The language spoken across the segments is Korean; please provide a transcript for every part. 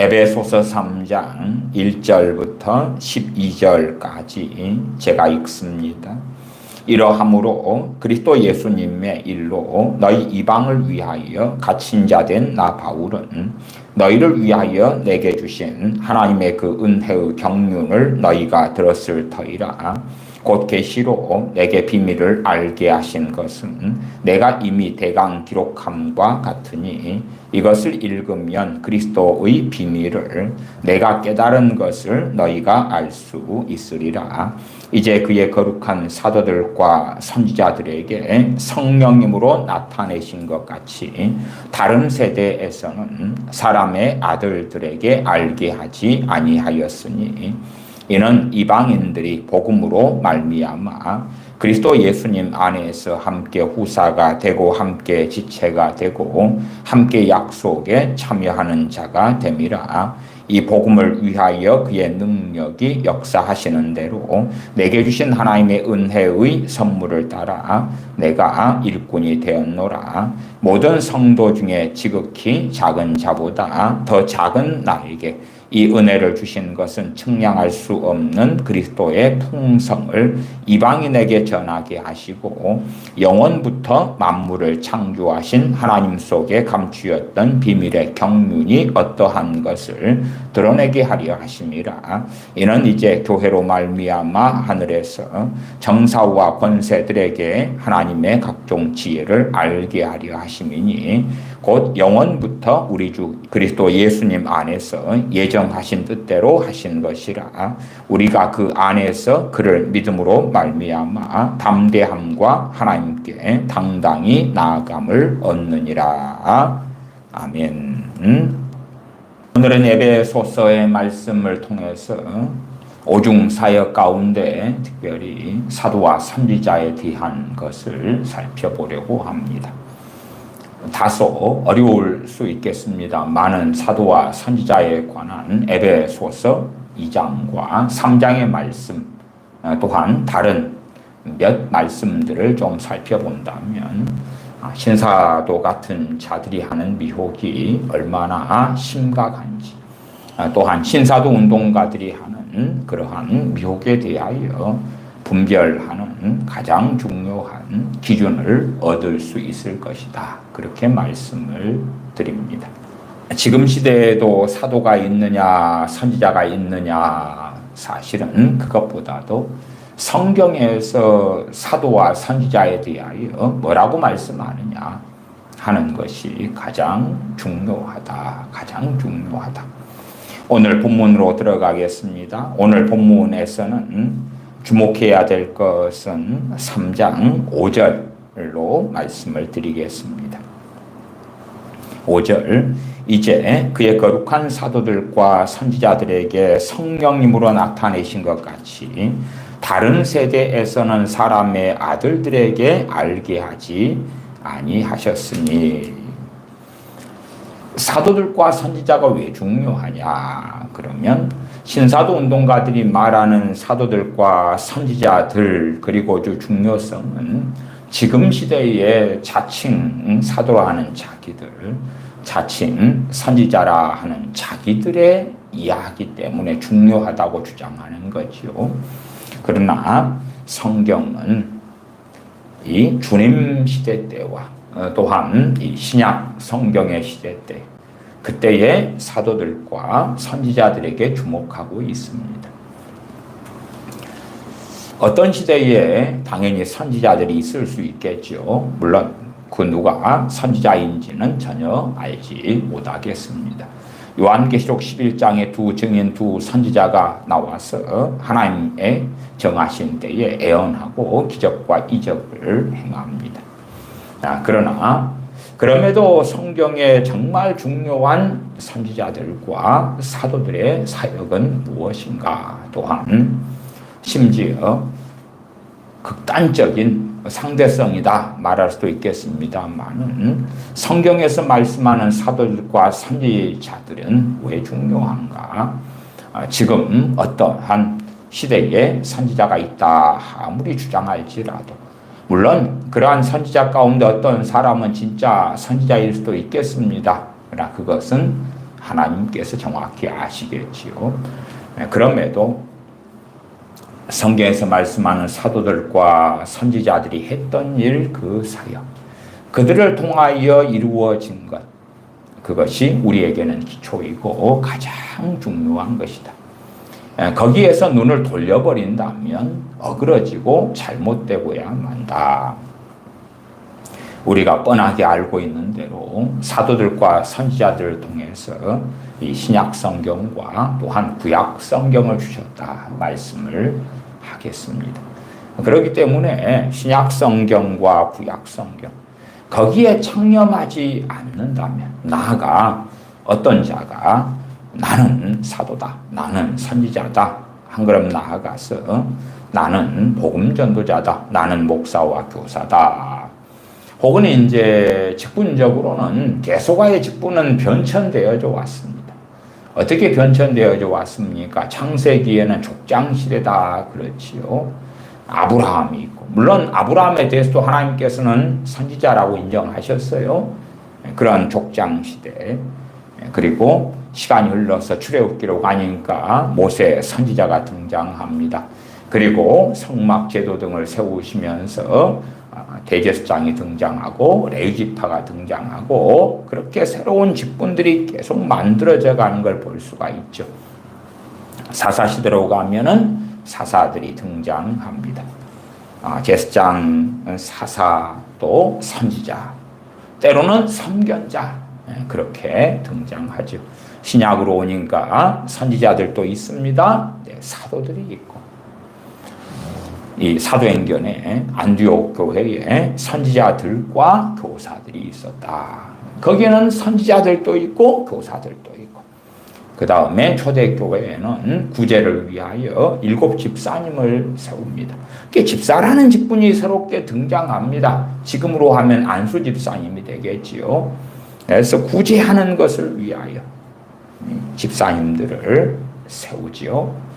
에베소서 3장 1절부터 12절까지 제가 읽습니다. 이러함으로 그리스도 예수님의 일로 너희 이방을 위하여 갇힌 자 된 나 바울은 너희를 위하여 내게 주신 하나님의 그 은혜의 경륜을 너희가 들었을 터이라. 곧 계시로 내게 비밀을 알게 하신 것은 내가 이미 대강 기록함과 같으니 이것을 읽으면 그리스도의 비밀을 내가 깨달은 것을 너희가 알 수 있으리라. 이제 그의 거룩한 사도들과 선지자들에게 성령님으로 나타내신 것 같이 다른 세대에서는 사람의 아들들에게 알게 하지 아니하였으니 이는 이방인들이 복음으로 말미암아 그리스도 예수님 안에서 함께 후사가 되고 함께 지체가 되고 함께 약속에 참여하는 자가 됨이라. 이 복음을 위하여 그의 능력이 역사하시는 대로 내게 주신 하나님의 은혜의 선물을 따라 내가 일꾼이 되었노라. 모든 성도 중에 지극히 작은 자보다 더 작은 나에게 이 은혜를 주신 것은 측량할 수 없는 그리스도의 풍성을 이방인에게 전하게 하시고 영원부터 만물을 창조하신 하나님 속에 감추었던 비밀의 경륜이 어떠한 것을 드러내게 하려 하심이라. 이는 이제 교회로 말미암아 하늘에서 정사와 권세들에게 하나님의 각종 지혜를 알게 하려 하심이니 곧 영원부터 우리 주 그리스도 예수님 안에서 예정하신 뜻대로 하신 것이라. 우리가 그 안에서 그를 믿음으로 말미암아 담대함과 하나님께 당당히 나아감을 얻느니라. 아멘. 오늘은 에베소서의 말씀을 통해서 오중사역 가운데 특별히 사도와 선지자에 대한 것을 살펴보려고 합니다. 다소 어려울 수 있겠습니다. 많은 사도와 선지자에 관한 에베소서 2장과 3장의 말씀 또한 다른 몇 말씀들을 좀 살펴본다면 신사도 같은 자들이 하는 미혹이 얼마나 심각한지 또한 신사도 운동가들이 하는 그러한 미혹에 대하여 분별하는 가장 중요한 기준을 얻을 수 있을 것이다. 그렇게 말씀을 드립니다. 지금 시대에도 사도가 있느냐 선지자가 있느냐 사실은 그것보다도 성경에서 사도와 선지자에 대하여 뭐라고 말씀하느냐 하는 것이 가장 중요하다. 가장 중요하다. 오늘 본문으로 들어가겠습니다. 오늘 본문에서는 주목해야 될 것은 3장 5절로 말씀을 드리겠습니다. 5절 이제 그의 거룩한 사도들과 선지자들에게 성령님으로 나타내신 것 같이 다른 세대에서는 사람의 아들들에게 알게 하지 아니하셨으니 사도들과 선지자가 왜 중요하냐 그러면 신사도 운동가들이 말하는 사도들과 선지자들 그리고 그 중요성은 지금 시대에 자칭 사도라 하는 자기들 자칭 선지자라 하는 자기들의 이야기 때문에 중요하다고 주장하는 거죠. 그러나 성경은 이 주님 시대 때와 또한 이 신약 성경의 시대 때 그때의 사도들과 선지자들에게 주목하고 있습니다. 어떤 시대에 당연히 선지자들이 있을 수 있겠죠. 물론 그 누가 선지자인지는 전혀 알지 못하겠습니다. 요한계시록 11장에 두 증인 두 선지자가 나와서 하나님의 정하신 때에 애언하고 기적과 이적을 행합니다. 그러나 그럼에도 성경에 정말 중요한 선지자들과 사도들의 사역은 무엇인가? 또한 심지어 극단적인 상대성이다 말할 수도 있겠습니다만은 성경에서 말씀하는 사도들과 선지자들은 왜 중요한가? 지금 어떠한 시대에 선지자가 있다 아무리 주장할지라도 물론 그러한 선지자 가운데 어떤 사람은 진짜 선지자일 수도 있겠습니다. 그러나 그것은 하나님께서 정확히 아시겠지요. 그럼에도 성경에서 말씀하는 사도들과 선지자들이 했던 일, 그 사역, 그들을 통하여 이루어진 것, 그것이 우리에게는 기초이고 가장 중요한 것이다. 거기에서 눈을 돌려버린다면 어그러지고 잘못되고야 만다. 우리가 뻔하게 알고 있는 대로 사도들과 선지자들을 통해서 이 신약 성경과 또한 구약 성경을 주셨다 말씀을 하겠습니다. 그렇기 때문에 신약 성경과 구약 성경, 거기에 창념하지 않는다면, 나아가 어떤 자가 나는 사도다, 나는 선지자다, 한 걸음 나아가서 나는 복음 전도자다, 나는 목사와 교사다, 혹은 이제 직분적으로는 계속하여 직분은 변천되어져 왔습니다. 어떻게 변천되어져 왔습니까? 창세기에는 족장시대다 그렇지요. 아브라함이 있고, 물론 아브라함에 대해서도 하나님께서는 선지자라고 인정하셨어요. 그런 족장시대. 그리고 시간이 흘러서 출애굽기로 가니까 모세 선지자가 등장합니다. 그리고 성막제도 등을 세우시면서 대제사장이 등장하고 레위지파가 등장하고, 그렇게 새로운 직분들이 계속 만들어져 가는 걸 볼 수가 있죠. 사사시대로 가면은 사사들이 등장합니다. 제사장, 사사, 또 선지자, 때로는 선견자, 그렇게 등장하죠. 신약으로 오니까 선지자들도 있습니다. 사도들이 있고, 이 사도행전에 안디옥 교회에 선지자들과 교사들이 있었다. 거기에는 선지자들도 있고 교사들도 있고, 그 다음에 초대교회에는 구제를 위하여 7 집사님을 세웁니다. 집사라는 직분이 새롭게 등장합니다. 지금으로 하면 안수 집사님이 되겠지요. 그래서 구제하는 것을 위하여 집사님들을 세우지요.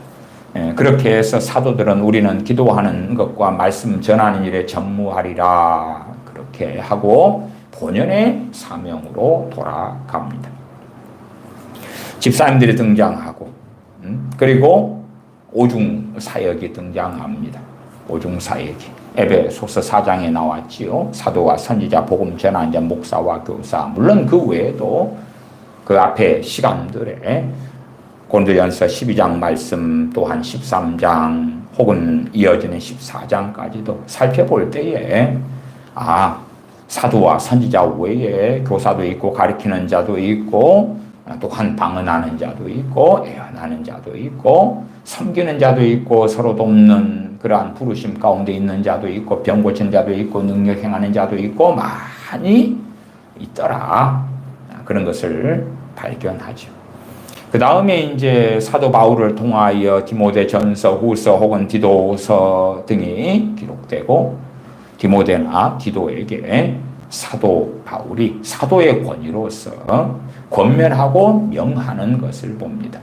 그렇게 해서 사도들은 우리는 기도하는 것과 말씀 전하는 일에 전무하리라 그렇게 하고 본연의 사명으로 돌아갑니다. 집사님들이 등장하고, 그리고 오중 사역이 등장합니다. 오중 사역이 에베소서 4장에 나왔지요. 사도와 선지자, 복음 전환자, 목사와 교사, 물론 그 외에도 그 앞에 시간들에 고린도전서 12장 말씀, 또한 13장 혹은 이어지는 14장까지도 살펴볼 때에 사도와 선지자 외에 교사도 있고 가르치는 자도 있고, 또한 방언하는 자도 있고 애언하는 자도 있고 섬기는 자도 있고 서로 돕는 그러한 부르심 가운데 있는 자도 있고 병 고친 자도 있고 능력 행하는 자도 있고 많이 있더라. 그런 것을 발견하죠. 그 다음에 이제 사도 바울을 통하여 디모데전서, 후서 혹은 디도서 등이 기록되고, 디모데나 디도에게 사도 바울이 사도의 권위로서 권면하고 명하는 것을 봅니다.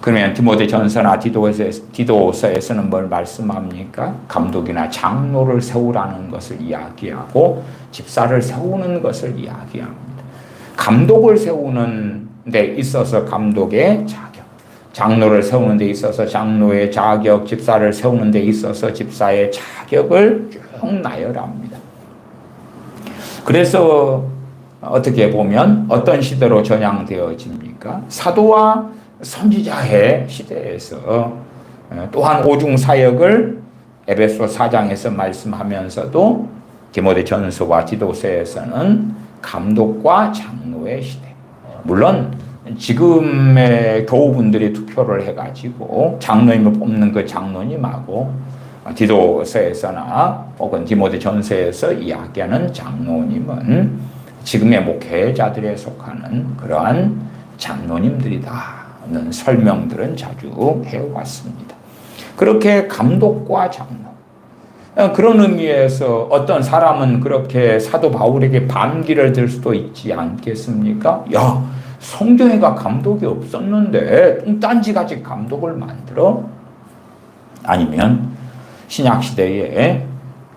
그러면 디모데전서나 디도서에서는 뭘 말씀합니까? 감독이나 장로를 세우라는 것을 이야기하고 집사를 세우는 것을 이야기합니다. 감독을 세우는 데 있어서 감독의 자격, 장로를 세우는 데 있어서 장로의 자격, 집사를 세우는 데 있어서 집사의 자격을 쭉 나열합니다. 그래서 어떻게 보면 어떤 시대로 전향되어집니까? 사도와 선지자의 시대에서 또한 오중 사역을 에베소 4장에서 말씀하면서도 디모데전서와 디도서에서는 감독과 장로의 시대. 물론 지금의 교우분들이 투표를 해가지고 장로님을 뽑는 그 장로님하고 디도서에서나 혹은 디모데전서에서 이야기하는 장로님은 지금의 목회자들에 속하는 그러한 장로님들이다는 설명들은 자주 해왔습니다. 그렇게 감독과 장로, 그런 의미에서 어떤 사람은 그렇게 사도 바울에게 반기를 들 수도 있지 않겠습니까? 야, 성경에가 감독이 없었는데 뚱딴지같이 감독을 만들어? 아니면 신약시대에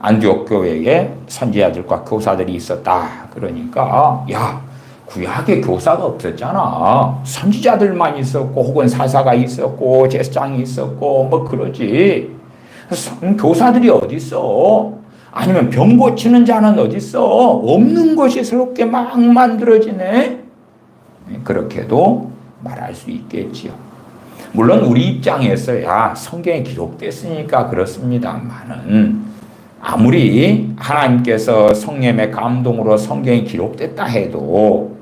안디옥 교회에 선지자들과 교사들이 있었다. 그러니까 야, 구약에 교사가 없었잖아. 선지자들만 있었고 혹은 사사가 있었고 제사장이 있었고 뭐 그러지. 교사들이 어디 있어? 아니면 병 고치는 자는 어디 있어? 없는 것이 새롭게 막 만들어지네. 그렇게도 말할 수 있겠지요. 물론 우리 입장에서야 성경에 기록됐으니까 그렇습니다만은 아무리 하나님께서 성령의 감동으로 성경에 기록됐다 해도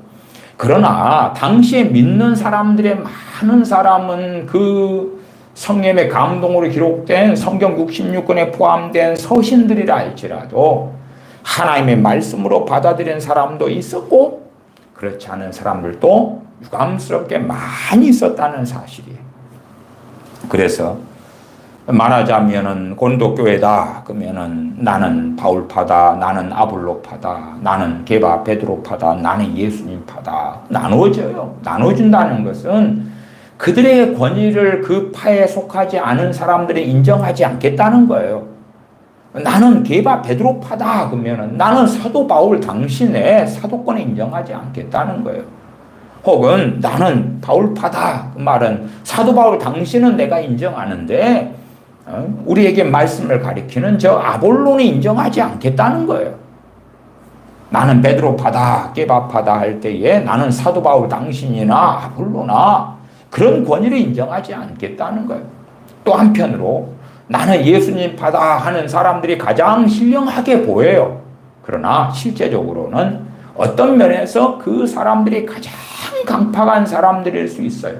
그러나 당시에 믿는 사람들의 많은 사람은 그 성령의 감동으로 기록된 성경 66권에 포함된 서신들이라 할지라도 하나님의 말씀으로 받아들인 사람도 있었고 그렇지 않은 사람들도 유감스럽게 많이 있었다는 사실이에요. 그래서 말하자면은 고린도교회다 그러면은 나는 바울파다, 나는 아볼로파다, 나는 게바 베드로파다, 나는 예수님파다 나누어져요. 나눠준다는 것은 그들의 권위를 그 파에 속하지 않은 사람들이 인정하지 않겠다는 거예요. 나는 게바 베드로파다 그러면은 나는 사도 바울 당신의 사도권을 인정하지 않겠다는 거예요. 혹은 나는 바울파다 그 말은 사도 바울 당신은 내가 인정하는데 우리에게 말씀을 가리키는 저 아볼론이 인정하지 않겠다는 거예요. 나는 베드로파다 게바파다 할 때에 나는 사도 바울 당신이나 아볼로나 그런 권위를 인정하지 않겠다는 거예요. 또 한편으로 나는 예수님파다 하는 사람들이 가장 신령하게 보여요. 그러나 실제적으로는 어떤 면에서 그 사람들이 가장 강팍한 사람들일 수 있어요.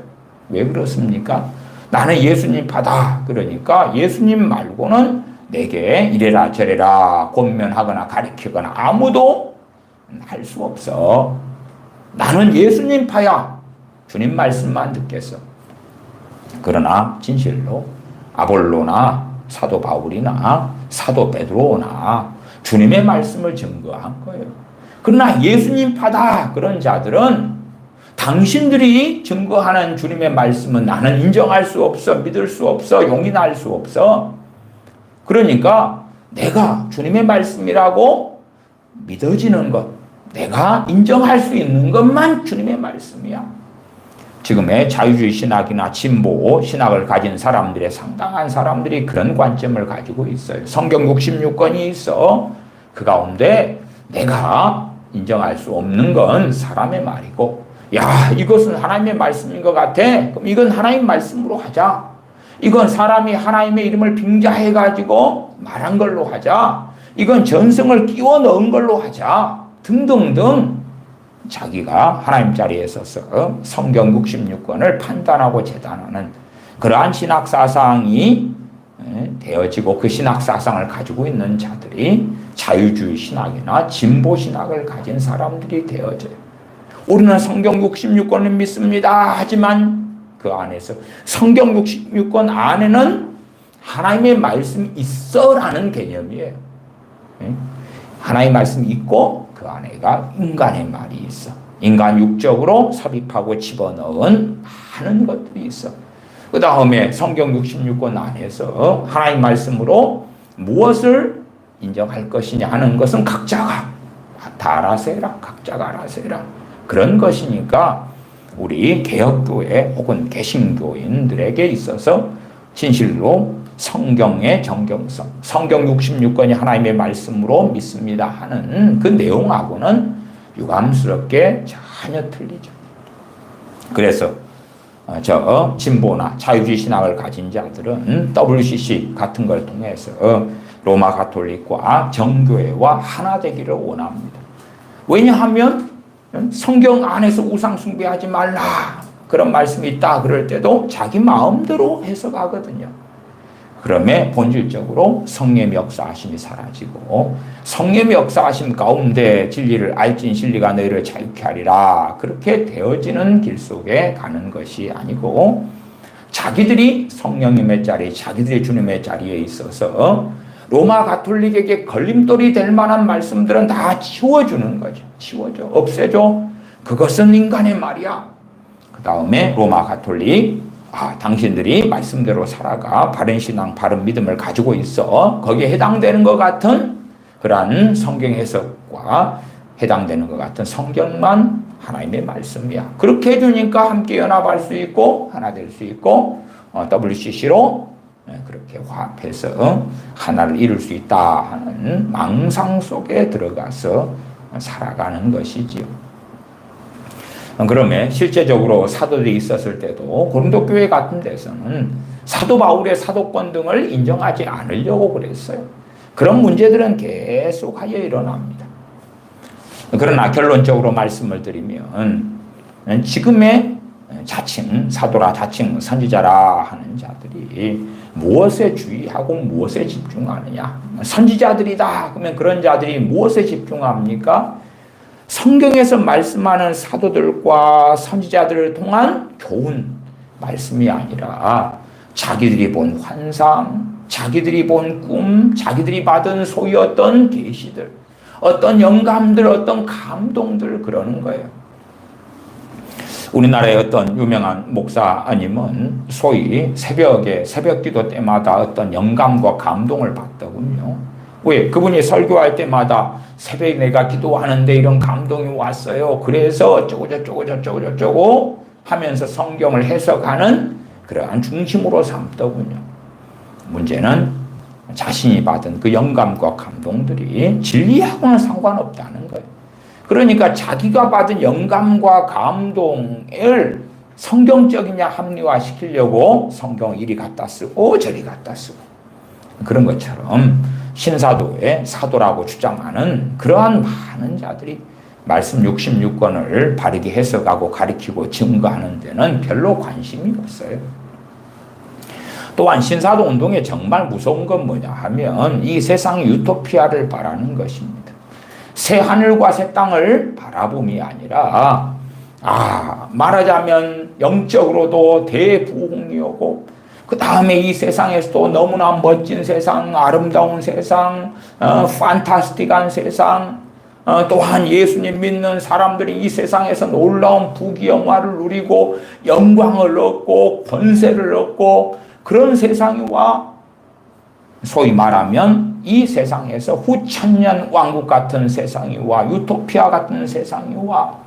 왜 그렇습니까? 나는 예수님파다. 그러니까 예수님 말고는 내게 이래라 저래라 권면하거나 가르치거나 아무도 할 수 없어. 나는 예수님파야. 주님 말씀만 듣겠어. 그러나 진실로 아볼로나 사도 바울이나 사도 베드로나 주님의 말씀을 증거한 거예요. 그러나 예수님파다 그런 자들은 당신들이 증거하는 주님의 말씀은 나는 인정할 수 없어, 믿을 수 없어, 용인할 수 없어. 그러니까 내가 주님의 말씀이라고 믿어지는 것, 내가 인정할 수 있는 것만 주님의 말씀이야. 지금의 자유주의 신학이나 진보 신학을 가진 사람들의 상당한 사람들이 그런 관점을 가지고 있어요. 성경 66권이 있어. 그 가운데 내가 인정할 수 없는 건 사람의 말이고 야 이것은 하나님의 말씀인 것 같아. 그럼 이건 하나님 말씀으로 하자. 이건 사람이 하나님의 이름을 빙자해가지고 말한 걸로 하자. 이건 전승을 끼워 넣은 걸로 하자. 등등등 자기가 하나님 자리에 서서 성경 66권을 판단하고 재단하는 그러한 신학 사상이 되어지고 그 신학 사상을 가지고 있는 자들이 자유주의 신학이나 진보 신학을 가진 사람들이 되어져요. 우리는 성경 66권을 믿습니다. 하지만 그 안에서 성경 66권 안에는 하나님의 말씀이 있어라는 개념이에요. 하나님의 말씀이 있고 그 안에가 인간의 말이 있어. 인간 육적으로 삽입하고 집어넣은 많은 것들이 있어. 그 다음에 성경 66권 안에서 하나님 말씀으로 무엇을 인정할 것이냐 하는 것은 각자가 다 알아서 해라. 각자가 알아서 해라. 그런 것이니까 우리 개혁교회 혹은 개신교인들에게 있어서 진실로 성경의 정경성, 성경 66권이 하나님의 말씀으로 믿습니다 하는 그 내용하고는 유감스럽게 전혀 틀리죠. 그래서 저 진보나 자유주의 신학을 가진 자들은 WCC 같은 걸 통해서 로마 가톨릭과 정교회와 하나 되기를 원합니다. 왜냐하면 성경 안에서 우상 숭배하지 말라 그런 말씀이 있다 그럴 때도 자기 마음대로 해석하거든요. 그러면 본질적으로 성령의 역사하심이 사라지고 성령의 역사하심 가운데 진리를 알진 진리가 너희를 자유케 하리라 그렇게 되어지는 길 속에 가는 것이 아니고 자기들이 성령님의 자리, 자기들이 주님의 자리에 있어서 로마 가톨릭에게 걸림돌이 될 만한 말씀들은 다 치워주는 거죠. 치워줘, 없애줘. 그것은 인간의 말이야. 그 다음에 로마 가톨릭 당신들이 말씀대로 살아가 바른 신앙, 바른 믿음을 가지고 있어. 거기에 해당되는 것 같은 그러한 성경 해석과 해당되는 것 같은 성경만 하나님의 말씀이야. 그렇게 해주니까 함께 연합할 수 있고 하나 될 수 있고 WCC로 그렇게 화합해서 하나를 이룰 수 있다 하는 망상 속에 들어가서 살아가는 것이지요. 그러면 실제적으로 사도들이 있었을 때도 고린도 교회 같은 데서는 사도 바울의 사도권 등을 인정하지 않으려고 그랬어요. 그런 문제들은 계속하여 일어납니다. 그러나 결론적으로 말씀을 드리면 지금의 자칭 사도라 자칭 선지자라 하는 자들이 무엇에 주의하고 무엇에 집중하느냐. 선지자들이다 그러면 그런 자들이 무엇에 집중합니까? 성경에서 말씀하는 사도들과 선지자들을 통한 좋은 말씀이 아니라 자기들이 본 환상, 자기들이 본 꿈, 자기들이 받은 소위 어떤 계시들, 어떤 영감들, 어떤 감동들 그러는 거예요. 우리나라의 어떤 유명한 목사님은 소위 새벽에 새벽 기도 때마다 어떤 영감과 감동을 받더군요. 왜? 그분이 설교할 때마다 새벽에 내가 기도하는데 이런 감동이 왔어요. 그래서 어쩌고 하면서 성경을 해석하는 그러한 중심으로 삼더군요. 문제는 자신이 받은 그 영감과 감동들이 진리하고는 상관없다는 거예요. 그러니까 자기가 받은 영감과 감동을 성경적이냐 합리화시키려고 성경 이리 갖다 쓰고 저리 갖다 쓰고 그런 것처럼 신사도의 사도라고 주장하는 그러한 많은 자들이 말씀 66권을 바르게 해석하고 가리키고 증거하는 데는 별로 관심이 없어요. 또한 신사도 운동에 정말 무서운 건 뭐냐 하면 이 세상의 유토피아를 바라는 것입니다. 새 하늘과 새 땅을 바라봄이 아니라 말하자면 영적으로도 대부흥이 오고 그 다음에 이 세상에서도 너무나 멋진 세상, 아름다운 세상, 판타스틱한 세상, 또한 예수님 믿는 사람들이 이 세상에서 놀라운 부귀영화를 누리고 영광을 얻고 권세를 얻고 그런 세상이 와 소위 말하면 이 세상에서 후천년 왕국 같은 세상이 와 유토피아 같은 세상이 와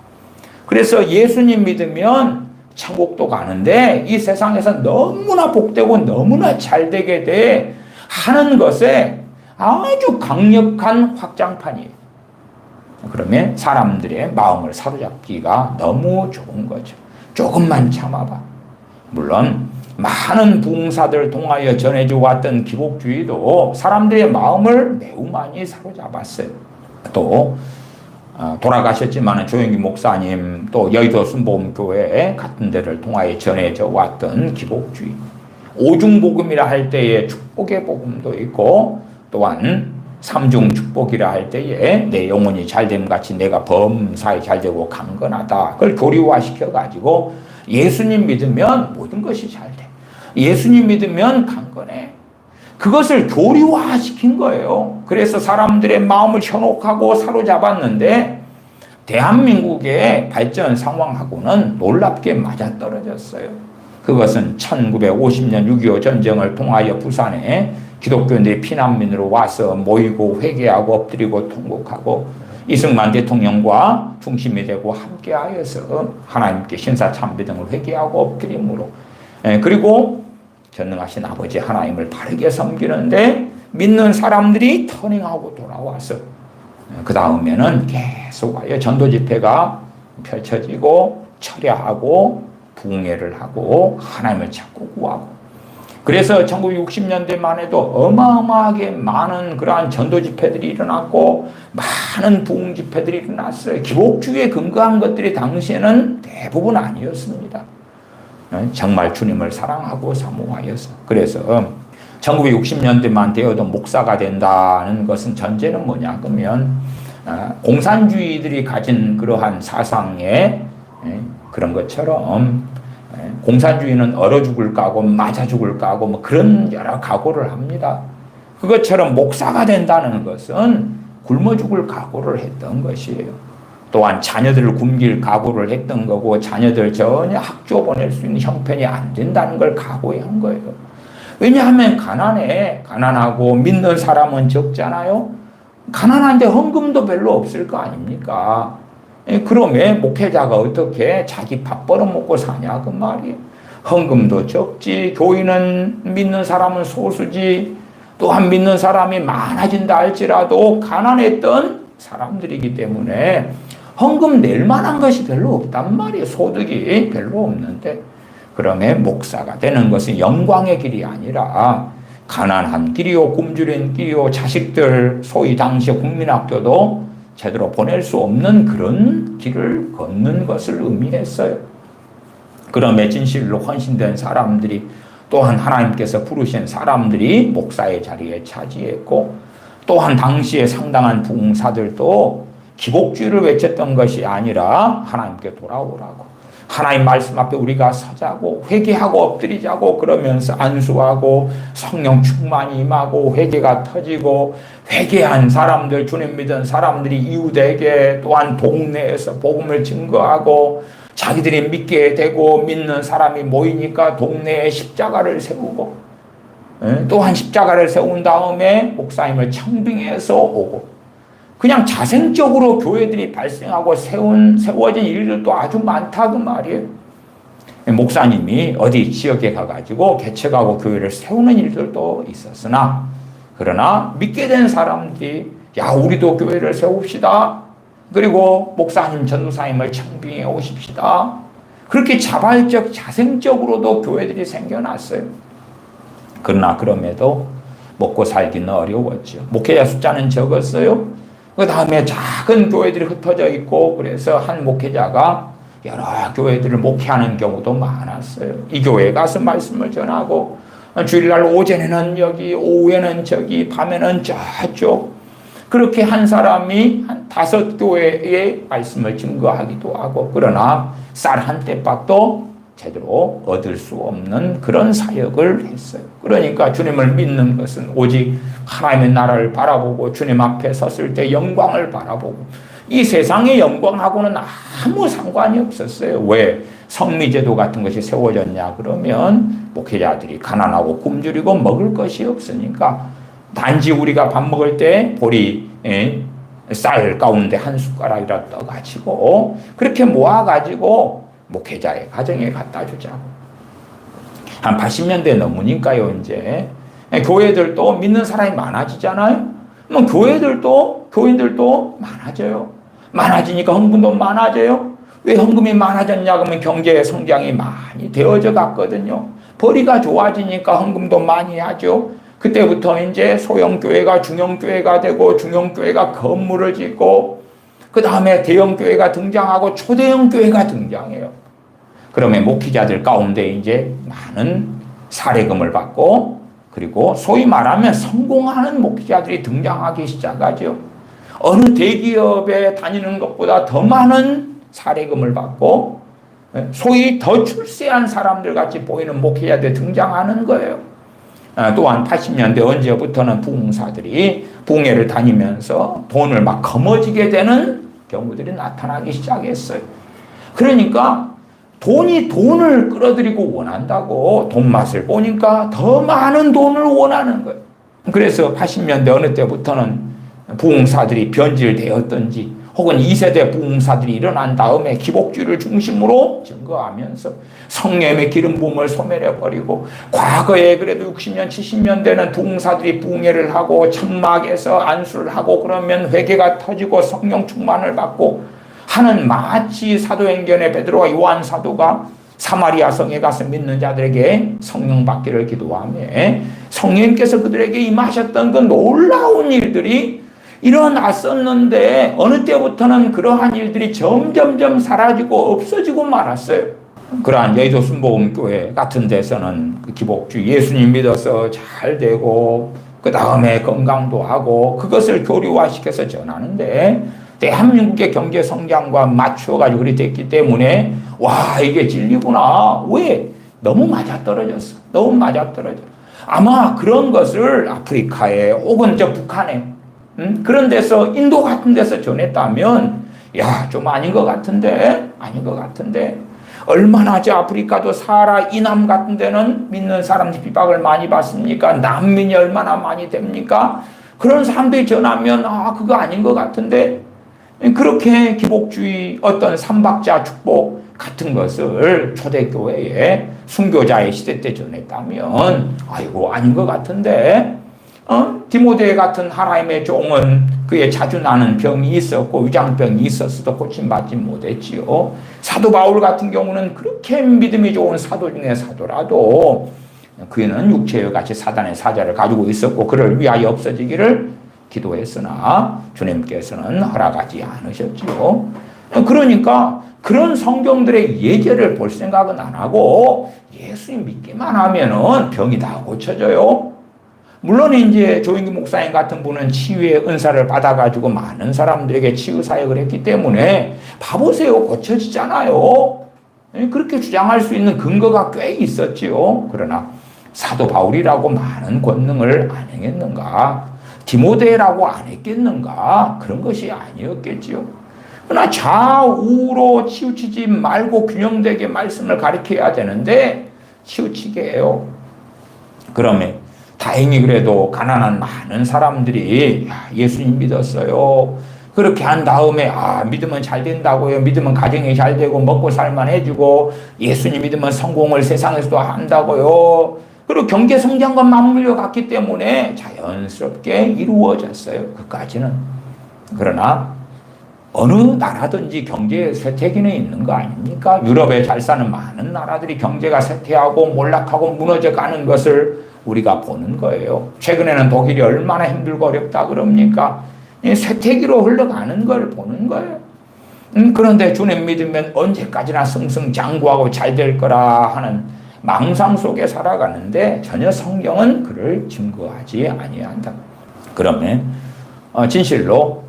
그래서 예수님 믿으면 천국도 가는데 이 세상에서 너무나 복되고 너무나 잘되게 돼 하는 것에 아주 강력한 확장판이에요. 그러면 사람들의 마음을 사로잡기가 너무 좋은 거죠. 조금만 참아봐. 물론 많은 부흥사들 통하여 전해져 왔던 기복주의도 사람들의 마음을 매우 많이 사로잡았어요. 또 돌아가셨지만 조영기 목사님 또 여의도 순복음교회 같은 데를 통하여 전해져 왔던 기복주의 오중복음이라 할 때에 축복의 복음도 있고 또한 삼중 축복이라 할 때에 내 영혼이 잘됨 같이 내가 범사에 잘되고 강건하다 그걸 교리화시켜 가지고 예수님 믿으면 모든 것이 잘돼 예수님 믿으면 강건해 그것을 교리화시킨 거예요. 그래서 사람들의 마음을 현혹하고 사로잡았는데 대한민국의 발전 상황하고는 놀랍게 맞아떨어졌어요. 그것은 1950년 6.25 전쟁을 통하여 부산에 기독교인들이 피난민으로 와서 모이고 회개하고 엎드리고 통곡하고 이승만 대통령과 중심이 되고 함께하여서 하나님께 신사참배 등을 회개하고 엎드림으로 그리고 전능하신 아버지 하나님을 바르게 섬기는데 믿는 사람들이 터닝하고 돌아와서 그 다음에는 계속하여 전도 집회가 펼쳐지고 철야하고 부흥회를 하고 하나님을 찾고 구하고 그래서 1960년대만 해도 어마어마하게 많은 그러한 전도 집회들이 일어났고 많은 부흥 집회들이 일어났어요. 기복주의에 근거한 것들이 당시에는 대부분 아니었습니다. 정말 주님을 사랑하고 사모하여서 그래서 1960년대만 되어도 목사가 된다는 것은 전제는 뭐냐 그러면 공산주의들이 가진 그러한 사상의 그런 것처럼 공산주의는 얼어 죽을 각오 맞아 죽을 각오 뭐 그런 여러 각오를 합니다. 그것처럼 목사가 된다는 것은 굶어 죽을 각오를 했던 것이에요. 또한 자녀들을 굶길 각오를 했던 거고 자녀들 전혀 학교 보낼 수 있는 형편이 안 된다는 걸 각오한 거예요. 왜냐하면 가난하고 믿는 사람은 적잖아요. 가난한데 헌금도 별로 없을 거 아닙니까? 그러면 목회자가 어떻게 자기 밥 벌어먹고 사냐 그 말이에요. 헌금도 적지, 교인은 믿는 사람은 소수지, 또한 믿는 사람이 많아진다 할지라도 가난했던 사람들이기 때문에 헌금 낼 만한 것이 별로 없단 말이에요. 소득이 별로 없는데, 그러면 목사가 되는 것은 영광의 길이 아니라 가난한 길이요, 굶주린 길이요, 자식들 소위 당시 국민학교도 제대로 보낼 수 없는 그런 길을 걷는 것을 의미했어요. 그럼에 진실로 헌신된 사람들이, 또한 하나님께서 부르신 사람들이 목사의 자리에 차지했고, 또한 당시에 상당한 부흥사들도 기복주의를 외쳤던 것이 아니라 하나님께 돌아오라고, 하나님 말씀 앞에 우리가 서자고 회개하고 엎드리자고 그러면서 안수하고 성령 충만이 임하고 회개가 터지고, 회개한 사람들, 주님 믿은 사람들이 이웃에게 또한 동네에서 복음을 증거하고 자기들이 믿게 되고, 믿는 사람이 모이니까 동네에 십자가를 세우고, 또한 십자가를 세운 다음에 목사님을 청빙해서 오고, 그냥 자생적으로 교회들이 발생하고 세워진 일들도 아주 많다 그 말이에요. 목사님이 어디 지역에 가가지고 개척하고 교회를 세우는 일들도 있었으나, 그러나 믿게 된 사람들이 야 우리도 교회를 세웁시다, 그리고 목사님 전도사님을 청빙해 오십시다, 그렇게 자발적 자생적으로도 교회들이 생겨났어요. 그러나 그럼에도 먹고 살기는 어려웠죠. 목회자 숫자는 적었어요. 그 다음에 작은 교회들이 흩어져 있고, 그래서 한 목회자가 여러 교회들을 목회하는 경우도 많았어요. 이 교회에 가서 말씀을 전하고, 주일날 오전에는 여기, 오후에는 저기, 밤에는 저쪽, 그렇게 한 사람이 한 5교회의 말씀을 증거하기도 하고, 그러나 쌀 한 떼밥도 제대로 얻을 수 없는 그런 사역을 했어요. 그러니까 주님을 믿는 것은 오직 하나님의 나라를 바라보고 주님 앞에 섰을 때 영광을 바라보고, 이 세상의 영광하고는 아무 상관이 없었어요. 왜? 성미제도 같은 것이 세워졌냐 그러면 목회자들이 가난하고 굶주리고 먹을 것이 없으니까 단지 우리가 밥 먹을 때 보리 쌀 가운데 한 숟가락이라도 떠가지고 그렇게 모아가지고 목회자의 가정에 갖다 주자고. 한 80년대 넘으니까요, 이제 교회들도 믿는 사람이 많아지잖아요. 그럼 교인들도 많아져요. 많아지니까 헌금도 많아져요. 왜 헌금이 많아졌냐 그러면 경제 성장이 많이 되어져 갔거든요. 벌이가 좋아지니까 헌금도 많이 하죠. 그때부터 이제 소형교회가 중형교회가 되고, 중형교회가 건물을 짓고, 그 다음에 대형교회가 등장하고 초대형교회가 등장해요. 그러면 목회자들 가운데 이제 많은 사례금을 받고, 그리고 소위 말하면 성공하는 목회자들이 등장하기 시작하죠. 어느 대기업에 다니는 것보다 더 많은 사례금을 받고, 소위 더 출세한 사람들 같이 보이는 목회자들이 등장하는 거예요. 또한 80년대 언제부터는 부흥사들이 부흥회를 다니면서 돈을 막 거머쥐게 되는 경우들이 나타나기 시작했어요. 그러니까 돈이 돈을 끌어들이고 원한다고, 돈 맛을 보니까 더 많은 돈을 원하는 거예요. 그래서 80년대 어느 때부터는 부흥사들이 변질되었던지, 혹은 2세대 부흥사들이 일어난 다음에 기복주의를 중심으로 증거하면서 성령의 기름 부음을 소멸해버리고, 과거에 그래도 60년, 70년대는 부흥사들이 부흥회를 하고 천막에서 안수를 하고 그러면 회개가 터지고 성령 충만을 받고 하는, 마치 사도행전의 베드로와 요한 사도가 사마리아 성에 가서 믿는 자들에게 성령 받기를 기도하며 성령님께서 그들에게 임하셨던 그 놀라운 일들이 일어났었는데, 어느 때부터는 그러한 일들이 점점점 사라지고 없어지고 말았어요. 그러한 여의도 순복음교회 같은 데서는 기복주의, 예수님 믿어서 잘 되고 그 다음에 건강도 하고 그것을 교류화시켜서 전하는데, 대한민국의 경제 성장과 맞춰가지고 그렇게 됐기 때문에 와 이게 진리구나. 왜? 너무 맞아떨어졌어. 너무 맞아떨어져. 아마 그런 것을 아프리카에 혹은 저 북한에 그런 데서, 인도 같은 데서 전했다면 야 좀 아닌 것 같은데, 아닌 것 같은데, 얼마나 저 아프리카도 사하라 이남 같은 데는 믿는 사람들이 비박을 많이 받습니까? 난민이 얼마나 많이 됩니까? 그런 사람들이 전하면 아 그거 아닌 것 같은데, 그렇게 기복주의, 어떤 삼박자 축복 같은 것을 초대교회에 순교자의 시대 때 전했다면 아이고 아닌 것 같은데, 디모데 같은 하나님의 종은 그의 자주 나는 병이 있었고 위장병이 있었어도 고침받지 못했지요. 사도 바울 같은 경우는 그렇게 믿음이 좋은 사도 중에 사도라도 그는 육체와 같이 사단의 사자를 가지고 있었고 그를 위하여 없어지기를 기도했으나 주님께서는 허락하지 않으셨지요. 그러니까 그런 성경들의 예제를 볼 생각은 안 하고 예수님 믿기만 하면은 병이 다 고쳐져요. 물론 이제 조인기 목사님 같은 분은 치유의 은사를 받아가지고 많은 사람들에게 치유 사역을 했기 때문에 봐보세요, 고쳐지잖아요. 그렇게 주장할 수 있는 근거가 꽤 있었지요. 그러나 사도 바울이라고 많은 권능을 안 행했는가? 디모데라고 안 했겠는가? 그런 것이 아니었겠지요. 그러나 좌우로 치우치지 말고 균형되게 말씀을 가르쳐야 되는데 치우치게 해요. 그러면 다행히 그래도 가난한 많은 사람들이 예수님 믿었어요. 그렇게 한 다음에 믿으면 잘 된다고요. 믿으면 가정이 잘 되고 먹고 살만 해주고 예수님 믿으면 성공을 세상에서도 한다고요. 그리고 경제 성장과 맞물려 갔기 때문에 자연스럽게 이루어졌어요. 그까지는. 그러나 어느 나라든지 경제 쇠퇴기는 있는 거 아닙니까? 유럽에 잘 사는 많은 나라들이 경제가 쇠퇴하고 몰락하고 무너져 가는 것을 우리가 보는 거예요. 최근에는 독일이 얼마나 힘들고 어렵다 그럽니까? 쇠퇴기로 흘러가는 걸 보는 거예요. 그런데 주님 믿으면 언제까지나 승승장구하고 잘 될 거라 하는 망상 속에 살아가는데 전혀 성경은 그를 증거하지 아니한다. 그러면 진실로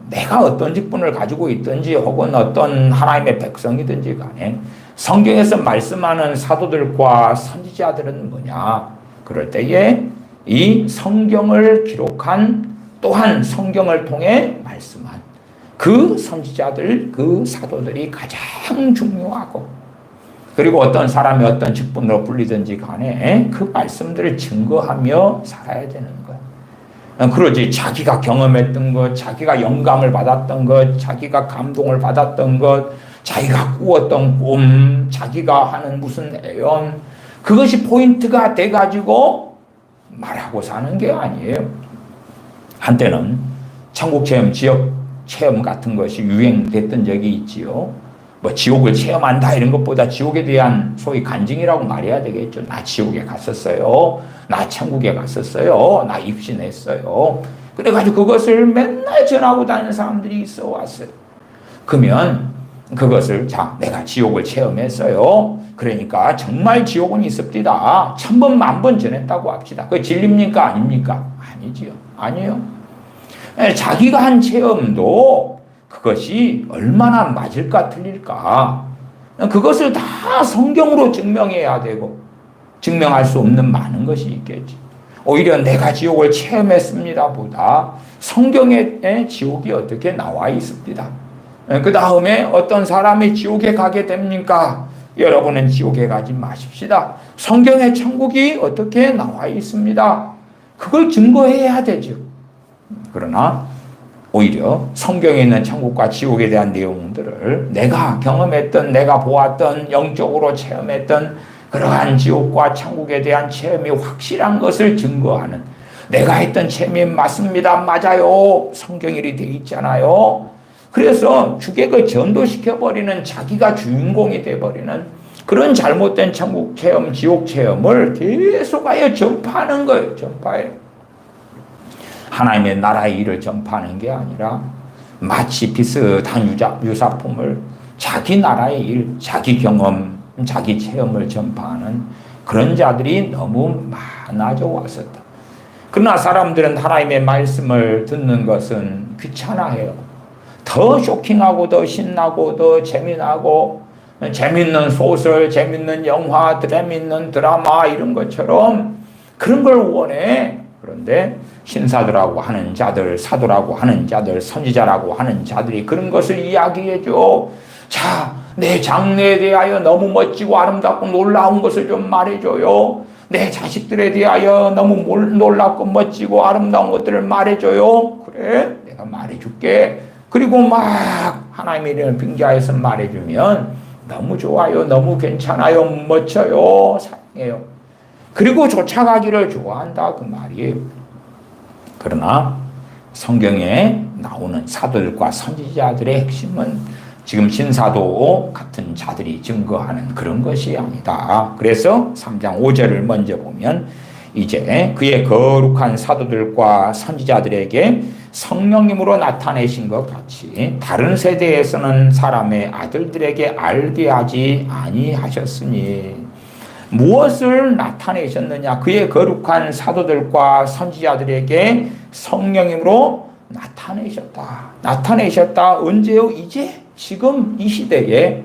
내가 어떤 직분을 가지고 있든지 혹은 어떤 하나님의 백성이든지 간에 성경에서 말씀하는 사도들과 선지자들은 뭐냐? 그럴 때에 이 성경을 기록한 또한 성경을 통해 말씀한 그 선지자들, 그 사도들이 가장 중요하고 그리고 어떤 사람이 어떤 직분으로 불리든지 간에 그 말씀들을 증거하며 살아야 되는 거예요. 그러지 자기가 경험했던 것, 자기가 영감을 받았던 것, 자기가 감동을 받았던 것, 자기가 꾸었던 꿈, 자기가 하는 무슨 애연 그것이 포인트가 돼가지고 말하고 사는 게 아니에요. 한때는 천국 체험, 지역 체험 같은 것이 유행됐던 적이 있지요. 뭐 지옥을 체험한다 이런 것보다 지옥에 대한 소위 간증이라고 말해야 되겠죠. 나 지옥에 갔었어요. 나 천국에 갔었어요. 나 입신했어요. 그래가지고 그것을 맨날 전하고 다니는 사람들이 있어 왔어요. 그러면 그것을 내가 지옥을 체험했어요. 그러니까 정말 지옥은 있습니다. 1000번, 10,000번 전했다고 합시다. 그게 진리입니까? 아닙니까? 아니지요. 아니에요. 자기가 한 체험도 그것이 얼마나 맞을까 틀릴까 그것을 다 성경으로 증명해야 되고 증명할 수 없는 많은 것이 있겠지. 오히려 내가 지옥을 체험했습니다 보다 성경에 지옥이 어떻게 나와 있습니다. 그 다음에 어떤 사람이 지옥에 가게 됩니까? 여러분은 지옥에 가지 마십시다. 성경에 천국이 어떻게 나와 있습니다. 그걸 증거해야 되죠. 그러나 오히려 성경에 있는 천국과 지옥에 대한 내용들을 내가 경험했던, 내가 보았던, 영적으로 체험했던 그러한 지옥과 천국에 대한 체험이 확실한 것을 증거하는 내가 했던 체험이 맞습니다. 맞아요. 성경일이 돼 있잖아요. 그래서 주객을 전도시켜버리는 자기가 주인공이 돼버리는 그런 잘못된 천국 체험, 지옥 체험을 계속하여 전파하는 거예요. 전파해요. 하나님의 나라의 일을 전파하는 게 아니라 마치 비슷한 유사품을 자기 나라의 일, 자기 경험, 자기 체험을 전파하는 그런 자들이 너무 많아져 왔었다. 그러나 사람들은 하나님의 말씀을 듣는 것은 귀찮아해요. 더 쇼킹하고 더 신나고 더 재미나고 재밌는 소설, 재밌는 영화, 재밌는 드라마 이런 것처럼 그런 걸 원해. 그런데 신사들하고 하는 자들, 사도라고 하는 자들, 선지자라고 하는 자들이 그런 것을 이야기해줘. 자, 내 장래에 대하여 너무 멋지고 아름답고 놀라운 것을 좀 말해줘요. 내 자식들에 대하여 너무 놀랍고 멋지고 아름다운 것들을 말해줘요. 그래, 내가 말해줄게. 그리고 막 하나님의 이름을 빙자해서 말해주면 너무 좋아요, 너무 괜찮아요, 멋져요, 사랑해요. 그리고 쫓아가기를 좋아한다 그 말이에요. 그러나 성경에 나오는 사도들과 선지자들의 핵심은 지금 신사도 같은 자들이 증거하는 그런 것이 아니다. 그래서 3장 5절을 먼저 보면 이제 그의 거룩한 사도들과 선지자들에게 성령님으로 나타내신 것 같이 다른 세대에서는 사람의 아들들에게 알게 하지 아니하셨으니 무엇을 나타내셨느냐? 그의 거룩한 사도들과 선지자들에게 성령님으로 나타내셨다. 언제요? 이제 지금 이 시대에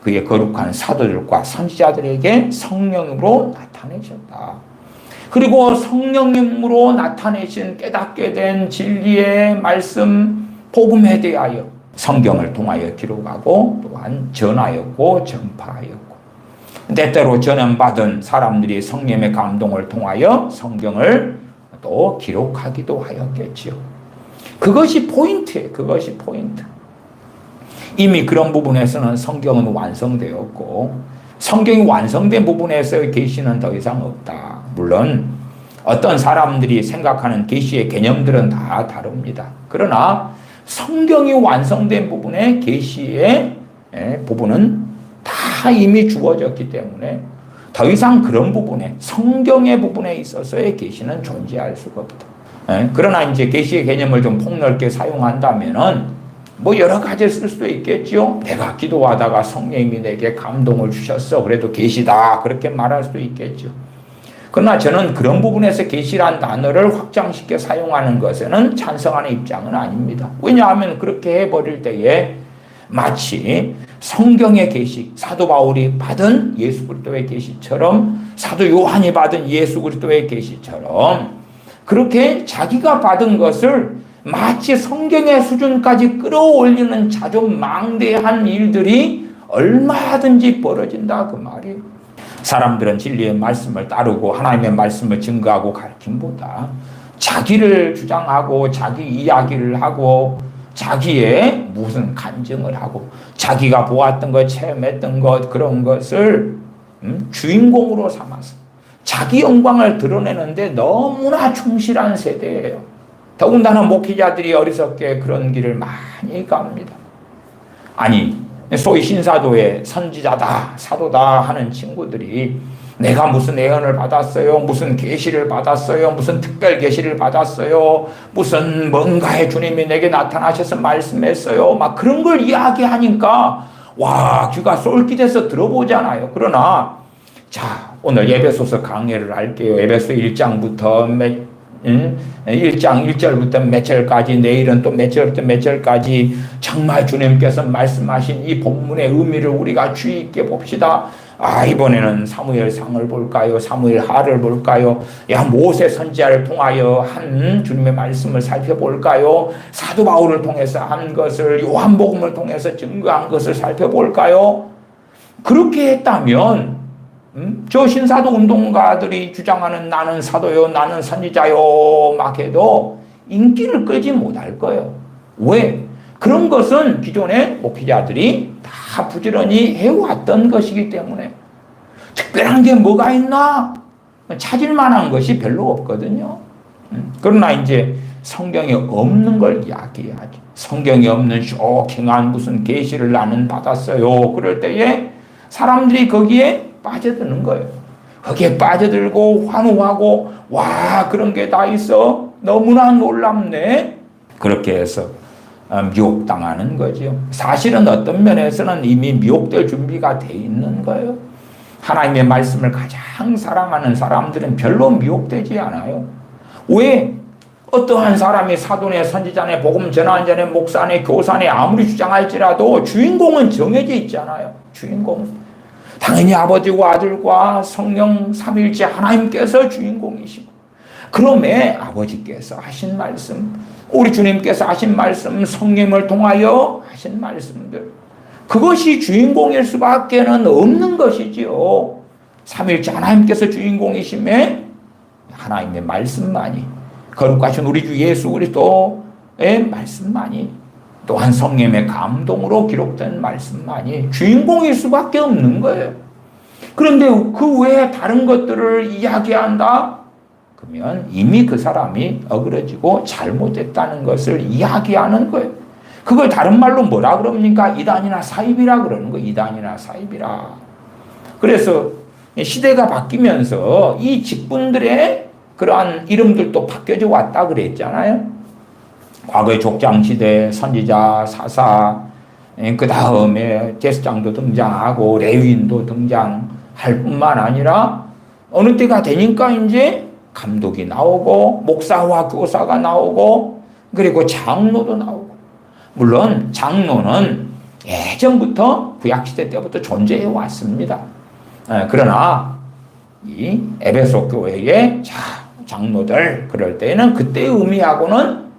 그의 거룩한 사도들과 선지자들에게 성령으로 나타내셨다. 그리고 성령님으로 나타내신 깨닫게 된 진리의 말씀 복음에 대하여 성경을 통하여 기록하고 또한 전하였고 전파하였고 때때로 전염받은 사람들이 성령의 감동을 통하여 성경을 또 기록하기도 하였겠지요. 그것이 포인트예요. 그것이 포인트. 이미 그런 부분에서는 성경은 완성되었고 성경이 완성된 부분에서의 계시는 더 이상 없다. 물론 어떤 사람들이 생각하는 계시의 개념들은 다 다릅니다. 그러나 성경이 완성된 부분의 계시의 부분은 다 이미 주어졌기 때문에 더 이상 그런 부분에 성경의 부분에 있어서의 계시는 존재할 수가 없다. 그러나 이제 계시의 개념을 좀 폭넓게 사용한다면은 뭐 여러 가지 쓸 수도 있겠죠. 내가 기도하다가 성령님이 내게 감동을 주셨어. 그래도 계시다. 그렇게 말할 수도 있겠죠. 그러나 저는 그런 부분에서 계시란 단어를 확장시켜 사용하는 것에는 찬성하는 입장은 아닙니다. 왜냐하면 그렇게 해버릴 때에 마치 성경의 계시, 사도 바울이 받은 예수 그리스도의 계시처럼 사도 요한이 받은 예수 그리스도의 계시처럼 그렇게 자기가 받은 것을 마치 성경의 수준까지 끌어올리는 자존망대한 일들이 얼마든지 벌어진다 그 말이에요. 사람들은 진리의 말씀을 따르고 하나님의 말씀을 증거하고 가르침보다 자기를 주장하고 자기 이야기를 하고 자기의 무슨 간증을 하고 자기가 보았던 것, 체험했던 것 그런 것을 주인공으로 삼아서 자기 영광을 드러내는데 너무나 충실한 세대예요. 더군다나 목회자들이 어리석게 그런 길을 많이 갑니다. 아니 소위 신사도의 선지자다 사도다 하는 친구들이 내가 무슨 예언을 받았어요, 무슨 계시를 받았어요, 무슨 특별 계시를 받았어요, 무슨 뭔가의 주님이 내게 나타나셔서 말씀했어요, 막 그런 걸 이야기하니까 와 귀가 쏠깃해서 들어보잖아요. 그러나 자 오늘 에베소서 강해를 할게요. 에베소 1장부터 1장 1절부터 몇 절까지 내일은 또 몇 절부터 몇 절까지 정말 주님께서 말씀하신 이 본문의 의미를 우리가 주의 있게 봅시다. 이번에는 사무엘상을 볼까요? 사무엘하를 볼까요? 모세 선지자를 통하여 한 주님의 말씀을 살펴볼까요? 사도 바울을 통해서 한 것을 요한복음을 통해서 증거한 것을 살펴볼까요? 그렇게 했다면 저 신사도 운동가들이 주장하는 나는 사도요, 나는 선지자요 막 해도 인기를 끌지 못할 거예요. 왜? 그런 것은 기존의 목회자들이 다 부지런히 해왔던 것이기 때문에 특별한 게 뭐가 있나? 찾을 만한 것이 별로 없거든요. 그러나 이제 성경에 없는 걸 이야기해야죠. 성경에 없는 쇼킹한 무슨 계시를 나는 받았어요. 그럴 때에 사람들이 거기에 빠져드는 거예요. 거기에 빠져들고 환호하고 와 그런 게 다 있어? 너무나 놀랍네. 그렇게 해서 미혹당하는 거죠. 사실은 어떤 면에서는 이미 미혹될 준비가 돼 있는 거예요. 하나님의 말씀을 가장 사랑하는 사람들은 별로 미혹되지 않아요. 왜? 어떠한 사람이 사도네, 선지자네, 복음 전환자네, 목사네, 교사네 아무리 주장할지라도 주인공은 정해져 있잖아요. 주인공은. 당연히 아버지와 아들과 성령 삼위일체 하나님께서 주인공이시고 그럼에 아버지께서 하신 말씀, 우리 주님께서 하신 말씀, 성령을 통하여 하신 말씀들 그것이 주인공일 수밖에 없는 것이지요. 삼위일체 하나님께서 주인공이심에 하나님의 말씀만이 거룩하신 우리 주 예수 그리스도의 말씀만이 또한 성령의 감동으로 기록된 말씀만이 주인공일 수밖에 없는 거예요. 그런데 그 외에 다른 것들을 이야기한다? 그러면 이미 그 사람이 어그러지고 잘못했다는 것을 이야기하는 거예요. 그걸 다른 말로 뭐라 그럽니까? 이단이나 사입이라 그러는 거예요. 이단이나 사입이라. 그래서 시대가 바뀌면서 이 직분들의 그러한 이름들도 바뀌어져 왔다 그랬잖아요. 과거의 족장시대, 선지자, 사사, 그 다음에 제사장도 등장하고 레위인도 등장할 뿐만 아니라 어느 때가 되니까 이제 감독이 나오고 목사와 교사가 나오고 그리고 장로도 나오고. 물론 장로는 예전부터 구약시대 때부터 존재해 왔습니다. 그러나 이 에베소 교회의 장로들 그럴 때는 그때의 의미하고는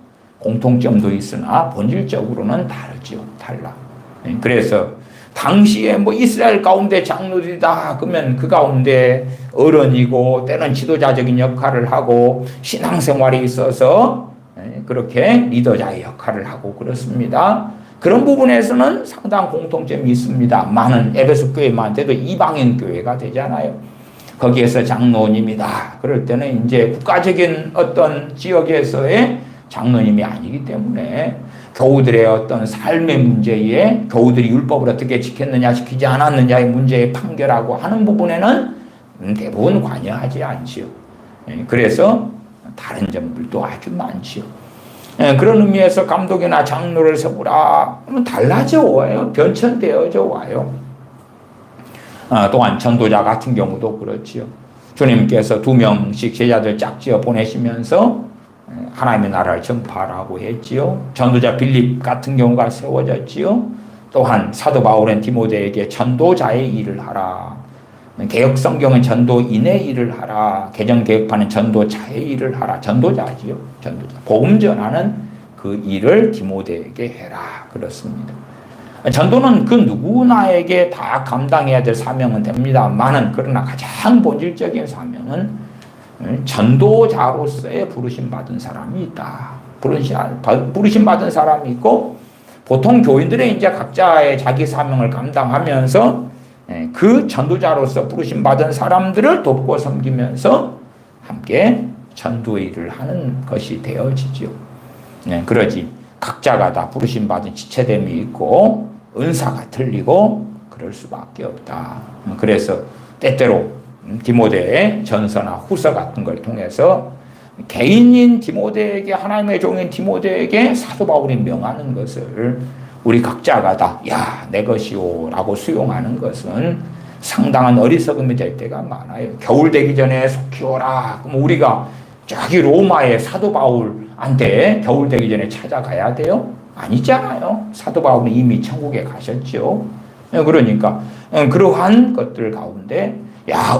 공통점도 있으나 본질적으로는 다르죠. 달라. 그래서 당시에 뭐 이스라엘 가운데 장로들이다 그러면 그 가운데 어른이고 때는 지도자적인 역할을 하고 신앙생활이 있어서 그렇게 리더자의 역할을 하고 그렇습니다. 그런 부분에서는 상당한 공통점이 있습니다. 많은 에베소 교회만 돼도 이방인 교회가 되잖아요. 거기에서 장로님이다. 그럴 때는 이제 국가적인 어떤 지역에서의 장로님이 아니기 때문에 교우들의 어떤 삶의 문제에 교우들이 율법을 어떻게 지켰느냐 지키지 않았느냐의 문제에 판결하고 하는 부분에는 대부분 관여하지 않지요. 그래서 다른 점들도 아주 많지요. 그런 의미에서 감독이나 장로를 세우라 하면 달라져 와요. 변천되어져 와요. 또한 전도자 같은 경우도 그렇지요. 주님께서 2명씩 제자들 짝지어 보내시면서 하나님의 나라를 전파하라고 했지요. 전도자 빌립 같은 경우가 세워졌지요. 또한 사도 바울은 디모데에게 전도자의 일을 하라. 개혁 성경은 전도인의 일을 하라. 개정 개혁파는 전도자의 일을 하라. 전도자지요. 전도자. 복음 전하는 그 일을 디모데에게 해라. 그렇습니다. 전도는 그 누구나에게 다 감당해야 될 사명은 됩니다만은 그러나 가장 본질적인 사명은 전도자로서의 부르심 받은 사람이 있다. 부르심 받은 사람이 있고 보통 교인들의 이제 각자의 자기 사명을 감당하면서 그 전도자로서 부르심 받은 사람들을 돕고 섬기면서 함께 전도의 일을 하는 것이 되어지죠. 그러지 각자가 다 부르심 받은 지체됨이 있고 은사가 틀리고 그럴 수밖에 없다. 그래서 때때로 디모데의 전서나 후서 같은 걸 통해서 개인인 디모데에게 하나님의 종인 디모데에게 사도 바울이 명하는 것을 우리 각자가 다 야, 내 것이오 라고 수용하는 것은 상당한 어리석음이 될 때가 많아요. 겨울 되기 전에 속히 오라. 그럼 우리가 저기 로마의 사도 바울한테 겨울 되기 전에 찾아가야 돼요? 아니잖아요. 사도 바울은 이미 천국에 가셨죠. 그러니까 그러한 것들 가운데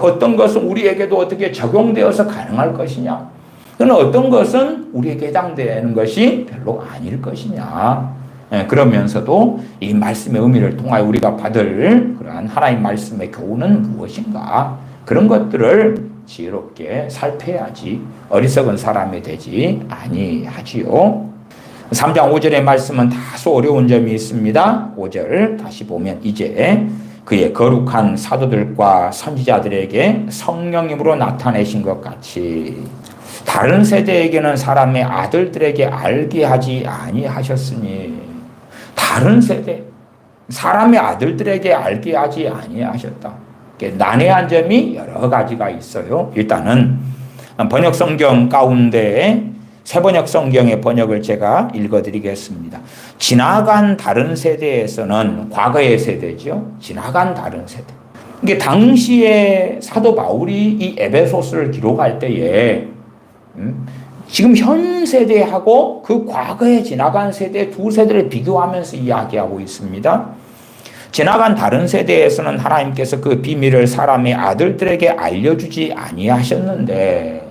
어떤 것은 우리에게도 어떻게 적용되어서 가능할 것이냐? 그러나 어떤 것은 우리에게 해당되는 것이 별로 아닐 것이냐? 그러면서도 이 말씀의 의미를 통하여 우리가 받을 그러한 하나님 말씀의 교훈은 무엇인가? 그런 것들을 지혜롭게 살펴야지 어리석은 사람이 되지 아니하지요. 3장 5절의 말씀은 다소 어려운 점이 있습니다. 5절 다시 보면 이제 그의 거룩한 사도들과 선지자들에게 성령님으로 나타내신 것 같이 다른 세대에게는 사람의 아들들에게 알게 하지 아니하셨으니 다른 세대 사람의 아들들에게 알게 하지 아니하셨다. 난해한 점이 여러 가지가 있어요. 일단은 번역 성경 가운데 새 번역 성경의 번역을 제가 읽어드리겠습니다. 지나간 다른 세대에서는 과거의 세대죠. 지나간 다른 세대. 이게 당시에 사도 바울이 이 에베소서를 기록할 때에 지금 현 세대하고 그 과거에 지나간 세대 두 세대를 비교하면서 이야기하고 있습니다. 지나간 다른 세대에서는 하나님께서 그 비밀을 사람의 아들들에게 알려주지 아니하셨는데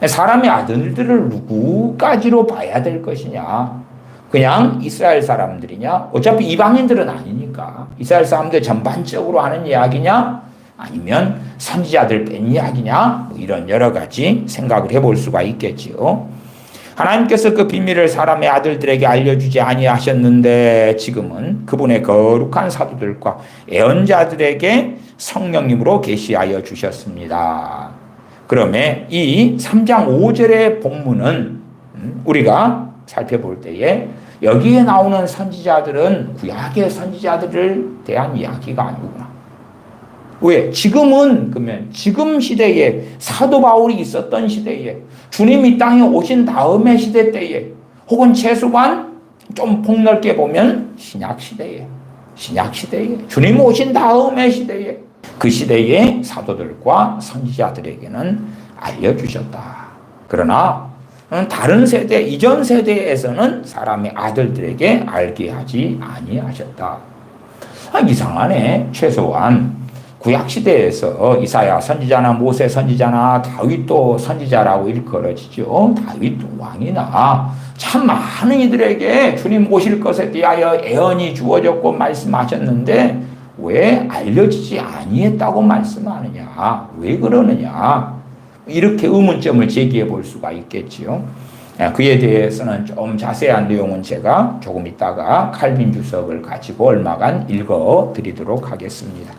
사람의 아들들을 누구까지로 봐야 될 것이냐? 그냥 이스라엘 사람들이냐? 어차피 이방인들은 아니니까. 이스라엘 사람들 전반적으로 하는 이야기냐? 아니면 선지자들 뺀 이야기냐? 뭐 이런 여러 가지 생각을 해볼 수가 있겠지요. 하나님께서 그 비밀을 사람의 아들들에게 알려주지 아니하셨는데 지금은 그분의 거룩한 사도들과 예언자들에게 성령님으로 계시하여 주셨습니다. 그러면 이 3장 5절의 본문은 우리가 살펴볼 때에 여기에 나오는 선지자들은 구약의 선지자들을 대한 이야기가 아니구나. 왜? 지금은 그러면 지금 시대에 사도 바울이 있었던 시대에 주님이 땅에 오신 다음의 시대 때에 혹은 최소한 좀 폭넓게 보면 신약 시대에 주님이 오신 다음의 시대에 그 시대의 사도들과 선지자들에게는 알려주셨다. 그러나 다른 세대, 이전 세대에서는 사람의 아들들에게 알게 하지 아니하셨다. 이상하네. 최소한 구약시대에서 이사야 선지자나 모세 선지자나 다윗도 선지자라고 일컬어지죠. 다윗 왕이나 참 많은 이들에게 주님 오실 것에 대하여 예언이 주어졌고 말씀하셨는데 왜 알려지지 아니했다고 말씀하느냐? 왜 그러느냐? 이렇게 의문점을 제기해 볼 수가 있겠지요. 그에 대해서는 좀 자세한 내용은 제가 조금 있다가 칼빈 주석을 가지고 얼마간 읽어 드리도록 하겠습니다.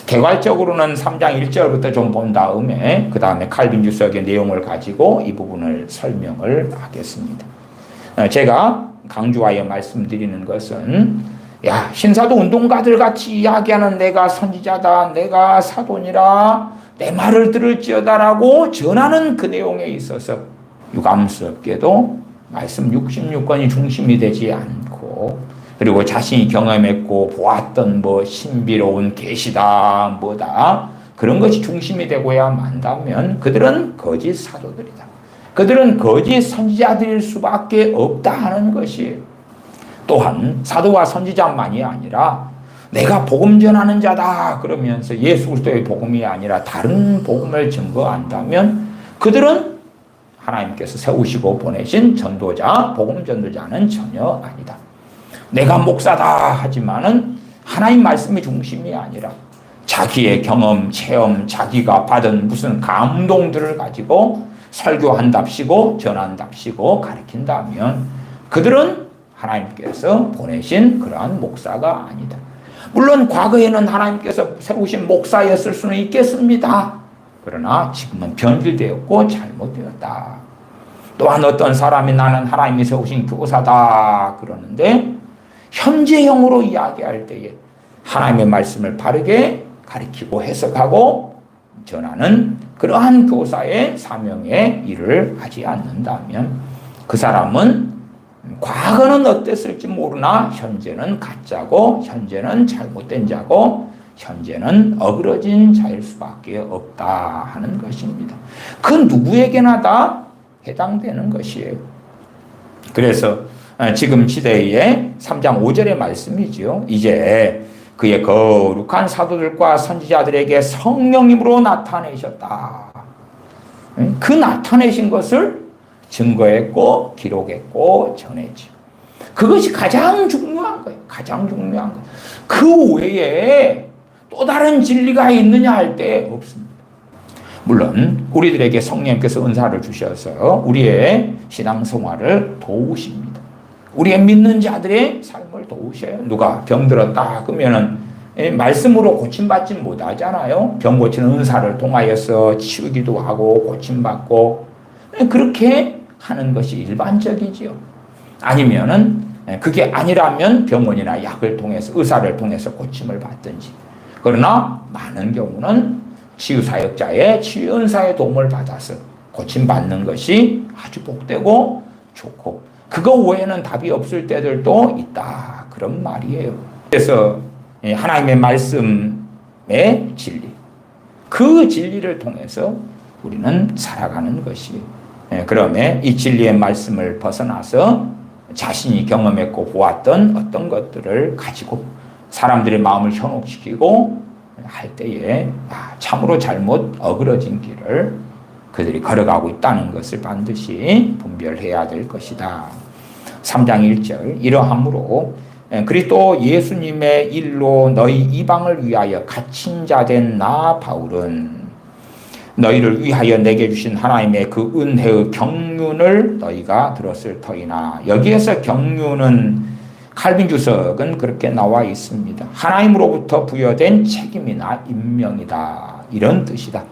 개괄적으로는 3장 1절부터 좀 본 다음에 그 다음에 칼빈 주석의 내용을 가지고 이 부분을 설명을 하겠습니다. 제가 강조하여 말씀드리는 것은 신사도 운동가들 같이 이야기하는 내가 선지자다, 내가 사도니라, 내 말을 들을지어다라고 전하는 그 내용에 있어서 유감스럽게도 말씀 66권이 중심이 되지 않고 그리고 자신이 경험했고 보았던 신비로운 계시다 뭐다 그런 것이 중심이 되고야 만다면 그들은 거짓 사도들이다. 그들은 거짓 선지자들일 수밖에 없다 하는 것이에요. 또한 사도와 선지자만이 아니라 내가 복음 전하는 자다 그러면서 예수 그리스도의 복음이 아니라 다른 복음을 증거한다면 그들은 하나님께서 세우시고 보내신 전도자, 복음 전도자는 전혀 아니다. 내가 목사다 하지만은 하나님 말씀이 중심이 아니라 자기의 경험, 체험, 자기가 받은 무슨 감동들을 가지고 설교한답시고 전한답시고 가르친다면 그들은 하나님께서 보내신 그러한 목사가 아니다. 물론 과거에는 하나님께서 세우신 목사였을 수는 있겠습니다. 그러나 지금은 변질되었고 잘못되었다. 또한 어떤 사람이 나는 하나님이 세우신 교사다 그러는데 현재형으로 이야기할 때에 하나님의 말씀을 바르게 가르치고 해석하고 전하는 그러한 교사의 사명의 일을 하지 않는다면 그 사람은 과거는 어땠을지 모르나 현재는 가짜고 현재는 잘못된 자고 현재는 어그러진 자일 수밖에 없다 하는 것입니다. 그 누구에게나 다 해당되는 것이에요. 그래서 지금 시대의 3장 5절의 말씀이지요. 이제 그의 거룩한 사도들과 선지자들에게 성령님으로 나타내셨다. 그 나타내신 것을 증거했고 기록했고 전했죠. 그것이 가장 중요한 거예요. 가장 중요한 거. 그 외에 또 다른 진리가 있느냐 할 때 없습니다. 물론 우리들에게 성령님께서 은사를 주셔서 우리의 신앙생활을 도우십니다. 우리의 믿는 자들의 삶을 도우셔요. 누가 병들었다 그러면은 말씀으로 고침받지 못하잖아요. 병 고치는 은사를 통하여서 치우기도 하고 고침받고 그렇게 하는 것이 일반적이지요. 아니면은 그게 아니라면 병원이나 약을 통해서 의사를 통해서 고침을 받든지. 그러나 많은 경우는 치유사역자의 치유은사의 도움을 받아서 고침받는 것이 아주 복되고 좋고 그거 외에는 답이 없을 때들도 있다. 그런 말이에요. 그래서 하나님의 말씀의 진리, 그 진리를 통해서 우리는 살아가는 것이에요. 그러면 이 진리의 말씀을 벗어나서 자신이 경험했고 보았던 어떤 것들을 가지고 사람들의 마음을 현혹시키고 할 때에 참으로 잘못 어그러진 길을 그들이 걸어가고 있다는 것을 반드시 분별해야 될 것이다. 3장 1절 이러함으로 그리스도 예수님의 일로 너희 이방을 위하여 갇힌 자 된 나 바울은 너희를 위하여 내게 주신 하나님의 그 은혜의 경륜을 너희가 들었을 터이나. 여기에서 경륜은 칼빈 주석은 그렇게 나와 있습니다. 하나님으로부터 부여된 책임이나 임명이다, 이런 뜻이다.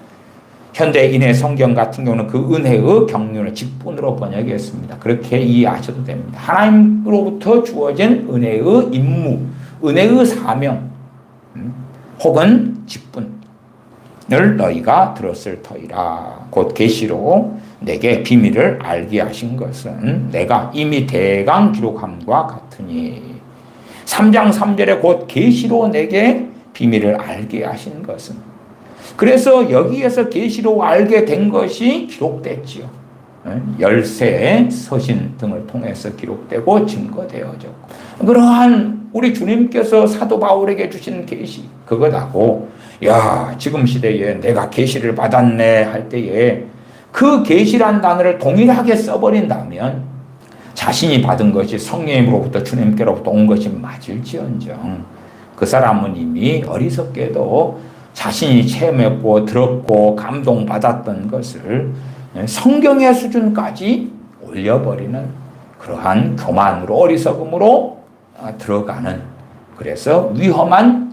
현대인의 성경 같은 경우는 그 은혜의 경륜을 직분으로 번역했습니다. 그렇게 이해하셔도 됩니다. 하나님으로부터 주어진 은혜의 임무, 은혜의 사명, 혹은 직분을 너희가 들었을 터이라. 곧 계시로 내게 비밀을 알게 하신 것은 내가 이미 대강 기록함과 같으니. 3장 3절에 곧 계시로 내게 비밀을 알게 하신 것은, 그래서 여기에서 계시로 알게 된 것이 기록됐지요. 열세, 서신 등을 통해서 기록되고 증거되어졌고, 그러한 우리 주님께서 사도 바울에게 주신 계시, 그것하고 야, 지금 시대에 내가 계시를 받았네 할 때에 그 계시란 단어를 동일하게 써버린다면 자신이 받은 것이 성령님으로부터 주님께로부터 온 것이 맞을지언정 그 사람은 이미 어리석게도 자신이 체험했고 들었고 감동받았던 것을 성경의 수준까지 올려버리는 그러한 교만으로, 어리석음으로 들어가는, 그래서 위험한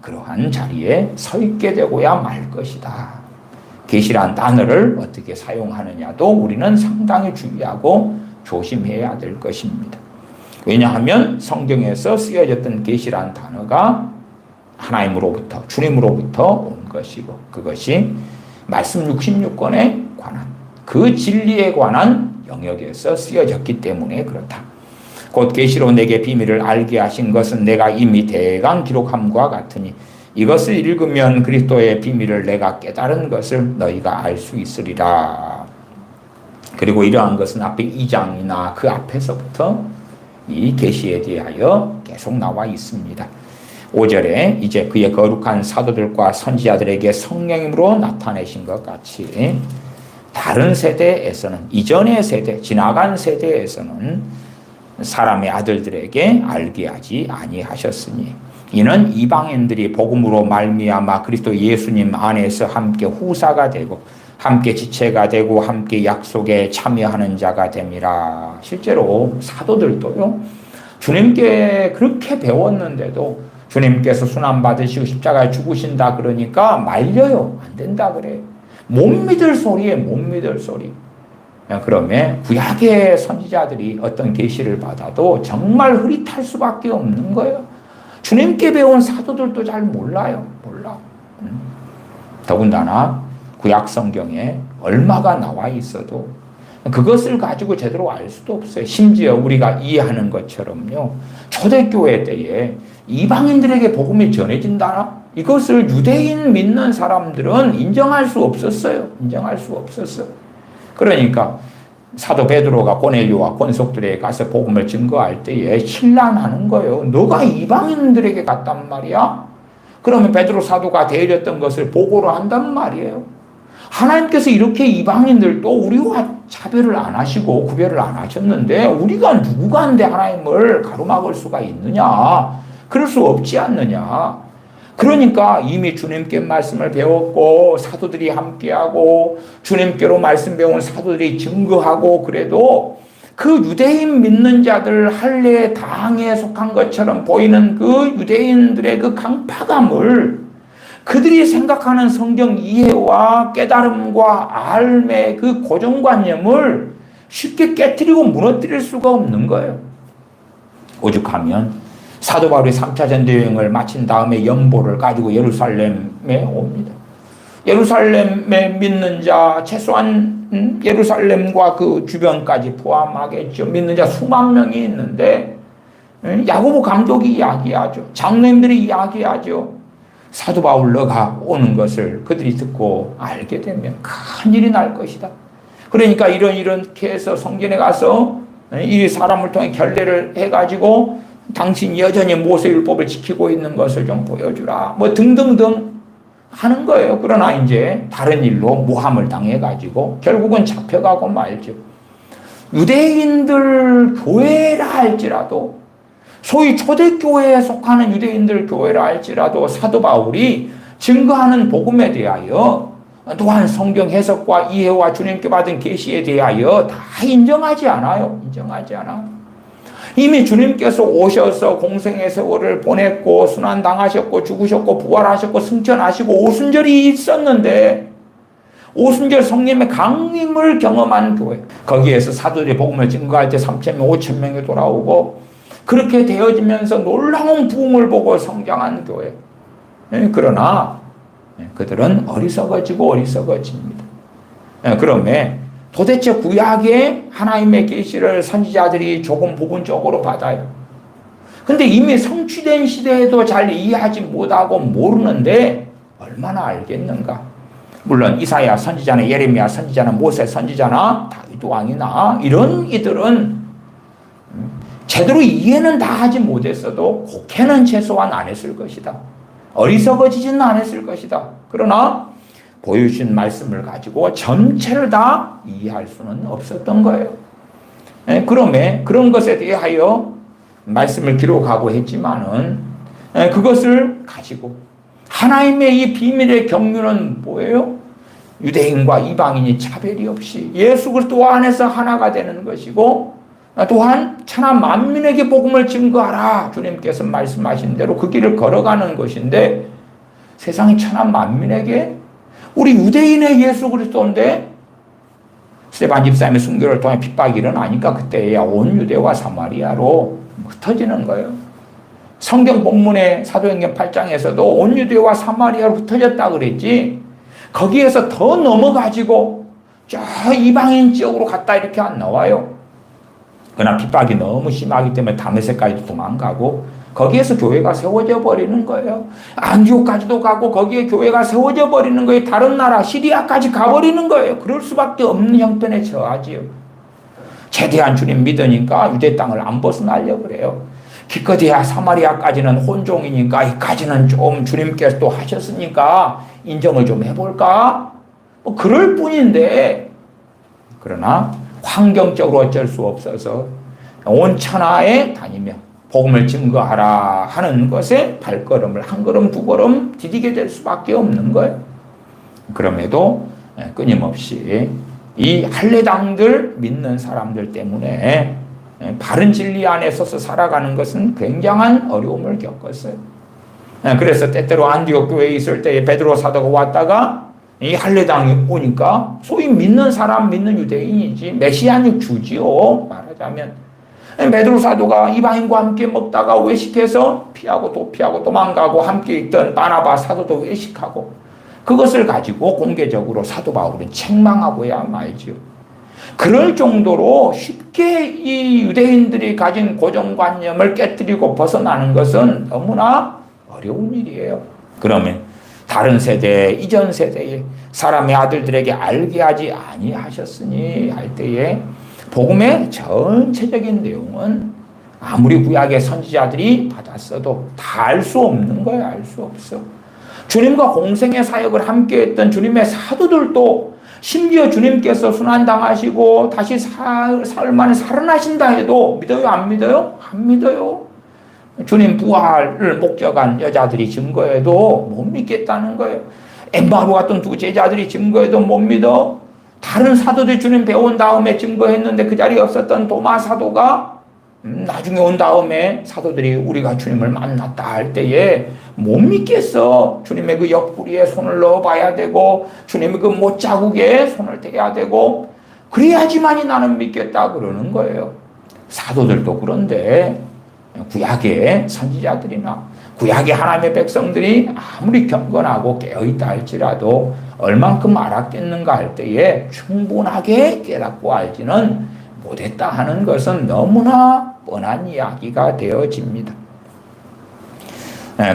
그러한 자리에 서 있게 되고야 말 것이다. 계시란 단어를 어떻게 사용하느냐도 우리는 상당히 주의하고 조심해야 될 것입니다. 왜냐하면 성경에서 쓰여졌던 계시란 단어가 하나님으로부터, 주님으로부터 온 것이고, 그것이 말씀 66권에 관한 그 진리에 관한 영역에서 쓰여졌기 때문에 그렇다. 곧 계시로 내게 비밀을 알게 하신 것은 내가 이미 대강 기록함과 같으니 이것을 읽으면 그리스도의 비밀을 내가 깨달은 것을 너희가 알 수 있으리라. 그리고 이러한 것은 앞에 2장이나 그 앞에서부터 이 계시에 대하여 계속 나와 있습니다. 5절에 이제 그의 거룩한 사도들과 선지자들에게 성령님으로 나타내신 것 같이 다른 세대에서는, 이전의 세대, 지나간 세대에서는 사람의 아들들에게 알게 하지 아니하셨으니 이는 이방인들이 복음으로 말미암아 그리스도 예수님 안에서 함께 후사가 되고 함께 지체가 되고 함께 약속에 참여하는 자가 됨이라. 실제로 사도들도요, 주님께 그렇게 배웠는데도 주님께서 순환받으시고 십자가에 죽으신다 그러니까 말려요. 안 된다 그래요. 못 믿을 소리에 못 믿을 소리. 그러면 구약의 선지자들이 어떤 계시를 받아도 정말 흐릿할 수밖에 없는 거예요. 주님께 배운 사도들도 잘 몰라요. 몰라. 더군다나 구약 성경에 얼마가 나와 있어도 그것을 가지고 제대로 알 수도 없어요. 심지어 우리가 이해하는 것처럼요, 초대교회 때에 이방인들에게 복음이 전해진다? 이것을 유대인 믿는 사람들은 인정할 수 없었어요. 인정할 수 없었어요. 그러니까 사도 베드로가 고넬료와 권속들에게 가서 복음을 증거할 때에 신란하는 거예요. 너가 이방인들에게 갔단 말이야? 그러면 베드로 사도가 데려졌던 것을 보고를 한단 말이에요. 하나님께서 이렇게 이방인들도 우리와 차별을 안 하시고 구별을 안 하셨는데 우리가 누구가 한데 하나님을 가로막을 수가 있느냐? 그럴 수 없지 않느냐? 그러니까 이미 주님께 말씀을 배웠고 사도들이 함께하고 주님께로 말씀 배운 사도들이 증거하고 그래도 그 유대인 믿는 자들 할례 당에 속한 것처럼 보이는 그 유대인들의 그 강파감을 그들이 생각하는 성경 이해와 깨달음과 알의 그 고정관념을 쉽게 깨트리고 무너뜨릴 수가 없는 거예요. 오죽하면 사도 바울이 3차 전도여행을 마친 다음에 연보를 가지고 예루살렘에 옵니다. 예루살렘에 믿는 자 최소한 예루살렘과 그 주변까지 포함하겠죠. 믿는 자 수만 명이 있는데 야고보 감독이 이야기하죠. 장로님들이 이야기하죠. 사도 바울 너가 오는 것을 그들이 듣고 알게 되면 큰일이 날 것이다. 그러니까 이렇게 해서 성전에 가서 이 사람을 통해 결례를 해가지고 당신 여전히 모세율법을 지키고 있는 것을 좀 보여주라. 뭐 등등등 하는 거예요. 그러나 이제 다른 일로 모함을 당해가지고 결국은 잡혀가고 말죠. 유대인들 교회라 할지라도, 소위 초대교회에 속하는 유대인들 교회라 할지라도 사도 바울이 증거하는 복음에 대하여 또한 성경 해석과 이해와 주님께 받은 계시에 대하여 다 인정하지 않아요. 인정하지 않아. 이미 주님께서 오셔서 공생의 세월을 보냈고 순환당하셨고 죽으셨고 부활하셨고 승천하시고 오순절이 있었는데 오순절 성령의 강림을 경험한 교회, 거기에서 사도들이 복음을 증거할 때 3,000명 5,000명이 돌아오고 그렇게 되어지면서 놀라운 부흥을 보고 성장한 교회. 그러나 그들은 어리석어집니다. 그러면 도대체 구약의 하나님의 계시를 선지자들이 조금 부분적으로 받아요. 근데 이미 성취된 시대에도 잘 이해하지 못하고 모르는데 얼마나 알겠는가. 물론 이사야 선지자나 예레미야 선지자나 모세 선지자나 다윗 왕이나 이런 이들은 제대로 이해는 다 하지 못했어도 곡해는 최소한 안 했을 것이다. 어리석어지지는 않았을 것이다. 그러나 보여주신 말씀을 가지고 전체를 다 이해할 수는 없었던 거예요. 그러면 그런 것에 대하여 말씀을 기록하고 했지만은 그것을 가지고 하나님의 이 비밀의 경륜은 뭐예요? 유대인과 이방인이 차별이 없이 예수 그리스도 안에서 하나가 되는 것이고 또한 천하 만민에게 복음을 증거하라. 주님께서 말씀하신 대로 그 길을 걸어가는 것인데 세상의 천하 만민에게 우리 유대인의 예수 그리스도인데 스데반 집사님의 순교를 통해 핍박이 일어나니까 그때야 온 유대와 사마리아로 흩어지는 거예요. 성경 본문의 사도행전 8장에서도 온 유대와 사마리아로 흩어졌다 그랬지 거기에서 더 넘어가지고 저 이방인 지역으로 갔다 이렇게 안 나와요. 그러나 핍박이 너무 심하기 때문에 다메섹까지도 도망가고 거기에서 교회가 세워져 버리는 거예요. 안디옥까지도 가고 거기에 교회가 세워져 버리는 거예요. 다른 나라 시리아까지 가버리는 거예요. 그럴 수밖에 없는 형편에 처하지요. 최대한 주님 믿으니까 유대 땅을 안 벗어나려고 그래요. 기껏해야 사마리아까지는 혼종이니까 이까지는 좀 주님께서 또 하셨으니까 인정을 좀 해볼까? 뭐 그럴 뿐인데 그러나 환경적으로 어쩔 수 없어서 온 천하에 다니며 복음을 증거하라 하는 것에 발걸음을 한 걸음 두 걸음 디디게 될 수밖에 없는 거예요. 그럼에도 끊임없이 이 할례당들 믿는 사람들 때문에 바른 진리 안에 서서 살아가는 것은 굉장한 어려움을 겪었어요. 그래서 때때로 안디옥 교회에 있을 때 베드로 사도가 왔다가 이 할례당이 오니까 소위 믿는 사람 믿는 유대인이지 메시아는 주지요. 말하자면 베드로 사도가 이방인과 함께 먹다가 외식해서 피하고 도피하고 도망가고 함께 있던 바나바 사도도 외식하고 그것을 가지고 공개적으로 사도 바울은 책망하고야 말지요. 그럴 정도로 쉽게 이 유대인들이 가진 고정관념을 깨뜨리고 벗어나는 것은 너무나 어려운 일이에요. 그러면 다른 세대, 이전 세대의 사람의 아들들에게 알게 하지 아니하셨으니 할 때에 복음의 전체적인 내용은 아무리 구약의 선지자들이 받았어도 다 알 수 없는 거예요. 알 수 없어. 주님과 공생의 사역을 함께했던 주님의 사도들도 심지어 주님께서 순환당하시고 다시 사흘 만에 살아나신다 해도 믿어요? 안 믿어요? 안 믿어요. 주님 부활을 목격한 여자들이 증거해도 못 믿겠다는 거예요. 엠마로 같은 두 제자들이 증거해도 못 믿어. 다른 사도들이 주님 배운 다음에 증거했는데 그 자리에 없었던 도마 사도가 나중에 온 다음에 사도들이 우리가 주님을 만났다 할 때에 못 믿겠어. 주님의 그 옆구리에 손을 넣어봐야 되고 주님의 그 못자국에 손을 대야 되고 그래야지만이 나는 믿겠다 그러는 거예요. 사도들도 그런데 구약의 선지자들이나 구약의 하나님의 백성들이 아무리 경건하고 깨어있다 할지라도 얼만큼 알았겠는가 할 때에 충분하게 깨닫고 알지는 못했다 하는 것은 너무나 뻔한 이야기가 되어집니다.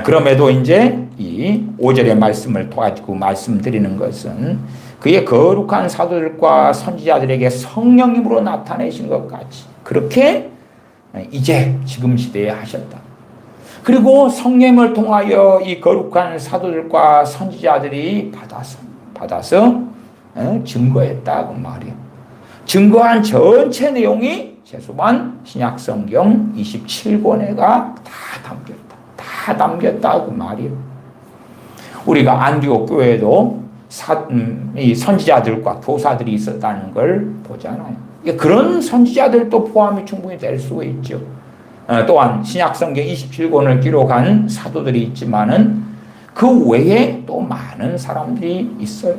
그럼에도 이제 이 5절의 말씀을 도와주고 말씀드리는 것은 그의 거룩한 사도들과 선지자들에게 성령님으로 나타내신 것 같이 그렇게 이제 지금 시대에 하셨다. 그리고 성령을 통하여 이 거룩한 사도들과 선지자들이 받아서 증거했다 그 말이에요. 증거한 전체 내용이 최소한 신약성경 27권에가 다 담겼다 그 말이에요. 우리가 안디옥 교회도 이 선지자들과 교사들이 있었다는 걸 보잖아요. 그런 선지자들도 포함이 충분히 될 수가 있죠. 또한 신약성경 27권을 기록한 사도들이 있지만은 그 외에 또 많은 사람들이 있어요.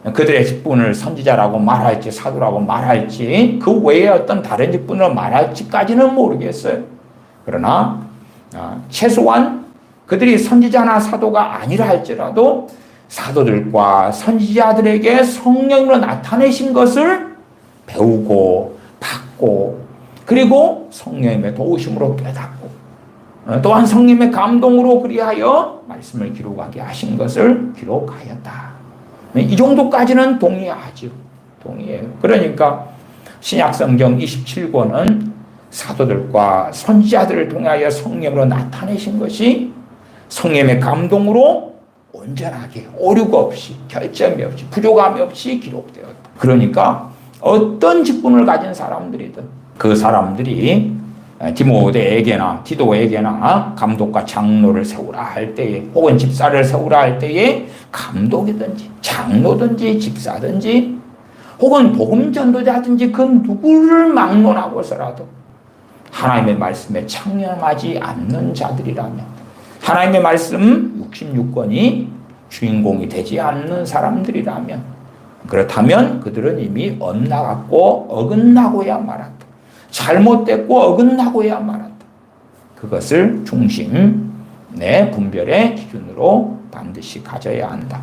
그들의 직분을 선지자라고 말할지 사도라고 말할지 그 외에 어떤 다른 직분을 말할지까지는 모르겠어요. 그러나 최소한 그들이 선지자나 사도가 아니라 할지라도 사도들과 선지자들에게 성령으로 나타내신 것을 배우고 받고 그리고 성령님의 도우심으로 깨닫고 또한 성령님의 감동으로 그리하여 말씀을 기록하게 하신 것을 기록하였다. 이 정도까지는 동의하죠. 동의해요. 그러니까 신약성경 27권은 사도들과 선지자들을 통하여 성령으로 나타내신 것이 성령의 감동으로 온전하게 오류가 없이 결점이 없이 부족함이 없이 기록되었다. 그러니까 어떤 직분을 가진 사람들이든 그 사람들이 디모데에게나 디도에게나 감독과 장로를 세우라 할 때에 혹은 집사를 세우라 할 때에 감독이든지 장로든지 집사든지 혹은 복음 전도자든지 그 누구를 막론하고서라도 하나님의 말씀에 창념하지 않는 자들이라면 하나님의 말씀 66권이 주인공이 되지 않는 사람들이라면 그렇다면 그들은 이미 엇나갔고 어긋나고야 말았다. 잘못됐고 어긋나고야 말았다. 그것을 중심의 분별의 기준으로 반드시 가져야 한다.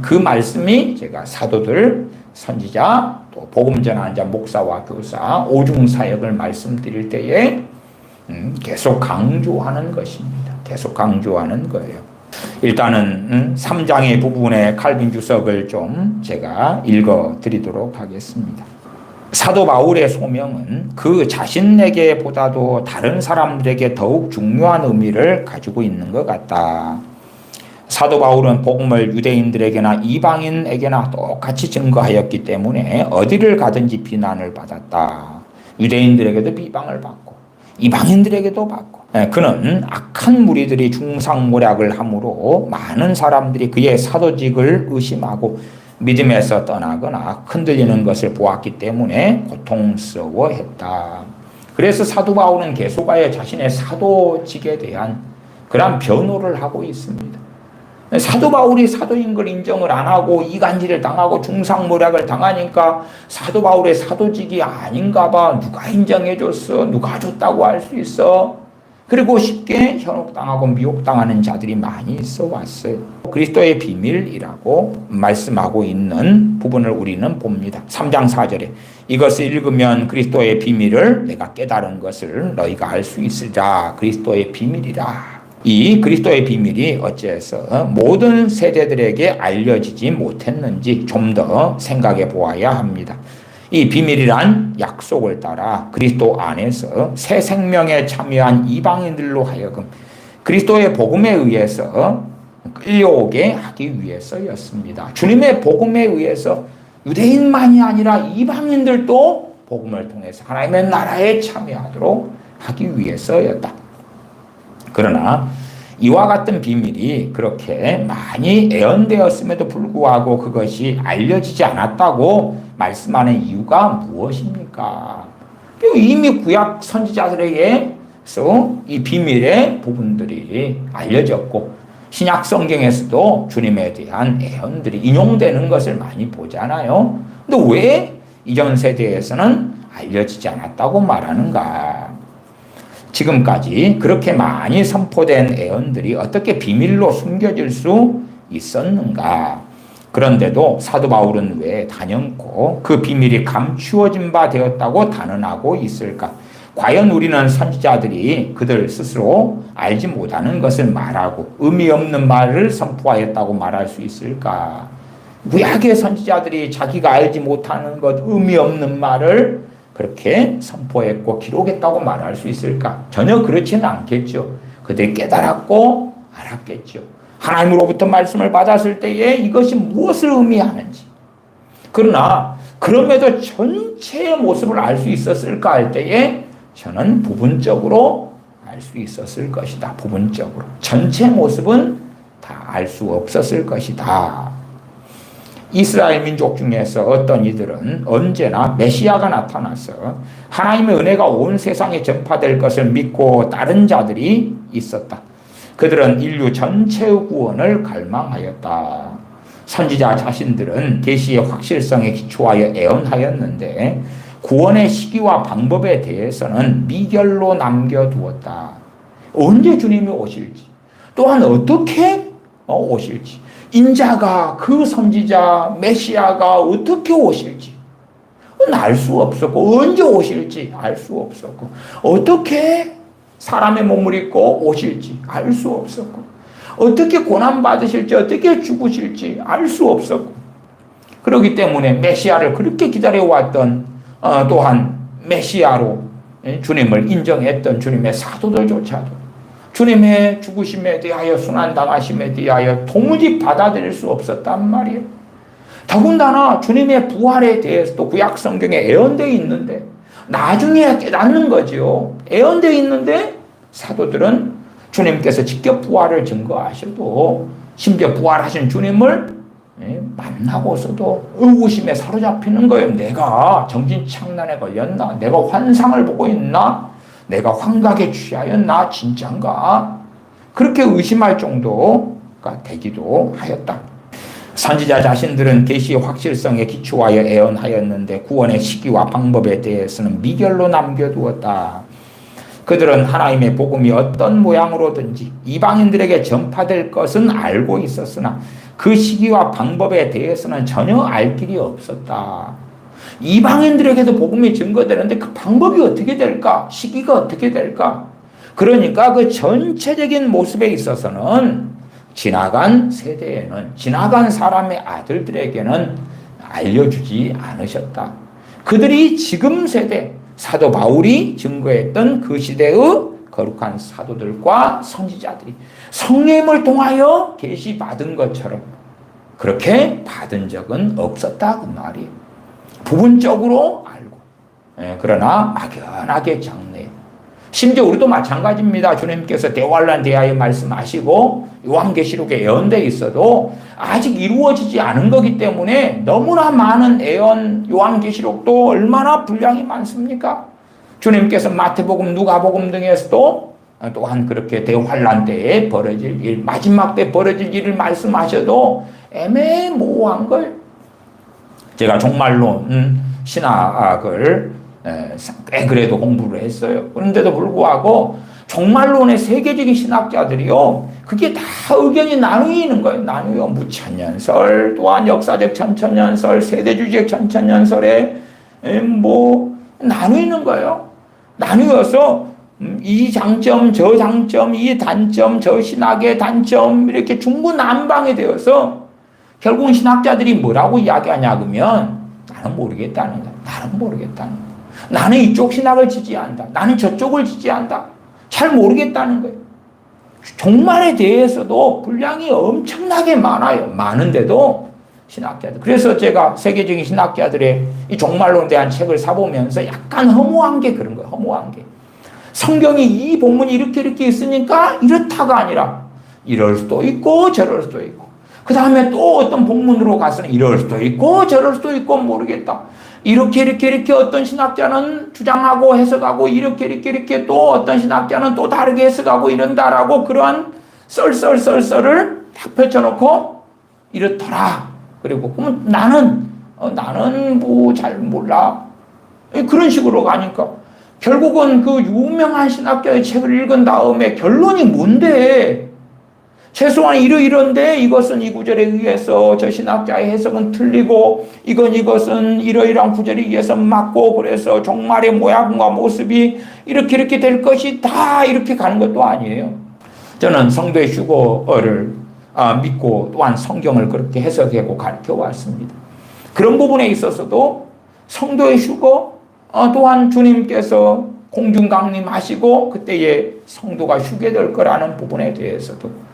그 말씀이 제가 사도들, 선지자, 또 복음 전하는 자, 목사와 교사, 오중 사역을 말씀드릴 때에 계속 강조하는 것입니다. 계속 강조하는 거예요. 일단은 3장의 부분의 칼빈 주석을 좀 제가 읽어 드리도록 하겠습니다. 사도 바울의 소명은 그 자신에게 보다도 다른 사람들에게 더욱 중요한 의미를 가지고 있는 것 같다. 사도 바울은 복음을 유대인들에게나 이방인에게나 똑같이 증거하였기 때문에 어디를 가든지 비난을 받았다. 유대인들에게도 비방을 받고 이방인들에게도 받고 그는 악한 무리들이 중상모략을 함으로 많은 사람들이 그의 사도직을 의심하고 믿음에서 떠나거나 흔들리는 것을 보았기 때문에 고통스러워했다. 그래서 사도 바울은 계속하여 자신의 사도직에 대한 그러한 변호를 하고 있습니다. 사도 바울이 사도인 걸 인정을 안 하고 이간질을 당하고 중상모략을 당하니까 사도 바울의 사도직이 아닌가 봐. 누가 인정해 줬어? 누가 줬다고 할 수 있어? 그리고 쉽게 현혹당하고 미혹당하는 자들이 많이 있어 왔어요. 그리스도의 비밀이라고 말씀하고 있는 부분을 우리는 봅니다. 3장 4절에 이것을 읽으면 그리스도의 비밀을 내가 깨달은 것을 너희가 알 수 있으리라. 그리스도의 비밀이라. 이 그리스도의 비밀이 어째서 모든 세대들에게 알려지지 못했는지 좀 더 생각해 보아야 합니다. 이 비밀이란 약속을 따라 그리스도 안에서 새 생명에 참여한 이방인들로 하여금 그리스도의 복음에 의해서 끌려오게 하기 위해서였습니다. 주님의 복음에 의해서 유대인만이 아니라 이방인들도 복음을 통해서 하나님의 나라에 참여하도록 하기 위해서였다. 그러나 이와 같은 비밀이 그렇게 많이 애언되었음에도 불구하고 그것이 알려지지 않았다고 말씀하는 이유가 무엇입니까? 이미 구약 선지자들에게서 이 비밀의 부분들이 알려졌고 신약 성경에서도 주님에 대한 애언들이 인용되는 것을 많이 보잖아요. 근데 왜 이전 세대에서는 알려지지 않았다고 말하는가? 지금까지 그렇게 많이 선포된 애언들이 어떻게 비밀로 숨겨질 수 있었는가? 그런데도 사도 바울은 왜 단연코 그 비밀이 감추어진 바 되었다고 단언하고 있을까? 과연 우리는 선지자들이 그들 스스로 알지 못하는 것을 말하고 의미 없는 말을 선포하였다고 말할 수 있을까? 구약의 선지자들이 자기가 알지 못하는 것, 의미 없는 말을 그렇게 선포했고 기록했다고 말할 수 있을까? 전혀 그렇지는 않겠죠. 그들이 깨달았고 알았겠죠. 하나님으로부터 말씀을 받았을 때에 이것이 무엇을 의미하는지. 그러나 그럼에도 전체의 모습을 알 수 있었을까 할 때에 저는 부분적으로 알 수 있었을 것이다. 부분적으로. 전체 모습은 다 알 수 없었을 것이다. 이스라엘 민족 중에서 어떤 이들은 언제나 메시아가 나타나서 하나님의 은혜가 온 세상에 전파될 것을 믿고 따른 자들이 있었다. 그들은 인류 전체의 구원을 갈망하였다. 선지자 자신들은 계시의 확실성에 기초하여 애언하였는데 구원의 시기와 방법에 대해서는 미결로 남겨두었다. 언제 주님이 오실지, 또한 어떻게 오실지, 인자가, 그 선지자 메시아가 어떻게 오실지 알 수 없었고, 언제 오실지 알 수 없었고, 어떻게 사람의 몸을 입고 오실지 알 수 없었고, 어떻게 고난받으실지, 어떻게 죽으실지 알 수 없었고, 그렇기 때문에 메시아를 그렇게 기다려왔던 또한 메시아로 주님을 인정했던 주님의 사도들조차도 주님의 죽으심에 대하여 순환당하심에 대하여 도무지 받아들일 수 없었단 말이에요. 더군다나 주님의 부활에 대해서도 구약 성경에 예언되어 있는데 나중에 깨닫는 거죠. 예언되어 있는데 사도들은 주님께서 직접 부활을 증거하셔도 심지어 부활하신 주님을 만나고서도 의구심에 사로잡히는 거예요. 내가 정신착란에 걸렸나? 내가 환상을 보고 있나? 내가 환각에 취하였나? 진짠가? 그렇게 의심할 정도가 되기도 하였다. 선지자 자신들은 계시의 확실성에 기초하여 애언하였는데 구원의 시기와 방법에 대해서는 미결로 남겨두었다. 그들은 하나님의 복음이 어떤 모양으로든지 이방인들에게 전파될 것은 알고 있었으나 그 시기와 방법에 대해서는 전혀 알 길이 없었다. 이방인들에게도 복음이 증거되는데 그 방법이 어떻게 될까? 시기가 어떻게 될까? 그러니까 그 전체적인 모습에 있어서는 지나간 세대에는, 지나간 사람의 아들들에게는 알려주지 않으셨다. 그들이 지금 세대, 사도 바울이 증거했던 그 시대의 거룩한 사도들과 선지자들이 성령을 통하여 계시받은 것처럼 그렇게 받은 적은 없었다 그 말이에요. 부분적으로 알고, 그러나 막연하게 장래에. 심지어 우리도 마찬가지입니다. 주님께서 대환란 대하여 말씀하시고 요한계시록에 예언되어 있어도 아직 이루어지지 않은 거기 때문에 너무나 많은 예언, 요한계시록도 얼마나 분량이 많습니까? 주님께서 마태복음, 누가복음 등에서도 또한 그렇게 대환란 때에 벌어질 일, 마지막 때 벌어질 일을 말씀하셔도 애매모호한 걸, 제가 종말론 신학을 꽤 그래도 공부를 했어요. 그런데도 불구하고 종말론의 세계적인 신학자들이요, 그게 다 의견이 나누이는 거예요. 나누요. 무천년설, 또한 역사적 천천년설, 세대주의적 천천년설에 나누이는 거예요. 나누어서 이 장점, 저 장점, 이 단점, 저 신학의 단점, 이렇게 중구난방이 되어서 결국은 신학자들이 뭐라고 이야기하냐 그러면 나는 모르겠다는 거야. 나는 모르겠다는 거야. 나는 이쪽 신학을 지지한다. 나는 저쪽을 지지한다. 잘 모르겠다는 거예요. 종말에 대해서도 분량이 엄청나게 많아요. 많은데도 신학자들. 그래서 제가 세계적인 신학자들의 이 종말론에 대한 책을 사보면서 약간 허무한 게 그런 거예요. 허무한 게. 성경이 이 본문이 이렇게 있으니까 이렇다가 아니라 이럴 수도 있고 저럴 수도 있고, 그 다음에 또 어떤 본문으로 가서는 이럴 수도 있고 저럴 수도 있고 모르겠다. 이렇게 어떤 신학자는 주장하고 해석하고 이렇게 또 어떤 신학자는 또 다르게 해석하고 이런다라고 그러한 썰을 딱 펼쳐놓고 이렇더라. 그리고 그러면 나는 뭐 잘 몰라. 그런 식으로 가니까 결국은 그 유명한 신학자의 책을 읽은 다음에 결론이 뭔데? 최소한 이런데 이것은 이 구절에 의해서 저 신학자의 해석은 틀리고 이것은 이러이러한 구절에 의해서 맞고, 그래서 종말의 모양과 모습이 이렇게 될 것이다 이렇게 가는 것도 아니에요. 저는 성도의 휴거를 믿고 또한 성경을 그렇게 해석하고 가르쳐 왔습니다. 그런 부분에 있어서도 성도의 휴거 또한 주님께서 공중 강림하시고 그때에 성도가 휴게 될 거라는 부분에 대해서도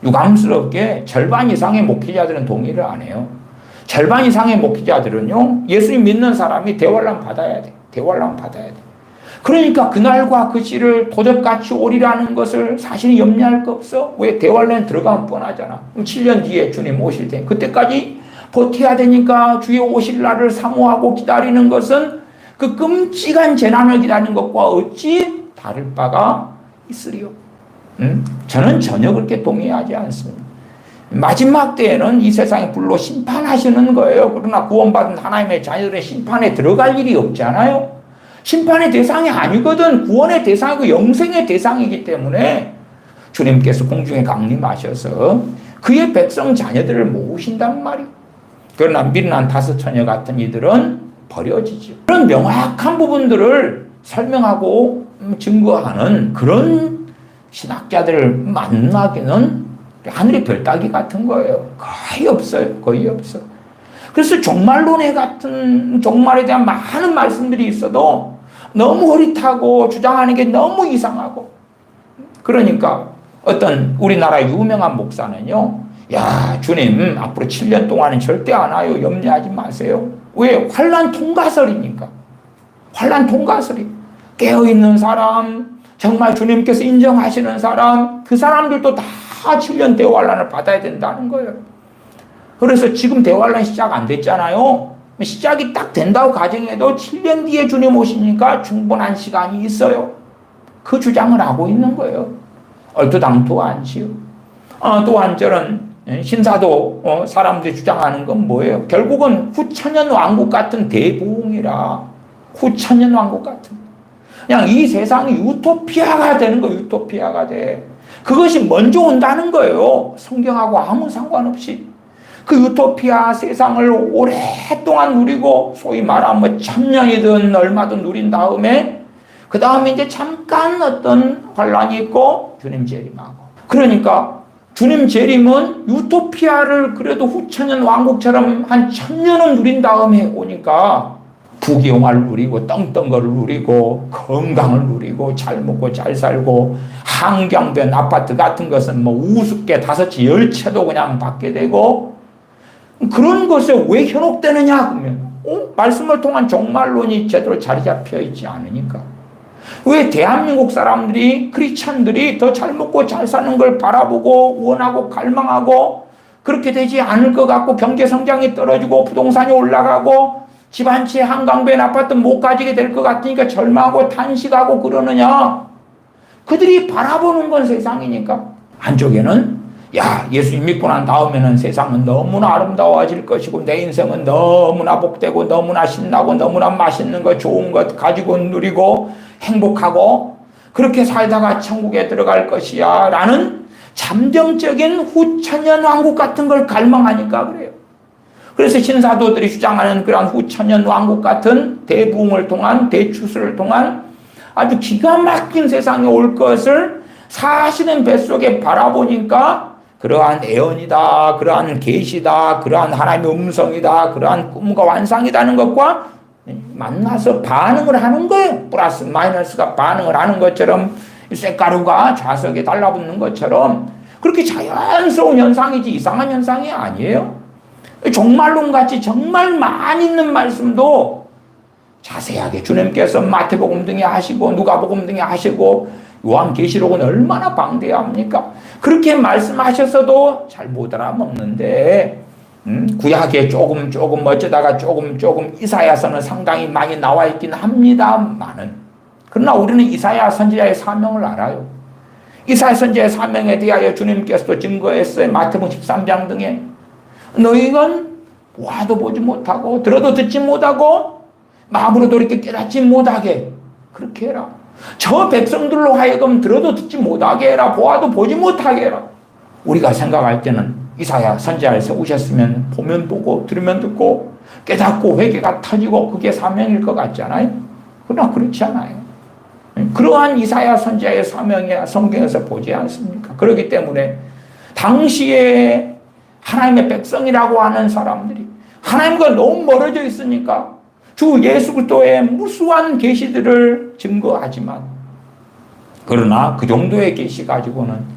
유감스럽게 절반 이상의 목회자들은 동의를 안 해요. 절반 이상의 목회자들은요, 예수님 믿는 사람이 대환란 받아야 돼. 대환란 받아야 돼. 그러니까 그날과 그 시를 도적같이 오리라는 것을 사실 염려할 거 없어. 왜? 대환란에 들어가면 뻔하잖아. 7년 뒤에 주님 오실 때 그때까지 버텨야 되니까 주의 오실 날을 사모하고 기다리는 것은 그 끔찍한 재난을 기다리는 것과 어찌 다를 바가 있으리요. 저는 전혀 그렇게 동의하지 않습니다. 마지막 때에는 이 세상에 불로 심판하시는 거예요. 그러나 구원받은 하나님의 자녀들의 심판에 들어갈 일이 없잖아요. 심판의 대상이 아니거든. 구원의 대상이고 영생의 대상이기 때문에 주님께서 공중에 강림하셔서 그의 백성 자녀들을 모으신단 말이에요. 그러나 미련한 다섯 처녀 같은 이들은 버려지죠. 그런 명확한 부분들을 설명하고 증거하는 그런 신학자들을 만나기는 하늘의 별 따기 같은 거예요. 거의 없어요. 거의 없어. 그래서 종말론에 대한 많은 말씀들이 있어도 너무 흐릿하고 주장하는 게 너무 이상하고. 그러니까 어떤 우리나라 유명한 목사는요, 야, 주님 앞으로 7년 동안은 절대 안 와요. 염려하지 마세요. 왜? 환난 통과설이니까. 환난 통과설이. 깨어있는 사람, 정말 주님께서 인정하시는 사람, 그 사람들도 다 7년 대환란을 받아야 된다는 거예요. 그래서 지금 대환란 시작 안 됐잖아요. 시작이 딱 된다고 가정해도 7년 뒤에 주님 오시니까 충분한 시간이 있어요. 그 주장을 하고 있는 거예요. 얼토당토하지요. 또한 저는 신사도 사람들이 주장하는 건 뭐예요? 결국은 후천년 왕국 같은 대부흥이라. 후천년 왕국 같은. 그냥 이 세상이 유토피아가 되는 거예요. 유토피아가 돼. 그것이 먼저 온다는 거예요. 성경하고 아무 상관없이. 그 유토피아 세상을 오랫동안 누리고 소위 말하면 1000년이든 얼마든 누린 다음에 그 다음에 이제 잠깐 어떤 환란이 있고 주님 재림하고. 그러니까 주님 재림은 유토피아를 그래도 후천년 왕국처럼 한 1000년은 누린 다음에 오니까 부귀영화를 누리고 떵떵거를 누리고 건강을 누리고 잘 먹고 잘 살고 한경변 아파트 같은 것은 뭐 우습게 5채 10채도 그냥 받게 되고 그런 것에 왜 현혹되느냐 그러면 말씀을 통한 종말론이 제대로 자리 잡혀 있지 않으니까. 왜 대한민국 사람들이 크리스찬들이 더 잘 먹고 잘 사는 걸 바라보고 원하고 갈망하고 그렇게 되지 않을 것 같고 경제 성장이 떨어지고 부동산이 올라가고 집 한 채 한강변 아파트 못 가지게 될 것 같으니까 절망하고 탄식하고 그러느냐. 그들이 바라보는 건 세상이니까. 한쪽에는 야, 예수님 믿고 난 다음에는 세상은 너무나 아름다워질 것이고 내 인생은 너무나 복되고 너무나 신나고 너무나 맛있는 것 좋은 것 가지고 누리고 행복하고 그렇게 살다가 천국에 들어갈 것이야 라는 잠정적인 후천년 왕국 같은 걸 갈망하니까 그래요. 그래서 신사도들이 주장하는 그런 후천년 왕국 같은 대부흥을 통한 대추수를 통한 아주 기가 막힌 세상에 올 것을 사실은 뱃속에 바라보니까 그러한 애언이다, 그러한 계시다, 그러한 하나님의 음성이다, 그러한 꿈과 환상이라는 것과 만나서 반응을 하는 거예요. 플러스 마이너스가 반응을 하는 것처럼 쇳가루가 좌석에 달라붙는 것처럼 그렇게 자연스러운 현상이지 이상한 현상이 아니에요. 종말론같이 정말 많이 있는 말씀도 자세하게 주님께서 마태복음 등에 하시고 누가복음 등에 하시고 요한계시록은 얼마나 방대합니까? 그렇게 말씀하셨어도 잘 못 알아먹는데 구약에 조금 어쩌다가 조금 이사야서는 상당히 많이 나와 있긴 합니다만은 그러나 우리는 이사야 선지자의 사명을 알아요. 이사야 선지자의 사명에 대하여 주님께서도 증거했어요. 마태복음 13장 등에 너희는 보아도 보지 못하고 들어도 듣지 못하고 마음으로도 이렇게 깨닫지 못하게 그렇게 해라. 저 백성들로 하여금 들어도 듣지 못하게 해라. 보아도 보지 못하게 해라. 우리가 생각할 때는 이사야 선지자를 세우셨으면 보면 보고 들으면 듣고 깨닫고 회개가 터지고 그게 사명일 것 같잖아요. 그러나 그렇지 않아요. 그러한 이사야 선지자의 사명이야 성경에서 보지 않습니까? 그렇기 때문에 당시에 하나님의 백성이라고 하는 사람들이 하나님과 너무 멀어져 있으니까 주 예수 그리스도의 무수한 계시들을 증거하지만 그러나 그 정도의 계시 가지고는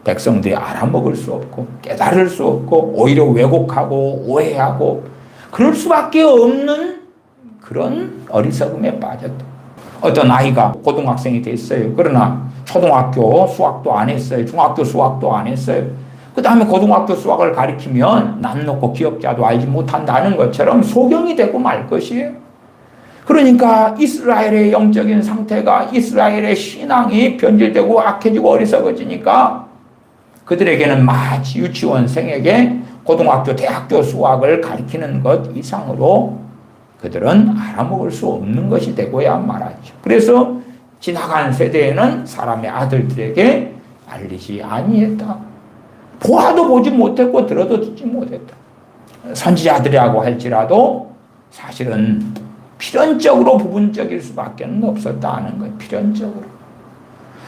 백성들이 알아먹을 수 없고 깨달을 수 없고 오히려 왜곡하고 오해하고 그럴 수밖에 없는 그런 어리석음에 빠졌다. 어떤 아이가 고등학생이 됐어요. 그러나 초등학교 수학도 안 했어요. 중학교 수학도 안 했어요. 그 다음에 고등학교 수학을 가르치면 남 놓고 기억자도 알지 못한다는 것처럼 소경이 되고 말 것이에요. 그러니까 이스라엘의 영적인 상태가, 이스라엘의 신앙이 변질되고 악해지고 어리석어지니까 그들에게는 마치 유치원생에게 고등학교, 대학교 수학을 가르치는 것 이상으로 그들은 알아먹을 수 없는 것이 되고야 말하죠. 그래서 지나간 세대에는 사람의 아들들에게 알리지 아니했다. 보아도 보지 못했고 들어도 듣지 못했다. 선지자들이라고 할지라도 사실은 필연적으로 부분적일 수밖에 없었다는 거예요. 필연적으로.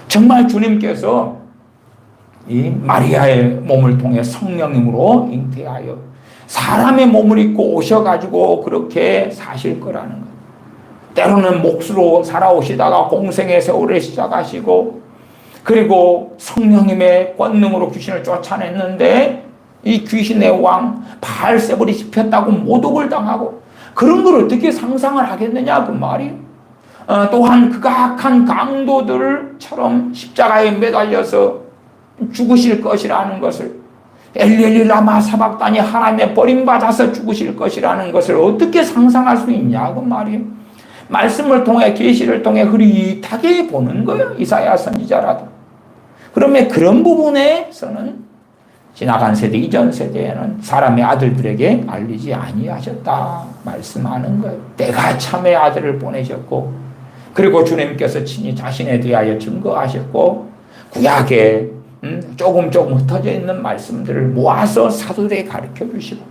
정말 주님께서 이 마리아의 몸을 통해 성령님으로 잉태하여 사람의 몸을 입고 오셔가지고 그렇게 사실 거라는 거예요. 때로는 몫으로 살아오시다가 공생의 세월을 시작하시고, 그리고 성령님의 권능으로 귀신을 쫓아냈는데 이 귀신의 왕 바알세불이 집혔다고 모독을 당하고, 그런 걸 어떻게 상상을 하겠느냐 그 말이에요. 또한 극악한 강도들처럼 십자가에 매달려서 죽으실 것이라는 것을, 엘리엘리 라마 사박다니, 하나님의 버림받아서 죽으실 것이라는 것을 어떻게 상상할 수 있냐고 말이에요. 말씀을 통해, 계시를 통해 흐릿하게 보는 거예요. 이사야 선지자라도. 그러면 그런 부분에서는 지나간 세대, 이전 세대에는 사람의 아들들에게 알리지 아니하셨다 말씀하는 거예요. 때가 참의 아들을 보내셨고, 그리고 주님께서 친히 자신에 대하여 증거하셨고, 구약에 조금 흩어져 있는 말씀들을 모아서 사도들에게 가르쳐 주시고,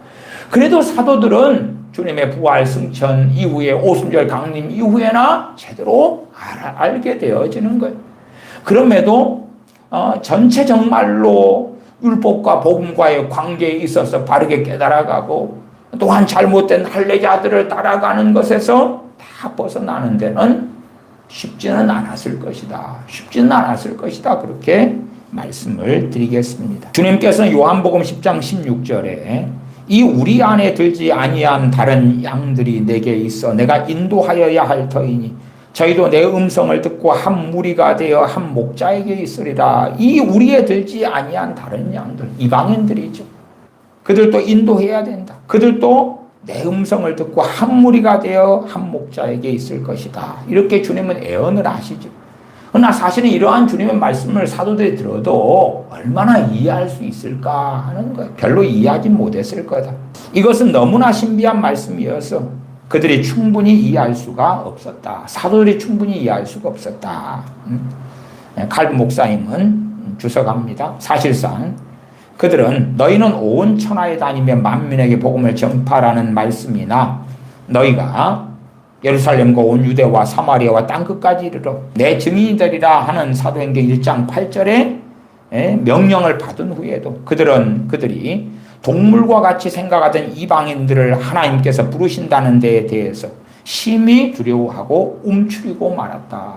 그래도 사도들은 주님의 부활 승천 이후에, 오순절 강림 이후에나 제대로 알게 되어지는 거예요. 그럼에도 전체 정말로 율법과 복음과의 관계에 있어서 바르게 깨달아가고, 또한 잘못된 할례자들을 따라가는 것에서 다 벗어나는 데는 쉽지는 않았을 것이다. 쉽지는 않았을 것이다. 그렇게 말씀을 드리겠습니다. 주님께서는 요한복음 10장 16절에 이 우리 안에 들지 아니한 다른 양들이 내게 있어 내가 인도하여야 할 터이니 저희도 내 음성을 듣고 한 무리가 되어 한 목자에게 있으리라. 이 우리에 들지 아니한 다른 양들, 이방인들이죠. 그들도 인도해야 된다. 그들도 내 음성을 듣고 한 무리가 되어 한 목자에게 있을 것이다. 이렇게 주님은 예언을 하시죠. 그러나 사실은 이러한 주님의 말씀을 사도들이 들어도 얼마나 이해할 수 있을까 하는 거예요. 별로 이해하지 못했을 거다. 이것은 너무나 신비한 말씀이어서 그들이 충분히 이해할 수가 없었다. 사도들이 충분히 이해할 수가 없었다. 칼빈 목사님은 주석합니다. 사실상 그들은 너희는 온 천하에 다니며 만민에게 복음을 전파라는 말씀이나 너희가 예루살렘과 온 유대와 사마리아와 땅끝까지 이르러 내 증인이되리라 하는 사도행전 1장 8절에 명령을 받은 후에도 그들이 동물과 같이 생각하던 이방인들을 하나님께서 부르신다는 데에 대해서 심히 두려워하고 움츠리고 말았다.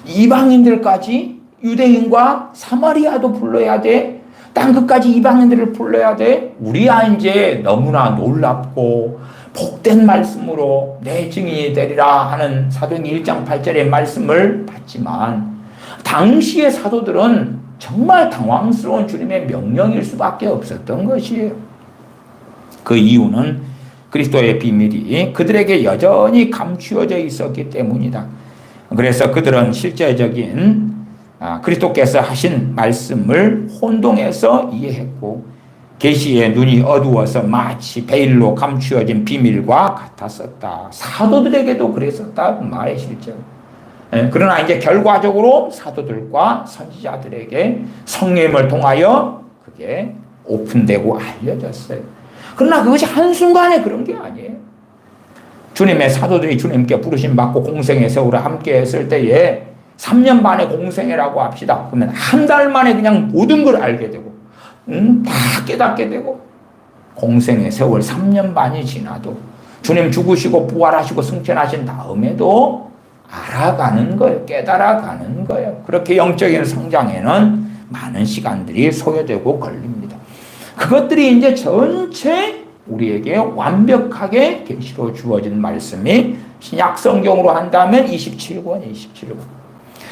이방인들까지, 유대인과 사마리아도 불러야 돼. 땅끝까지 이방인들을 불러야 돼. 우리야 이제 너무나 놀랍고 복된 말씀으로 내 증인이 되리라 하는 사도행전 1장 8절의 말씀을 받지만, 당시의 사도들은 정말 당황스러운 주님의 명령일 수밖에 없었던 것이에요. 그 이유는 그리스도의 비밀이 그들에게 여전히 감추어져 있었기 때문이다. 그래서 그들은 실제적인 그리스도께서 하신 말씀을 혼동해서 이해했고, 계시의 눈이 어두워서 마치 베일로 감추어진 비밀과 같았었다. 사도들에게도 그랬었다 그 말의 실제. 그러나 이제 결과적으로 사도들과 선지자들에게 성령을 통하여 그게 오픈되고 알려졌어요. 그러나 그것이 한순간에 그런 게 아니에요. 주님의 사도들이 주님께 부르심 받고 공생의 세월을 함께 했을 때에 3년 반의 공생애라고 합시다. 그러면 한 달 만에 그냥 모든 걸 알게 되고 다 깨닫게 되고, 공생의 세월 3년 반이 지나도 주님 죽으시고 부활하시고 승천하신 다음에도 알아가는 거예요. 깨달아가는 거예요. 그렇게 영적인 성장에는 많은 시간들이 소요되고 걸립니다. 그것들이 이제 전체 우리에게 완벽하게 계시로 주어진 말씀이 신약 성경으로 한다면 27권.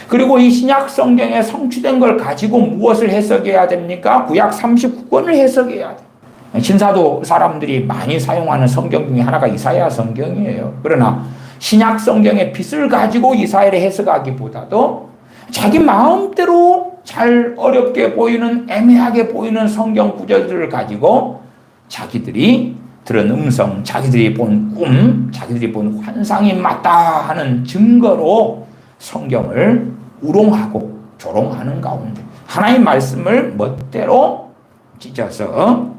그리고 이 신약 성경에 성취된 걸 가지고 무엇을 해석해야 됩니까? 구약 39권을 해석해야 돼. 신사도 사람들이 많이 사용하는 성경 중에 하나가 이사야 성경이에요. 그러나 신약 성경의 빛을 가지고 이사야를 해석하기보다도 자기 마음대로 잘 어렵게 보이는 애매하게 보이는 성경 구절들을 가지고 자기들이 들은 음성, 자기들이 본 꿈, 자기들이 본 환상이 맞다 하는 증거로 성경을 우롱하고 조롱하는 가운데 하나님의 말씀을 멋대로 찢어서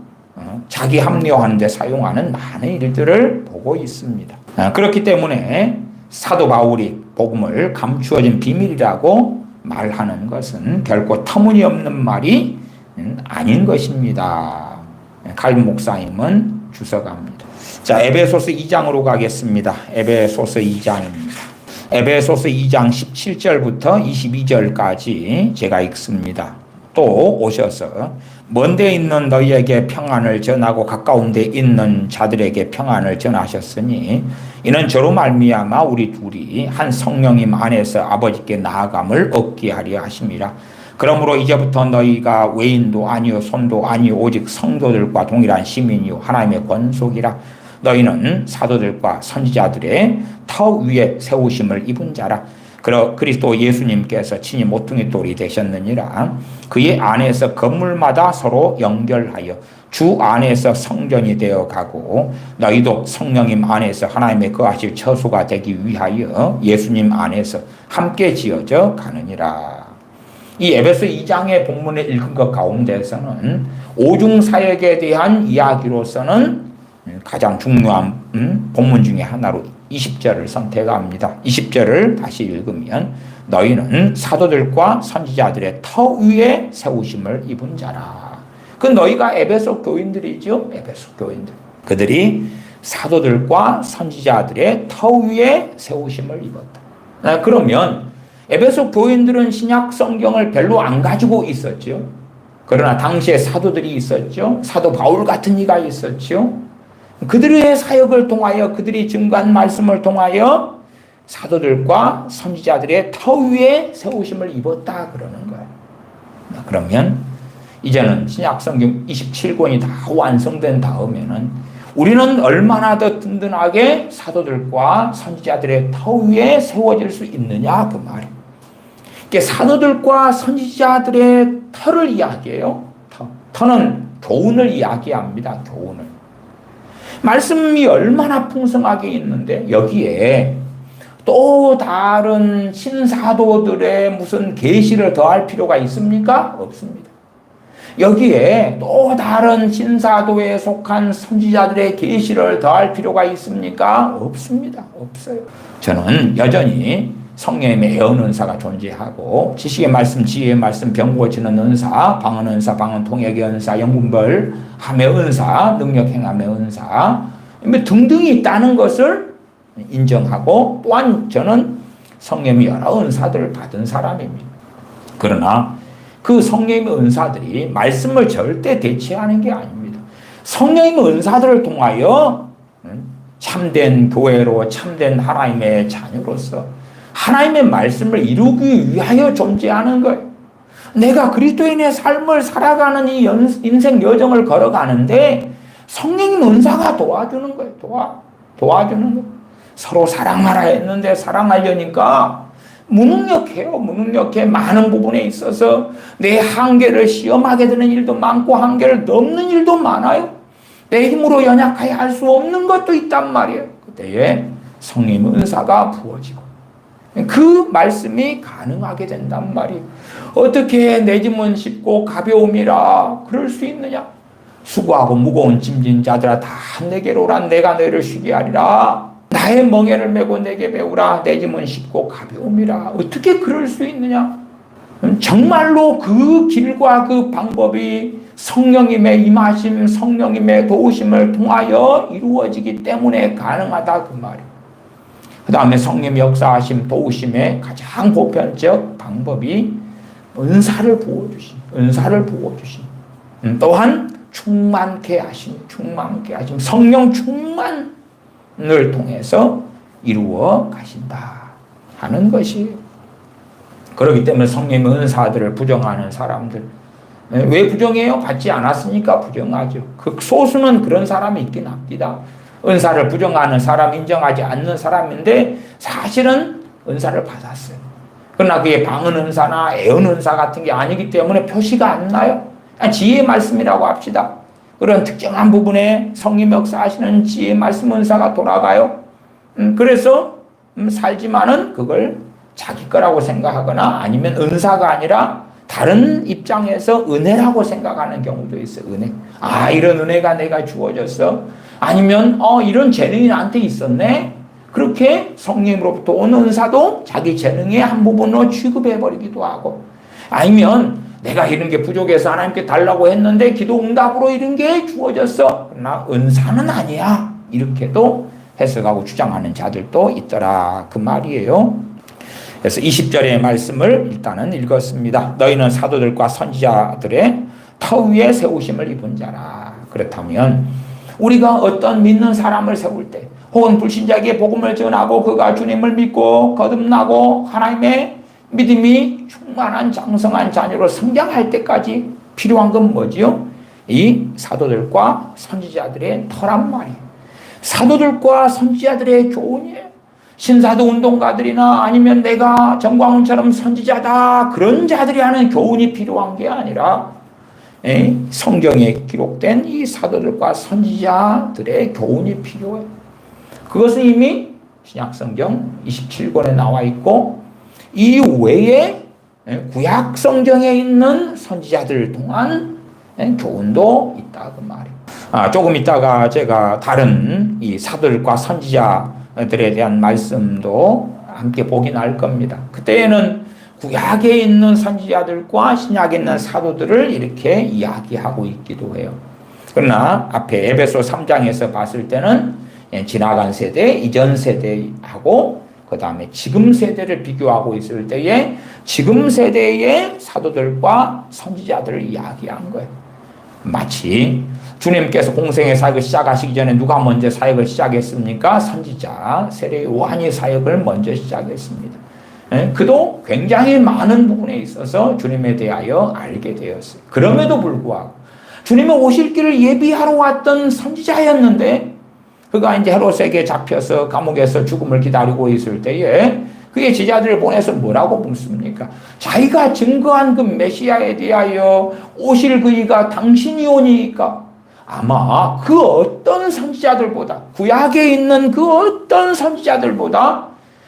자기 합리화하는 데 사용하는 많은 일들을 보고 있습니다. 그렇기 때문에 사도 바울이 복음을 감추어진 비밀이라고 말하는 것은 결코 터무니없는 말이 아닌 것입니다. 칼빈 목사님은 주석합니다. 자, 에베소서 2장으로 가겠습니다. 에베소서 2장입니다. 에베소서 2장 17절부터 22절까지 제가 읽습니다. 또 오셔서 먼데 있는 너희에게 평안을 전하고 가까운 데 있는 자들에게 평안을 전하셨으니 이는 저로 말미암아 우리 둘이 한 성령님 안에서 아버지께 나아감을 얻게 하려 하심이라. 그러므로 이제부터 너희가 외인도 아니요 손도 아니요 오직 성도들과 동일한 시민이요 하나님의 권속이라. 너희는 사도들과 선지자들의 터 위에 세우심을 입은 자라. 그리스도 예수님께서 친히 모퉁이 돌이 되셨느니라. 그의 안에서 건물마다 서로 연결하여 주 안에서 성전이 되어 가고 너희도 성령님 안에서 하나님의 거하실 처소가 되기 위하여 예수님 안에서 함께 지어져 가느니라. 이 에베소 2장의 본문을 읽은 것 가운데서는 오중사역에 대한 이야기로서는 가장 중요한 본문 중에 하나로 20절을 선택합니다. 20절을 다시 읽으면 너희는 사도들과 선지자들의 터 위에 세우심을 입은 자라. 그 너희가 에베소 교인들이죠. 에베소 교인들. 그들이 사도들과 선지자들의 터 위에 세우심을 입었다. 그러면 에베소 교인들은 신약 성경을 별로 안 가지고 있었죠. 그러나 당시에 사도들이 있었죠. 사도 바울 같은 이가 있었죠. 그들의 사역을 통하여 그들이 증거한 말씀을 통하여 사도들과 선지자들의 터 위에 세우심을 입었다 그러는 거예요. 그러면 이제는 신약 성경 27권이 다 완성된 다음에는 우리는 얼마나 더 든든하게 사도들과 선지자들의 터 위에 세워질 수 있느냐 그 말이에요. 사도들과 선지자들의 터를 이야기해요. 터는 교훈을 이야기합니다. 교훈을. 말씀이 얼마나 풍성하게 있는데 여기에 또 다른 신사도들의 무슨 계시를 더할 필요가 있습니까? 없습니다. 여기에 또 다른 신사도에 속한 선지자들의 계시를 더할 필요가 있습니까? 없습니다. 없어요. 저는 여전히 성령님의 애언 은사가 존재하고 지식의 말씀, 지혜의 말씀, 병 고치는 은사, 방언 은사, 방언 통역의 은사, 영분별 함의 은사, 능력 행함의 은사 등등이 있다는 것을 인정하고 또한 저는 성령님의 여러 은사들을 받은 사람입니다. 그러나 그 성령님의 은사들이 말씀을 절대 대체하는 게 아닙니다. 성령님의 은사들을 통하여 참된 교회로 참된 하나님의 자녀로서 하나님의 말씀을 이루기 위하여 존재하는 거예요. 내가 그리스도인의 삶을 살아가는 이 인생 여정을 걸어가는데 성령님 은사가 도와주는 거예요. 도와주는 거예요. 서로 사랑하라 했는데 사랑하려니까 무능력해요. 무능력해. 많은 부분에 있어서 내 한계를 시험하게 되는 일도 많고 한계를 넘는 일도 많아요. 내 힘으로 연약하여 할 수 없는 것도 있단 말이에요. 그때에 성령님 은사가 부어지고 그 말씀이 가능하게 된단 말이에요. 어떻게 내 짐은 쉽고 가벼움이라 그럴 수 있느냐? 수고하고 무거운 짐진 자들아 다 내게로 오라. 내가 너희를 쉬게 하리라. 나의 멍에를 메고 내게 배우라. 내 짐은 쉽고 가벼움이라. 어떻게 그럴 수 있느냐? 정말로 그 길과 그 방법이 성령님의 임하심, 성령님의 도우심을 통하여 이루어지기 때문에 가능하다 그 말이에요. 그 다음에 성령 역사하심, 도우심의 가장 보편적 방법이 은사를 부어주심. 또한 충만케 하심, 성령 충만을 통해서 이루어 가신다 하는 것이. 그렇기 때문에 성령의 은사들을 부정하는 사람들, 왜 부정해요? 받지 않았으니까 부정하죠. 그 소수는 그런 사람이 있긴 합니다. 은사를 부정하는 사람, 인정하지 않는 사람인데 사실은 은사를 받았어요. 그러나 그게 방언 은사나 애언 은사 같은 게 아니기 때문에 표시가 안 나요. 그냥 지혜의 말씀이라고 합시다. 그런 특정한 부분에 성령 역사하시는 지혜의 말씀 은사가 돌아가요. 그래서 살지만은 그걸 자기 거라고 생각하거나 아니면 은사가 아니라 다른 입장에서 은혜라고 생각하는 경우도 있어요. 은혜. 아, 이런 은혜가 내가 주어졌어. 아니면 이런 재능이 나한테 있었네. 그렇게 성령으로부터 온 은사도 자기 재능의 한 부분으로 취급해버리기도 하고, 아니면 내가 이런 게 부족해서 하나님께 달라고 했는데 기도 응답으로 이런 게 주어졌어. 그러나 은사는 아니야. 이렇게도 해석하고 주장하는 자들도 있더라. 그 말이에요. 그래서 20절의 말씀을 일단은 읽었습니다. 너희는 사도들과 선지자들의 터 위에 세우심을 입은 자라. 그렇다면 우리가 어떤 믿는 사람을 세울 때, 혹은 불신자에게 복음을 전하고 그가 주님을 믿고 거듭나고 하나님의 믿음이 충만한 장성한 자녀로 성장할 때까지 필요한 건 뭐지요? 이 사도들과 선지자들의 터란 말이에요. 사도들과 선지자들의 교훈이에요. 신사도 운동가들이나 아니면 내가 정광훈처럼 선지자다 그런 자들이 하는 교훈이 필요한 게 아니라 성경에 기록된 이 사도들과 선지자들의 교훈이 필요해요. 그것은 이미 신약성경 27권에 나와 있고 이 외에 구약 성경에 있는 선지자들을 통한 교훈도 있다 그 말이에요. 조금 있다가 제가 다른 이 사도들과 선지자들에 대한 말씀도 함께 보긴 할 겁니다. 그때는 구약에 있는 선지자들과 신약에 있는 사도들을 이렇게 이야기하고 있기도 해요. 그러나 앞에 에베소 3장에서 봤을 때는 지나간 세대, 이전 세대하고 그 다음에 지금 세대를 비교하고 있을 때에 지금 세대의 사도들과 선지자들을 이야기한 거예요. 마치 주님께서 공생의 사역을 시작하시기 전에 누가 먼저 사역을 시작했습니까? 선지자 세례 요한이 사역을 먼저 시작했습니다. 그도 굉장히 많은 부분에 있어서 주님에 대하여 알게 되었어요. 그럼에도 불구하고 주님의 오실 길을 예비하러 왔던 선지자였는데 그가 이제 헤롯에게 잡혀서 감옥에서 죽음을 기다리고 있을 때에 그의 제자들을 보내서 뭐라고 묻습니까? 자기가 증거한 그 메시아에 대하여 오실 그이가 당신이 오니까 아마 그 어떤 선지자들보다 구약에 있는 그 어떤 선지자들보다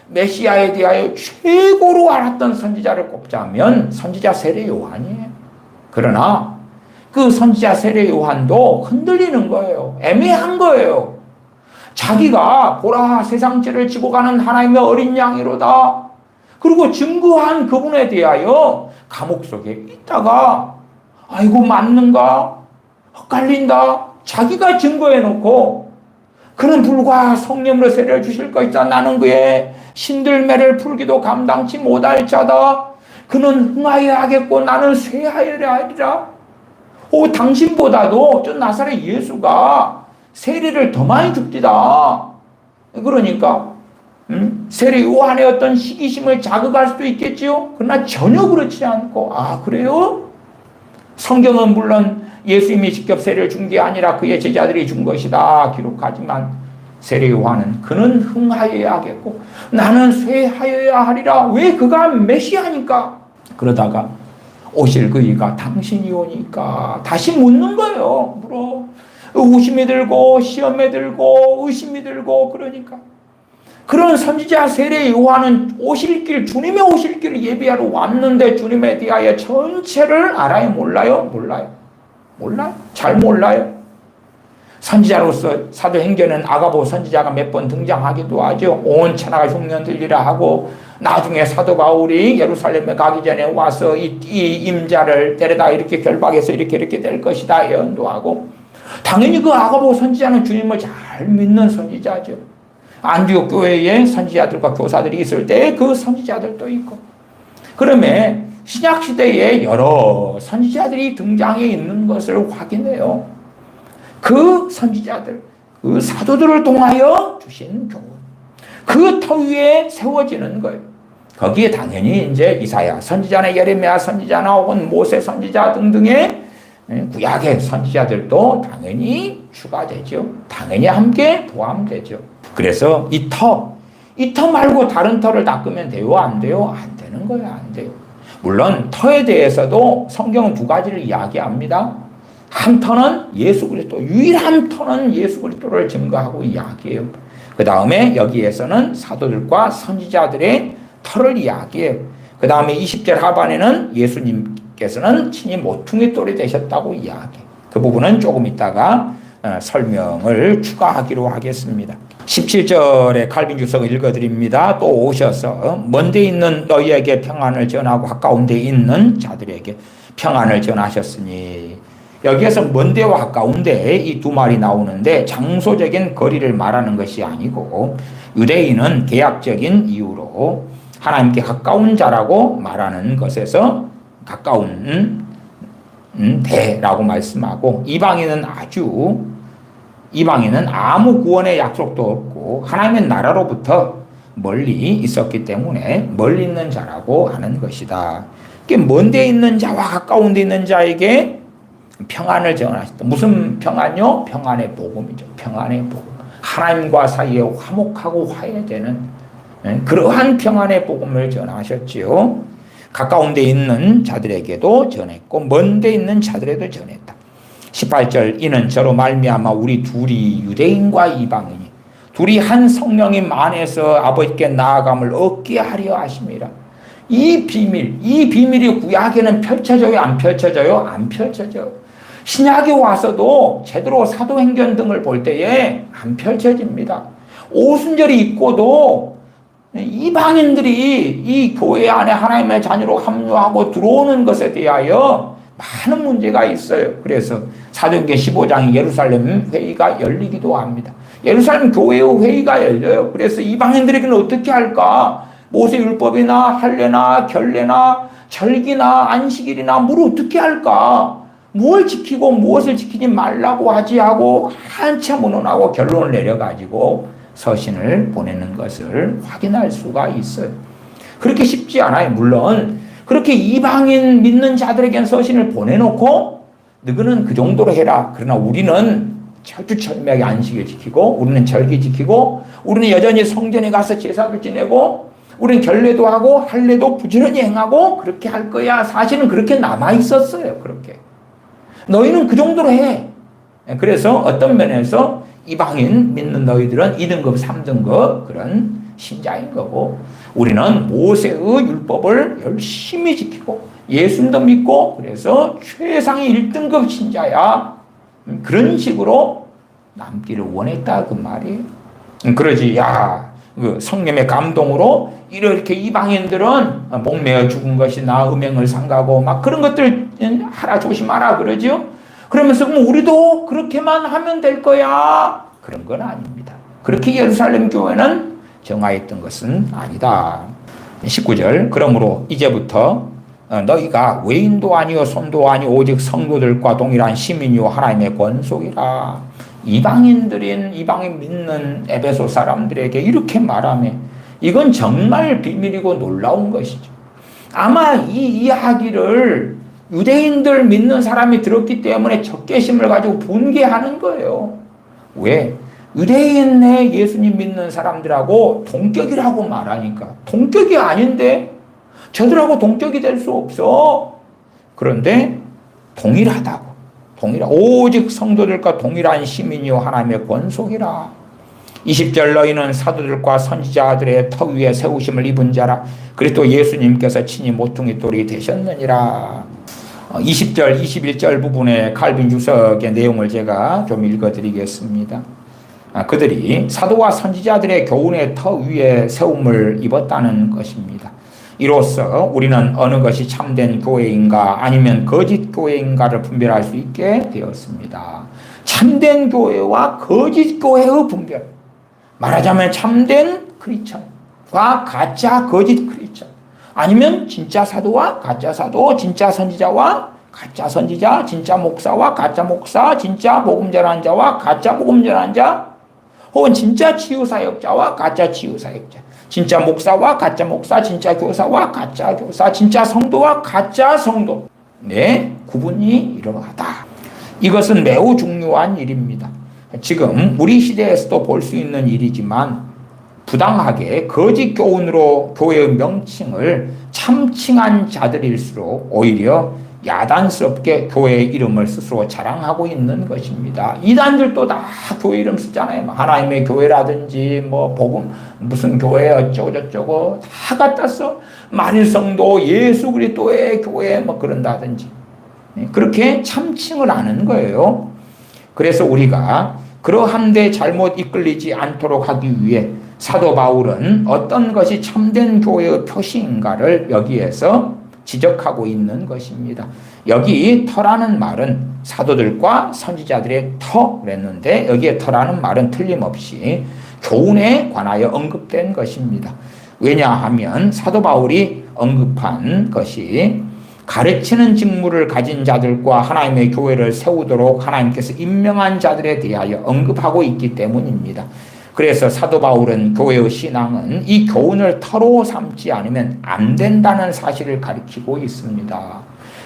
메시아에 대하여 최고로 알았던 선지자를 꼽자면 선지자 세례 요한이에요. 그러나 그 선지자 세례 요한도 흔들리는 거예요. 애매한 거예요. 자기가 보라 세상 죄를 지고 가는 하나님의 어린 양이로다. 그리고 증거한 그분에 대하여 감옥 속에 있다가 아이고 맞는가? 헷갈린다. 자기가 증거해놓고 그는 불과 성령으로 세례를 주실 것이다. 나는 그의 신들매를 풀기도 감당치 못할 자다. 그는 흥하여야 하겠고 나는 쇠하여야 하리라. 당신보다도 저 나사렛 예수가 세례를 더 많이 줍디다. 그러니까 세례 요한의 어떤 시기심을 자극할 수도 있겠지요. 그러나 전혀 그렇지 않고 그래요? 성경은 물론 예수님이 직접 세례를 준 게 아니라 그의 제자들이 준 것이다 기록하지만 세례 요한은 그는 흥하여야 하겠고 나는 쇠하여야 하리라. 왜? 그가 메시아니까. 그러다가 오실 그이가 당신이 오니까 다시 묻는 거예요. 물어. 의구심이 들고 시험에 들고 의심이 들고 그러니까 그런 선지자 세례 요한은 오실 길 주님의 오실 길을 예비하러 왔는데 주님에 대하여 전체를 알아요? 몰라요? 몰라요? 잘 몰라요. 선지자로서 사도행전은 아가보 선지자가 몇 번 등장하기도 하죠. 온 천하가 흉년 들리라 하고 나중에 사도 바울이 예루살렘에 가기 전에 와서 이 임자를 데려다 이렇게 결박해서 이렇게 될 것이다 예언도 하고 당연히 그 아가보 선지자는 주님을 잘 믿는 선지자죠. 안디옥 교회에 선지자들과 교사들이 있을 때 그 선지자들도 있고 그러면 신약시대에 여러 선지자들이 등장해 있는 것을 확인해요. 그 선지자들, 그 사도들을 통하여 주신 교훈 그 터 위에 세워지는 거예요. 거기에 당연히 이제 이사야 선지자나 예레미야 선지자나 혹은 모세 선지자 등등의 구약의 선지자들도 당연히 추가되죠. 당연히 함께 포함되죠. 그래서 이 터 말고 다른 터를 닦으면 돼요? 안 돼요? 안 되는 거예요. 안 돼요. 물론 터에 대해서도 성경은 두 가지를 이야기합니다. 한 터는 예수 그리스도, 유일한 터는 예수 그리스도를 증거하고 이야기해요. 그 다음에 여기에서는 사도들과 선지자들의 터를 이야기해요. 그 다음에 20절 하반에는 예수님께서는 친히 모퉁이 돌이 되셨다고 이야기해요. 그 부분은 조금 이따가 설명을 추가하기로 하겠습니다. 17절에 칼빈 주석을 읽어드립니다. 또 오셔서 먼데 있는 너희에게 평안을 전하고 가까운 데 있는 자들에게 평안을 전하셨으니, 여기에서 먼데와 가까운데 이 두 말이 나오는데 장소적인 거리를 말하는 것이 아니고 유대인은 계약적인 이유로 하나님께 가까운 자라고 말하는 것에서 가까운 대라고 말씀하고, 이방인은 아무 구원의 약속도 없고 하나님의 나라로부터 멀리 있었기 때문에 멀리 있는 자라고 하는 것이다. 먼 데 있는 자와 가까운 데 있는 자에게 평안을 전하셨다. 무슨 평안요? 평안의 복음이죠. 평안의 복음. 하나님과 사이에 화목하고 화해되는 그러한 평안의 복음을 전하셨지요. 가까운 데 있는 자들에게도 전했고 먼 데 있는 자들에도 전했다. 18절, 이는 저로 말미암아 우리 둘이 유대인과 이방인이 둘이 한 성령님 안에서 아버지께 나아감을 얻게 하려 하심이라. 이 비밀이 구약에는 펼쳐져요? 안 펼쳐져요? 안 펼쳐져요. 신약에 와서도 제대로 사도행전 등을 볼 때에 안 펼쳐집니다. 오순절이 있고도 이방인들이 이 교회 안에 하나님의 자녀로 합류하고 들어오는 것에 대하여 많은 문제가 있어요. 그래서 사도행전 15장에 예루살렘 회의가 열리기도 합니다. 예루살렘 교회의 회의가 열려요. 그래서 이방인들에게는 어떻게 할까? 모세 율법이나 할례나 결례나 절기나 안식일이나 뭘 어떻게 할까? 뭘 지키고 무엇을 지키지 말라고 하지 하고 한참 의논하고 결론을 내려가지고 서신을 보내는 것을 확인할 수가 있어요. 그렇게 쉽지 않아요. 물론 그렇게 이방인 믿는 자들에게는 서신을 보내놓고 너희는 그 정도로 해라. 그러나 우리는 철두철미하게 안식일 지키고 우리는 절기 지키고 우리는 여전히 성전에 가서 제사도 지내고 우리는 결례도 하고 할례도 부지런히 행하고 그렇게 할 거야. 사실은 그렇게 남아있었어요. 그렇게. 너희는 그 정도로 해. 그래서 어떤 면에서 이방인 믿는 너희들은 2등급, 3등급 그런 신자인 거고 우리는 모세의 율법을 열심히 지키고 예수님도 믿고 그래서 최상의 1등급 신자야. 그런 식으로 남기를 원했다 그 말이에요. 그러지 그 성령의 감동으로 이렇게 이방인들은 목매어 죽은 것이나 음행을 삼가고 막 그런 것들 하라 조심하라 그러죠. 그러면서 우리도 그렇게만 하면 될 거야. 그런 건 아닙니다. 그렇게 예루살렘 교회는 정하였던 것은 아니다. 19절, 그러므로 이제부터 너희가 외인도 아니요 손도 아니요 오직 성도들과 동일한 시민이요 하나님의 권속이라. 이방인 믿는 에베소 사람들에게 이렇게 말하며 이건 정말 비밀이고 놀라운 것이죠. 아마 이 이야기를 유대인들 믿는 사람이 들었기 때문에 적개심을 가지고 분개하는 거예요. 왜? 유대인의 예수님 믿는 사람들하고 동격이라고 말하니까 동격이 아닌데 저들하고 동격이 될 수 없어. 그런데 동일하다고. 오직 성도들과 동일한 시민이요 하나님의 권속이라. 20절, 너희는 사도들과 선지자들의 터 위에 세우심을 입은 자라. 그리스도 예수님께서 친히 모퉁이 돌이 되셨느니라. 20절, 21절 부분의 칼빈 주석의 내용을 제가 좀 읽어드리겠습니다. 그들이 사도와 선지자들의 교훈의 터 위에 세움을 입었다는 것입니다. 이로써 우리는 어느 것이 참된 교회인가 아니면 거짓 교회인가를 분별할 수 있게 되었습니다. 참된 교회와 거짓 교회의 분별. 말하자면 참된 크리스천과 가짜 거짓 크리스천. 아니면 진짜 사도와 가짜 사도, 진짜 선지자와 가짜 선지자, 진짜 목사와 가짜 목사, 진짜 복음 전하는 자와 가짜 복음 전하는 자, 혹은 진짜 치유사역자와 가짜 치유사역자. 진짜 목사와 가짜 목사, 진짜 교사와 가짜 교사, 진짜 성도와 가짜 성도. 네, 구분이 이러하다. 이것은 매우 중요한 일입니다. 지금 우리 시대에서도 볼 수 있는 일이지만 부당하게 거짓 교훈으로 교회의 명칭을 참칭한 자들일수록 오히려 야단스럽게 교회의 이름을 스스로 자랑하고 있는 것입니다. 이단들도 다 교회 이름 쓰잖아요. 하나님의 교회라든지 복음 무슨 교회 어쩌고 저쩌고 다 갖다 써. 만일성도 예수 그리스도의 교회 그런다든지 그렇게 참칭을 하는 거예요. 그래서 우리가 그러한 데 잘못 이끌리지 않도록 하기 위해 사도 바울은 어떤 것이 참된 교회의 표시인가를 여기에서 지적하고 있는 것입니다. 여기 터라는 말은 사도들과 선지자들의 터 그랬는데 여기에 터라는 말은 틀림없이 교훈에 관하여 언급된 것입니다. 왜냐하면 사도 바울이 언급한 것이 가르치는 직무를 가진 자들과 하나님의 교회를 세우도록 하나님께서 임명한 자들에 대하여 언급하고 있기 때문입니다. 그래서 사도 바울은 교회의 신앙은 이 교훈을 터로 삼지 않으면 안 된다는 사실을 가리키고 있습니다.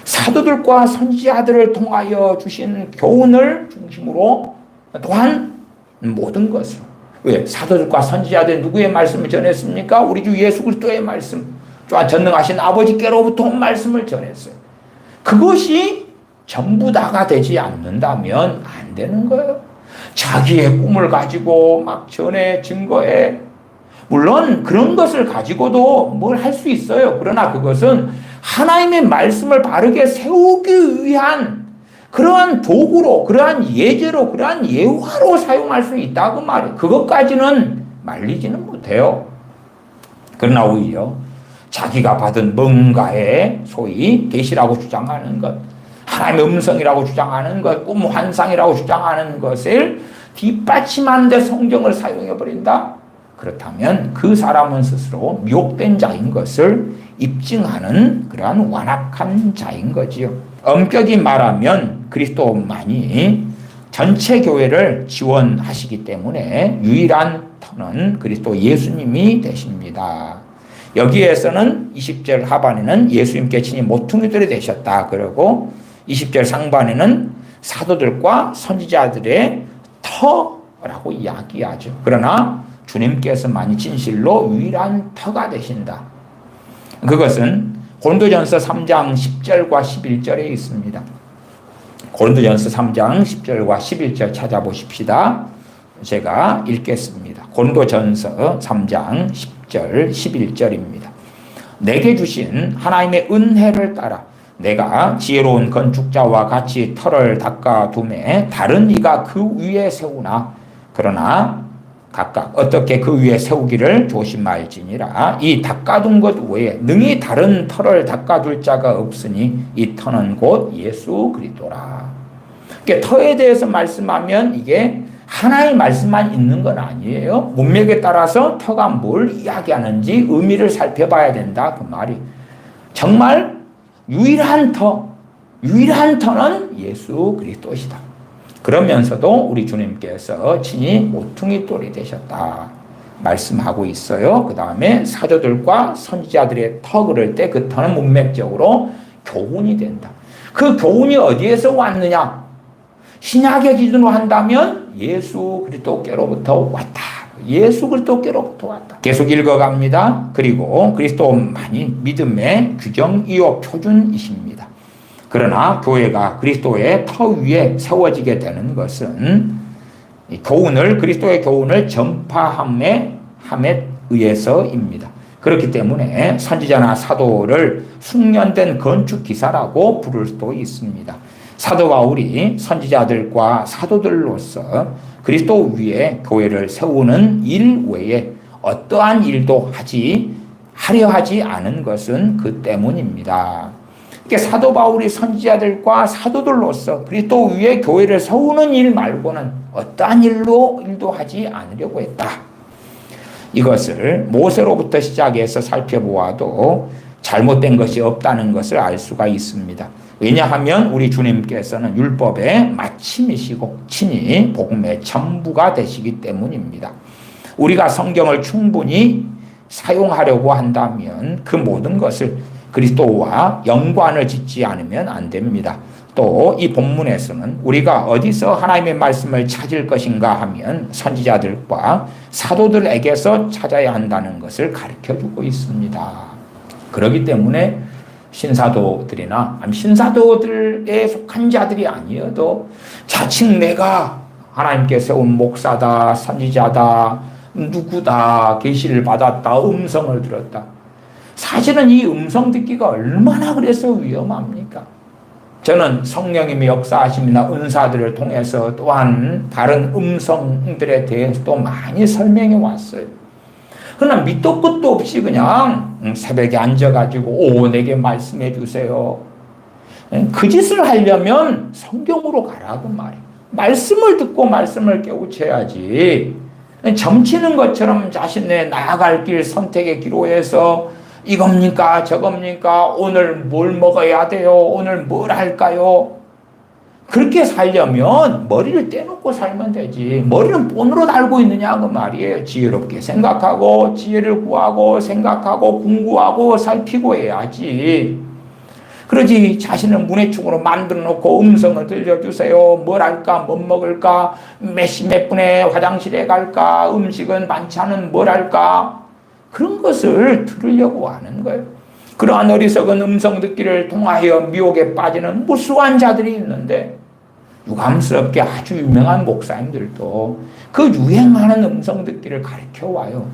사도들과 선지자들을 통하여 주신 교훈을 중심으로 또한 모든 것을. 왜? 사도들과 선지자들 누구의 말씀을 전했습니까? 우리 주 예수 그리스도의 말씀. 전능하신 아버지께로부터 온 말씀을 전했어요. 그것이 전부 다가 되지 않는다면 안 되는 거예요. 자기의 꿈을 가지고 전해 증거해. 물론 그런 것을 가지고도 뭘 할 수 있어요. 그러나 그것은 하나님의 말씀을 바르게 세우기 위한 그러한 도구로, 그러한 예제로, 그러한 예화로 사용할 수 있다고 말이에요. 그것까지는 말리지는 못해요. 그러나 오히려 자기가 받은 뭔가의 소위 계시라고 주장하는 것, 하나님의 음성이라고 주장하는 것, 꿈 환상이라고 주장하는 것을 뒷받침하는 데 성경을 사용해버린다? 그렇다면 그 사람은 스스로 미혹된 자인 것을 입증하는 그러한 완악한 자인 거지요. 엄격히 말하면 그리스도만이 전체 교회를 지원하시기 때문에 유일한 터는 그리스도 예수님이 되십니다. 여기에서는 20절 하반에는 예수님께 친히 모퉁이들이 되셨다. 그러고 20절 상반에는 사도들과 선지자들의 터라고 이야기하죠. 그러나 주님께서만이 진실로 유일한 터가 되신다. 그것은 고린도전서 3장 10절과 11절에 있습니다. 고린도전서 3장 10절과 11절 찾아보십시다. 제가 읽겠습니다. 고린도전서 3장 10절 11절입니다. 내게 주신 하나님의 은혜를 따라 내가 지혜로운 건축자와 같이 터를 닦아둠에 다른 이가 그 위에 세우나 그러나 각각 어떻게 그 위에 세우기를 조심할지니라. 이 닦아둔 것 외에 능히 다른 터를 닦아둘 자가 없으니 이 터는 곧 예수 그리스도라. 그러니까 터에 대해서 말씀하면 이게 하나의 말씀만 있는 건 아니에요. 문맥에 따라서 터가 뭘 이야기하는지 의미를 살펴봐야 된다. 그 말이. 정말 유일한 터는 예수 그리스도시다. 그러면서도 우리 주님께서 친히 모퉁이 돌이 되셨다. 말씀하고 있어요. 그 다음에 사도들과 선지자들의 터 그럴 때 그 터는 문맥적으로 교훈이 된다. 그 교훈이 어디에서 왔느냐? 신약의 기준으로 한다면 예수 그리스도께로부터 왔다. 예수 그리스도께로부터 왔다. 계속 읽어갑니다. 그리고 그리스도만이 믿음의 규정이요 표준이십니다. 그러나 교회가 그리스도의 터 위에 세워지게 되는 것은 그리스도의 교훈을 전파함에 의해서입니다. 그렇기 때문에 선지자나 사도를 숙련된 건축기사라고 부를 수도 있습니다. 사도 바울이 선지자들과 사도들로서 그리스도 위에 교회를 세우는 일 외에 어떠한 일도 하려 하지 않은 것은 그 때문입니다. 그러니까 사도 바울이 선지자들과 사도들로서 그리스도 위에 교회를 세우는 일 말고는 어떠한 일도 하지 않으려고 했다. 이것을 모세로부터 시작해서 살펴보아도 잘못된 것이 없다는 것을 알 수가 있습니다. 왜냐하면 우리 주님께서는 율법의 마침이시고 친히 복음의 전부가 되시기 때문입니다. 우리가 성경을 충분히 사용하려고 한다면 그 모든 것을 그리스도와 연관을 짓지 않으면 안 됩니다. 또 이 본문에서는 우리가 어디서 하나님의 말씀을 찾을 것인가 하면 선지자들과 사도들에게서 찾아야 한다는 것을 가르쳐주고 있습니다. 그렇기 때문에 신사도들이나 신사도들에 속한 자들이 아니어도 자칭 내가 하나님께 세운 목사다, 선지자다, 누구다, 계시를 받았다, 음성을 들었다. 사실은 이 음성 듣기가 얼마나 그래서 위험합니까? 저는 성령님의 역사하심이나 은사들을 통해서 또한 다른 음성들에 대해서도 많이 설명해 왔어요. 그러나 밑도 끝도 없이 그냥 새벽에 앉아가지고 내게 말씀해 주세요. 그 짓을 하려면 성경으로 가라고 말이에요. 말씀을 듣고 말씀을 깨우쳐야지. 점치는 것처럼 자신의 나아갈 길 선택의 기로에서 이겁니까 저겁니까 오늘 뭘 먹어야 돼요 오늘 뭘 할까요 그렇게 살려면 머리를 떼놓고 살면 되지 머리는 본으로 달고 있느냐 그 말이에요. 지혜롭게 생각하고 지혜를 구하고 생각하고 공부하고 살피고 해야지. 그러지 자신을 문해충으로 만들어 놓고 음성을 들려주세요. 뭘 할까 뭐 먹을까 몇 시 몇 분에 화장실에 갈까 음식은 반찬은 뭘 할까 그런 것을 들으려고 하는 거예요. 그러한 어리석은 음성 듣기를 통하여 미혹에 빠지는 무수한 자들이 있는데 유감스럽게 아주 유명한 목사님들도 그 유행하는 음성 듣기를 가르쳐 와요.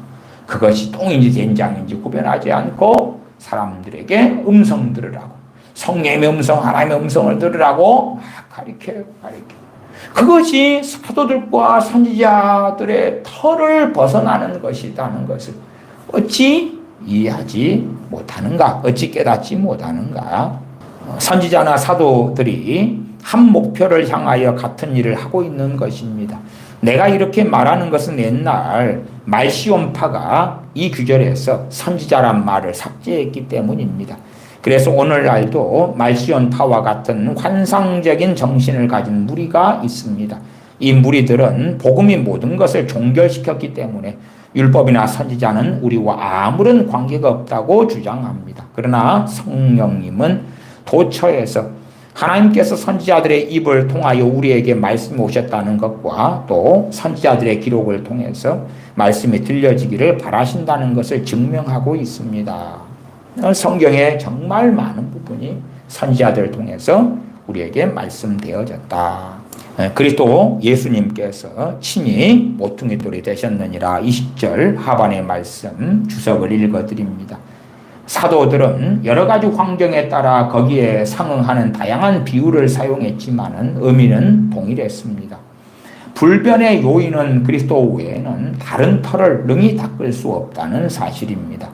그것이 똥인지 된장인지 구별하지 않고 사람들에게 음성 들으라고 성령의 음성 하나님의 음성을 들으라고 막 가르쳐요. 그것이 사도들과 선지자들의 털을 벗어나는 것이라는 것을 어찌 이해하지 못하는가? 어찌 깨닫지 못하는가? 선지자나 사도들이 한 목표를 향하여 같은 일을 하고 있는 것입니다. 내가 이렇게 말하는 것은 옛날 말시온파가 이 규절에서 선지자란 말을 삭제했기 때문입니다. 그래서 오늘날도 말시온파와 같은 환상적인 정신을 가진 무리가 있습니다. 이 무리들은 복음이 모든 것을 종결시켰기 때문에 율법이나 선지자는 우리와 아무런 관계가 없다고 주장합니다. 그러나 성령님은 도처에서 하나님께서 선지자들의 입을 통하여 우리에게 말씀이 오셨다는 것과 또 선지자들의 기록을 통해서 말씀이 들려지기를 바라신다는 것을 증명하고 있습니다. 성경에 정말 많은 부분이 선지자들을 통해서 우리에게 말씀되어졌다. 그리스도 예수님께서 친히 모퉁이 돌이 되셨느니라 20절 하반의 말씀 주석을 읽어드립니다. 사도들은 여러 가지 환경에 따라 거기에 상응하는 다양한 비유를 사용했지만 의미는 동일했습니다. 불변의 요인은 그리스도 외에는 다른 터를 능히 닦을 수 없다는 사실입니다.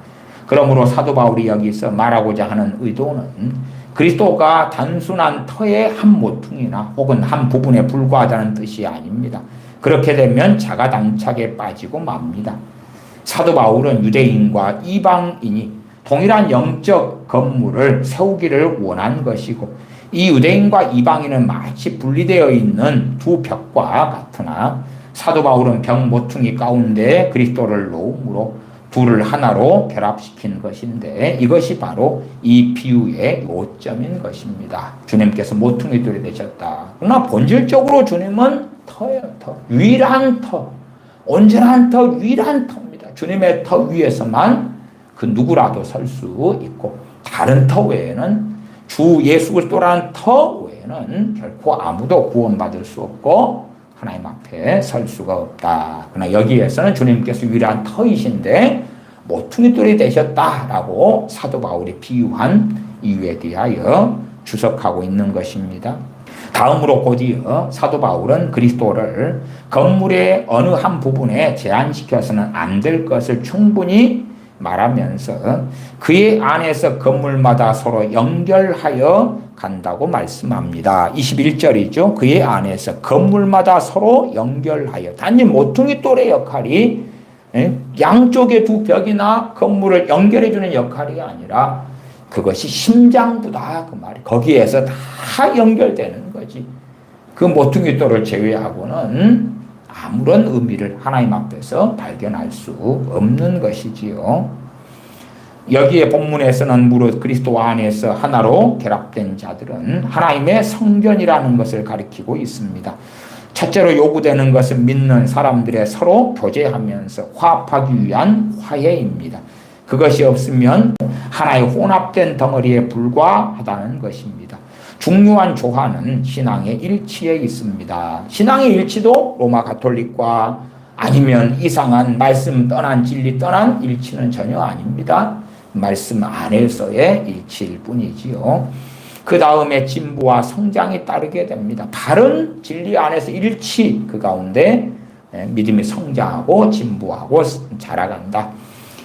그러므로 사도 바울이 여기서 말하고자 하는 의도는 그리스도가 단순한 터의 한 모퉁이나 혹은 한 부분에 불과하다는 뜻이 아닙니다. 그렇게 되면 자가당착에 빠지고 맙니다. 사도 바울은 유대인과 이방인이 동일한 영적 건물을 세우기를 원한 것이고 이 유대인과 이방인은 마치 분리되어 있는 두 벽과 같으나 사도 바울은 벽 모퉁이 가운데 그리스도를 놓음으로 둘을 하나로 결합시킨 것인데 이것이 바로 이 비유의 요점인 것입니다. 주님께서 모퉁이돌이 되셨다. 그러나 본질적으로 주님은 터예요. 터. 유일한 터. 온전한 터, 유일한 터입니다. 주님의 터 위에서만 그 누구라도 설 수 있고 다른 터 외에는 주 예수 그리스도라는 터 외에는 결코 아무도 구원받을 수 없고 하나님 앞에 설 수가 없다. 그러나 여기에서는 주님께서 유일한 터이신데 모퉁이돌이 되셨다라고 사도 바울이 비유한 이유에 대하여 주석하고 있는 것입니다. 다음으로 곧이어 사도 바울은 그리스도를 건물의 어느 한 부분에 제한시켜서는 안 될 것을 충분히 말하면서 그의 안에서 건물마다 서로 연결하여 간다고 말씀합니다. 21절이죠. 그의 안에서 건물마다 서로 연결하여 단지 모퉁이돌의 역할이 양쪽의 두 벽이나 건물을 연결해주는 역할이 아니라 그것이 심장부다 그 말이 거기에서 다 연결되는 거지. 그 모퉁이돌을 제외하고는 아무런 의미를 하나님 앞에서 발견할 수 없는 것이지요. 여기에 본문에서는 무릇 그리스도 안에서 하나로 결합된 자들은 하나님의 성전이라는 것을 가리키고 있습니다. 첫째로 요구되는 것은 믿는 사람들의 서로 교제하면서 화합하기 위한 화해입니다. 그것이 없으면 하나의 혼합된 덩어리에 불과하다는 것입니다. 중요한 조화는 신앙의 일치에 있습니다. 신앙의 일치도 로마 가톨릭과 아니면 이상한 말씀 떠난 진리 떠난 일치는 전혀 아닙니다. 말씀 안에서의 일치일 뿐이지요. 그 다음에 진보와 성장이 따르게 됩니다. 바른 진리 안에서 일치, 그 가운데 믿음이 성장하고 진보하고 자라간다.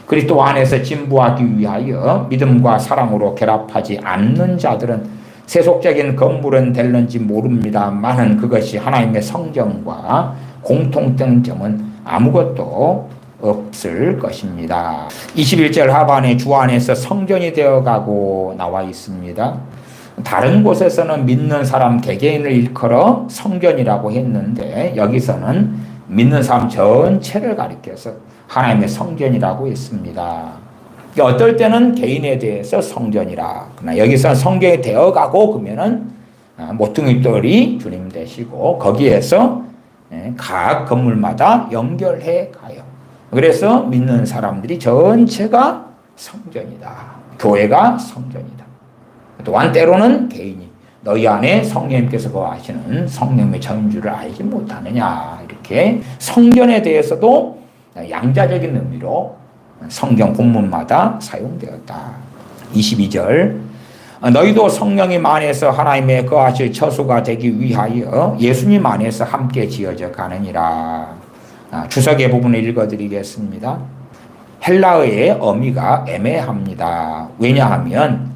그리스도 안에서 진보하기 위하여 믿음과 사랑으로 결합하지 않는 자들은 세속적인 건물은 될는지 모릅니다만은 그것이 하나님의 성전과 공통된 점은 아무것도 없을 것입니다. 21절 하반에 주 안에서 성전이 되어가고 나와 있습니다. 다른 곳에서는 믿는 사람 개개인을 일컬어 성전이라고 했는데 여기서는 믿는 사람 전체를 가리켜서 하나님의 성전이라고 했습니다. 어떨 때는 개인에 대해서 성전이라, 그러나 여기서 성전이 되어가고 그러면은 모퉁이돌이 주님 되시고 거기에서 각 건물마다 연결해 가요. 그래서 믿는 사람들이 전체가 성전이다. 교회가 성전이다. 또한 때로는 개인이 너희 안에 성령님께서 거하시는 성령의 전주를 알지 못하느냐, 이렇게 성전에 대해서도 양자적인 의미로 성경 본문마다 사용되었다. 22절 너희도 성령님 안에서 하나님의 거하실 처소가 되기 위하여 예수님 안에서 함께 지어져 가느니라. 주석의 부분을 읽어드리겠습니다. 헬라어의 어미가 애매합니다. 왜냐하면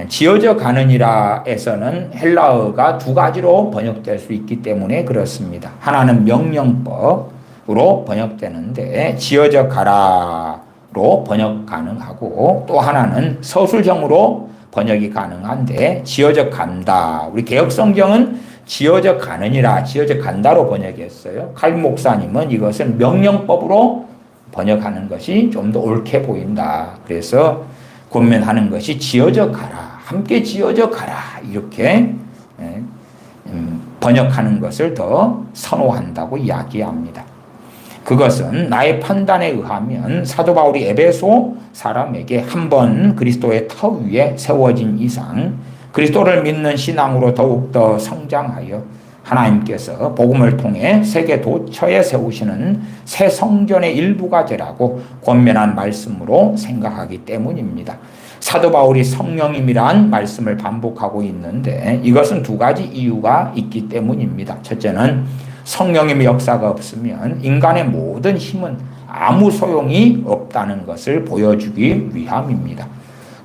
지어져 가느니라에서는 헬라어가 두 가지로 번역될 수 있기 때문에 그렇습니다. 하나는 명령법으로 번역되는데 지어져 가라로 번역 가능하고, 또 하나는 서술형으로 번역이 가능한데 지어져 간다. 우리 개역성경은 지어져 가느니라, 지어져 간다로 번역했어요. 칼빈 목사님은 이것을 명령법으로 번역하는 것이 좀 더 옳게 보인다. 그래서 권면하는 것이 지어져 가라, 함께 지어져 가라, 이렇게 번역하는 것을 더 선호한다고 이야기합니다. 그것은 나의 판단에 의하면 사도 바울이 에베소 사람에게 한 번 그리스도의 터 위에 세워진 이상 그리스도를 믿는 신앙으로 더욱더 성장하여 하나님께서 복음을 통해 세계 도처에 세우시는 새 성전의 일부가 되라고 권면한 말씀으로 생각하기 때문입니다. 사도 바울이 성령님이란 말씀을 반복하고 있는데 이것은 두 가지 이유가 있기 때문입니다. 첫째는 성령님의 역사가 없으면 인간의 모든 힘은 아무 소용이 없다는 것을 보여주기 위함입니다.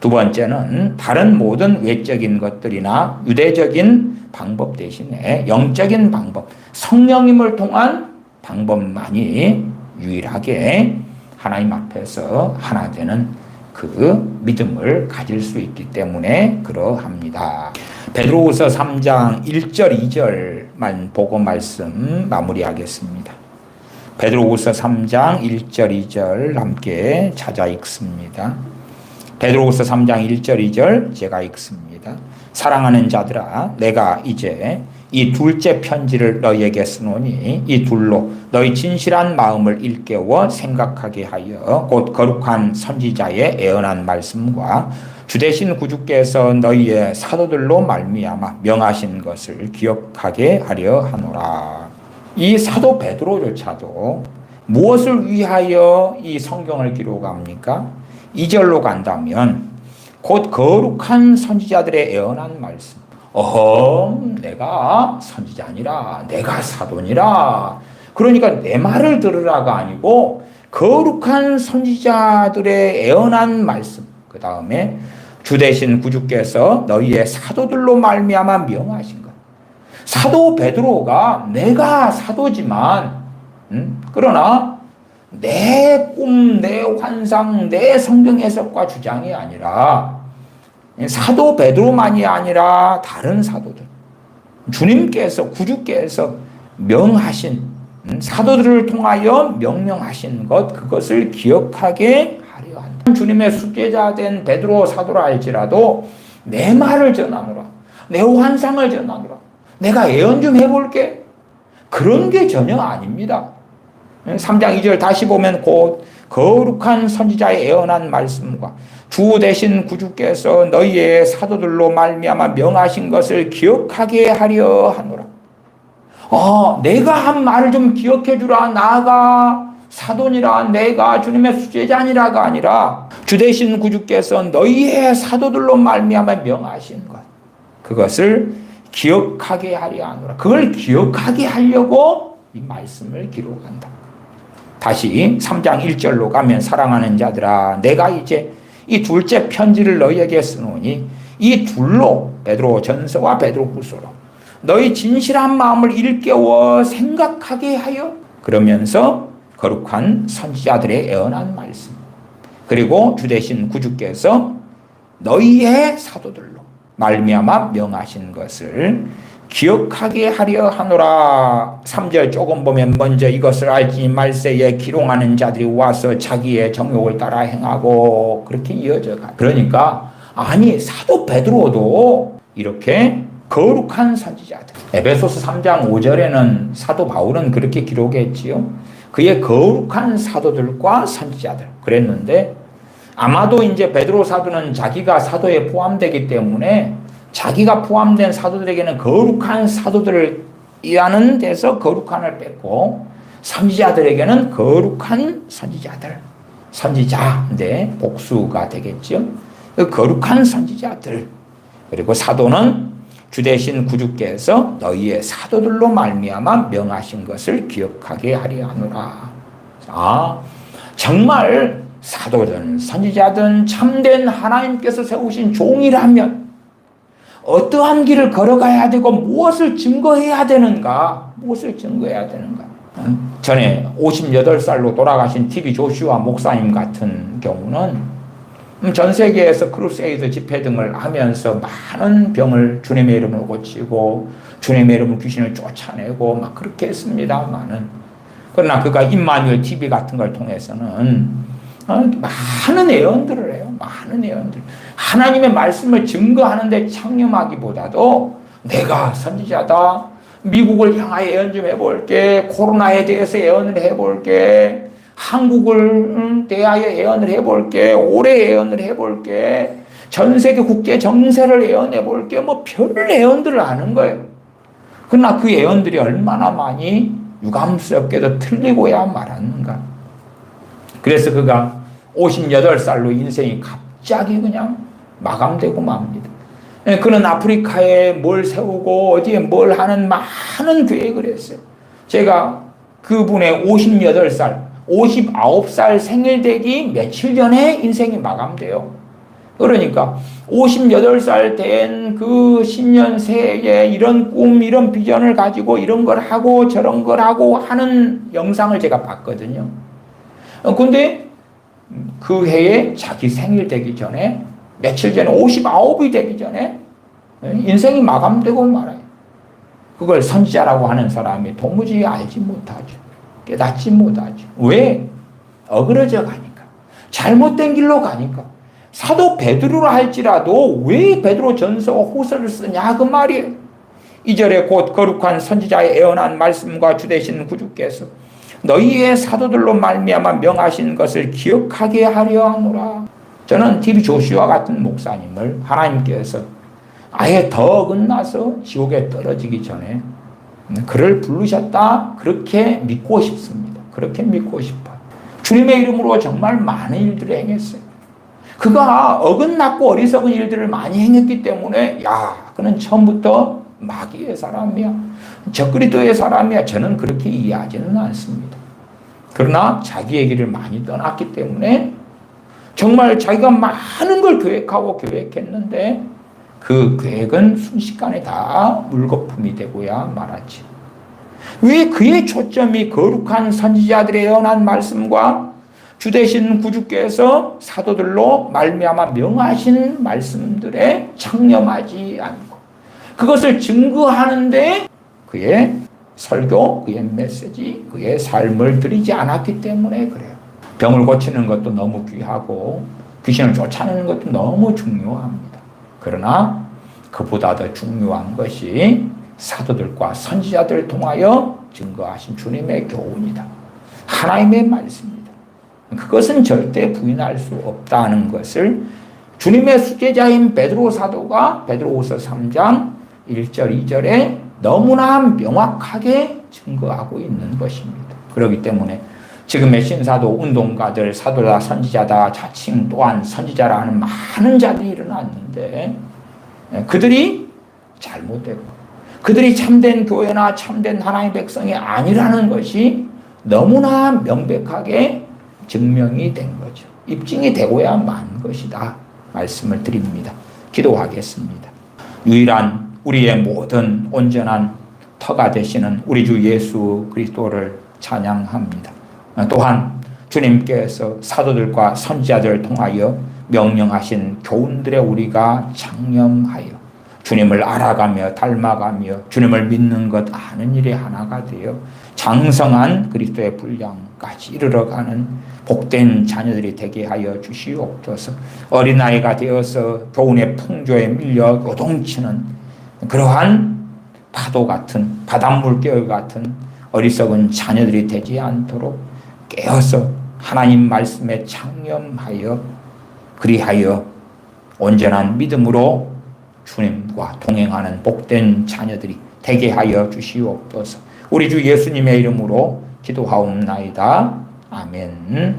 두 번째는 다른 모든 외적인 것들이나 유대적인 방법 대신에 영적인 방법, 성령님을 통한 방법만이 유일하게 하나님 앞에서 하나 되는 그 믿음을 가질 수 있기 때문에 그러합니다. 베드로후서 3장 1절 2절만 보고 말씀 마무리하겠습니다. 베드로후서 3장 1절 2절 함께 찾아 읽습니다. 베드로후서 3장 1절 2절 제가 읽습니다. 사랑하는 자들아, 내가 이제 이 둘째 편지를 너희에게 쓰노니 이 둘로 너희 진실한 마음을 일깨워 생각하게 하여 곧 거룩한 선지자의 애언한 말씀과 주되신 구주께서 너희의 사도들로 말미암아 명하신 것을 기억하게 하려 하노라. 이 사도 베드로조차도 무엇을 위하여 이 성경을 기록합니까? 2절로 간다면 곧 거룩한 선지자들의 애언한 말씀. 내가 선지자니라, 내가 사도니라. 그러니까 내 말을 들으라가 아니고 거룩한 선지자들의 애언한 말씀. 그 다음에 주되신 구주께서 너희의 사도들로 말미암아 명하신 것. 사도 베드로가 내가 사도지만 그러나 내 꿈, 내 환상, 내 성경 해석과 주장이 아니라 사도 베드로만이 아니라 다른 사도들, 주님께서 구주께서 명하신 사도들을 통하여 명령하신 것, 그것을 기억하게 하려 한다. 주님의 숙제자 된 베드로 사도라 할지라도 내 말을 전하노라, 내 환상을 전하노라, 내가 예언 좀 해볼게, 그런 게 전혀 아닙니다. 3장 2절 다시 보면 곧 거룩한 선지자의 예언한 말씀과 주 대신 구주께서 너희의 사도들로 말미암아 명하신 것을 기억하게 하려 하노라. 내가 한 말을 좀 기억해 주라. 나가 사도니라, 내가 주님의 수제자니라가 아니라 주 대신 구주께서 너희의 사도들로 말미암아 명하신 것, 그것을 기억하게 하려 하노라. 그걸 기억하게 하려고 이 말씀을 기록한다. 다시 3장 1절로 가면 사랑하는 자들아, 내가 이제 이 둘째 편지를 너희에게 쓰노니 이 둘로 베드로 전서와 베드로 후서로 너희 진실한 마음을 일깨워 생각하게 하여, 그러면서 거룩한 선지자들의 예언한 말씀, 그리고 주 대신 구주께서 너희의 사도들로 말미암아 명하신 것을 기억하게 하려 하노라. 3절 조금 보면 먼저 이것을 알지 말세에 기롱하는 자들이 와서 자기의 정욕을 따라 행하고, 그렇게 이어져 가. 그러니까 아니 사도 베드로도 이렇게 거룩한 선지자들, 에베소서 3장 5절에는 사도 바울은 그렇게 기록했지요. 그의 거룩한 사도들과 선지자들 그랬는데, 아마도 이제 베드로 사도는 자기가 사도에 포함되기 때문에 자기가 포함된 사도들에게는 거룩한 사도들을 이하는 데서 거룩한을 뺐고, 선지자들에게는 거룩한 선지자들, 선지자인데 복수가 되겠죠. 거룩한 선지자들, 그리고 사도는 주 대신 구주께서 너희의 사도들로 말미암아 명하신 것을 기억하게 하려 하노라. 정말 사도든 선지자든 참된 하나님께서 세우신 종이라면 어떠한 길을 걸어가야 되고 무엇을 증거해야 되는가? 무엇을 증거해야 되는가? 전에 58살로 돌아가신 TV 조슈아 목사님 같은 경우는 전 세계에서 크루세이드 집회 등을 하면서 많은 병을 주님의 이름으로 고치고 주님의 이름으로 귀신을 쫓아내고 막 그렇게 했습니다만은, 그러나 그가 임마누엘 TV 같은 걸 통해서는 많은 예언들을 해요. 많은 예언들. 하나님의 말씀을 증거하는데 창념하기보다도 내가 선지자다, 미국을 향하여 예언 좀 해볼게, 코로나에 대해서 예언을 해볼게, 한국을 대하여 예언을 해볼게, 올해 예언을 해볼게, 전 세계 국제 정세를 예언해볼게, 별 예언들을 하는 거예요. 그러나 그 예언들이 얼마나 많이 유감스럽게도 틀리고야 말았는가. 그래서 그가 58살로 인생이 갑자기 그냥 마감되고 맙니다. 그는 아프리카에 뭘 세우고 어디에 뭘 하는 많은 계획을 했어요. 제가 그분의 59살 생일 되기 며칠 전에 인생이 마감돼요. 그러니까 58살 된 그 신년 새해에 이런 꿈, 이런 비전을 가지고 이런 걸 하고 저런 걸 하고 하는 영상을 제가 봤거든요. 근데 그 해에 자기 생일 되기 전에, 며칠 전에 59이 되기 전에 인생이 마감되고 말아요. 그걸 선지자라고 하는 사람이 도무지 알지 못하죠. 깨닫지 못하죠. 왜? 어그러져 가니까. 잘못된 길로 가니까. 사도 베드로라 할지라도 왜 베드로 전서와 후서를 쓰냐 그 말이에요. 2절에 곧 거룩한 선지자의 예언한 말씀과 주 되신 구주께서 너희의 사도들로 말미암아 명하신 것을 기억하게 하려 하노라. 저는 TV 조슈아 같은 목사님을 하나님께서 아예 더 어긋나서 지옥에 떨어지기 전에 그를 부르셨다, 그렇게 믿고 싶습니다. 그렇게 믿고 싶어요. 주님의 이름으로 정말 많은 일들을 행했어요. 그가 어긋났고 어리석은 일들을 많이 행했기 때문에 그는 처음부터 마귀의 사람이야, 적그리스도의 사람이야, 저는 그렇게 이해하지는 않습니다. 그러나 자기의 길을 많이 떠났기 때문에 정말 자기가 많은 걸 계획하고 계획했는데 그 계획은 순식간에 다 물거품이 되고야 말았지. 왜 그의 초점이 거룩한 선지자들의 예언한 말씀과 주 되신 구주께서 사도들로 말미암아 명하신 말씀들에 창념하지 않고 그것을 증거하는데 그의 설교, 그의 메시지, 그의 삶을 드리지 않았기 때문에 그래요. 병을 고치는 것도 너무 귀하고 귀신을 쫓아내는 것도 너무 중요합니다. 그러나 그보다 더 중요한 것이 사도들과 선지자들을 통하여 증거하신 주님의 교훈이다. 하나님의 말씀이다. 그것은 절대 부인할 수 없다는 것을 주님의 수제자인 베드로 사도가 베드로후서 3장 1절 2절에 너무나 명확하게 증거하고 있는 것입니다. 그렇기 때문에 지금의 신사도 운동가들, 사도다, 선지자다, 자칭 또한 선지자라는 많은 자들이 일어났는데 그들이 잘못되고 그들이 참된 교회나 참된 하나님의 백성이 아니라는 것이 너무나 명백하게 증명이 된 거죠. 입증이 되고야만 것이다 말씀을 드립니다. 기도하겠습니다. 유일한 우리의 모든 온전한 터가 되시는 우리 주 예수 그리스도를 찬양합니다. 또한 주님께서 사도들과 선지자들을 통하여 명령하신 교훈들에 우리가 장념하여 주님을 알아가며 닮아가며 주님을 믿는 것 아는 일이 하나가 되어 장성한 그리스도의 분량까지 이르러가는 복된 자녀들이 되게 하여 주시옵소서. 어린아이가 되어서 교훈의 풍조에 밀려 요동치는 그러한 파도 같은 바닷물결 같은 어리석은 자녀들이 되지 않도록 깨어서 하나님 말씀에 창념하여 그리하여 온전한 믿음으로 주님과 동행하는 복된 자녀들이 되게 하여 주시옵소서. 우리 주 예수님의 이름으로 기도하옵나이다. 아멘.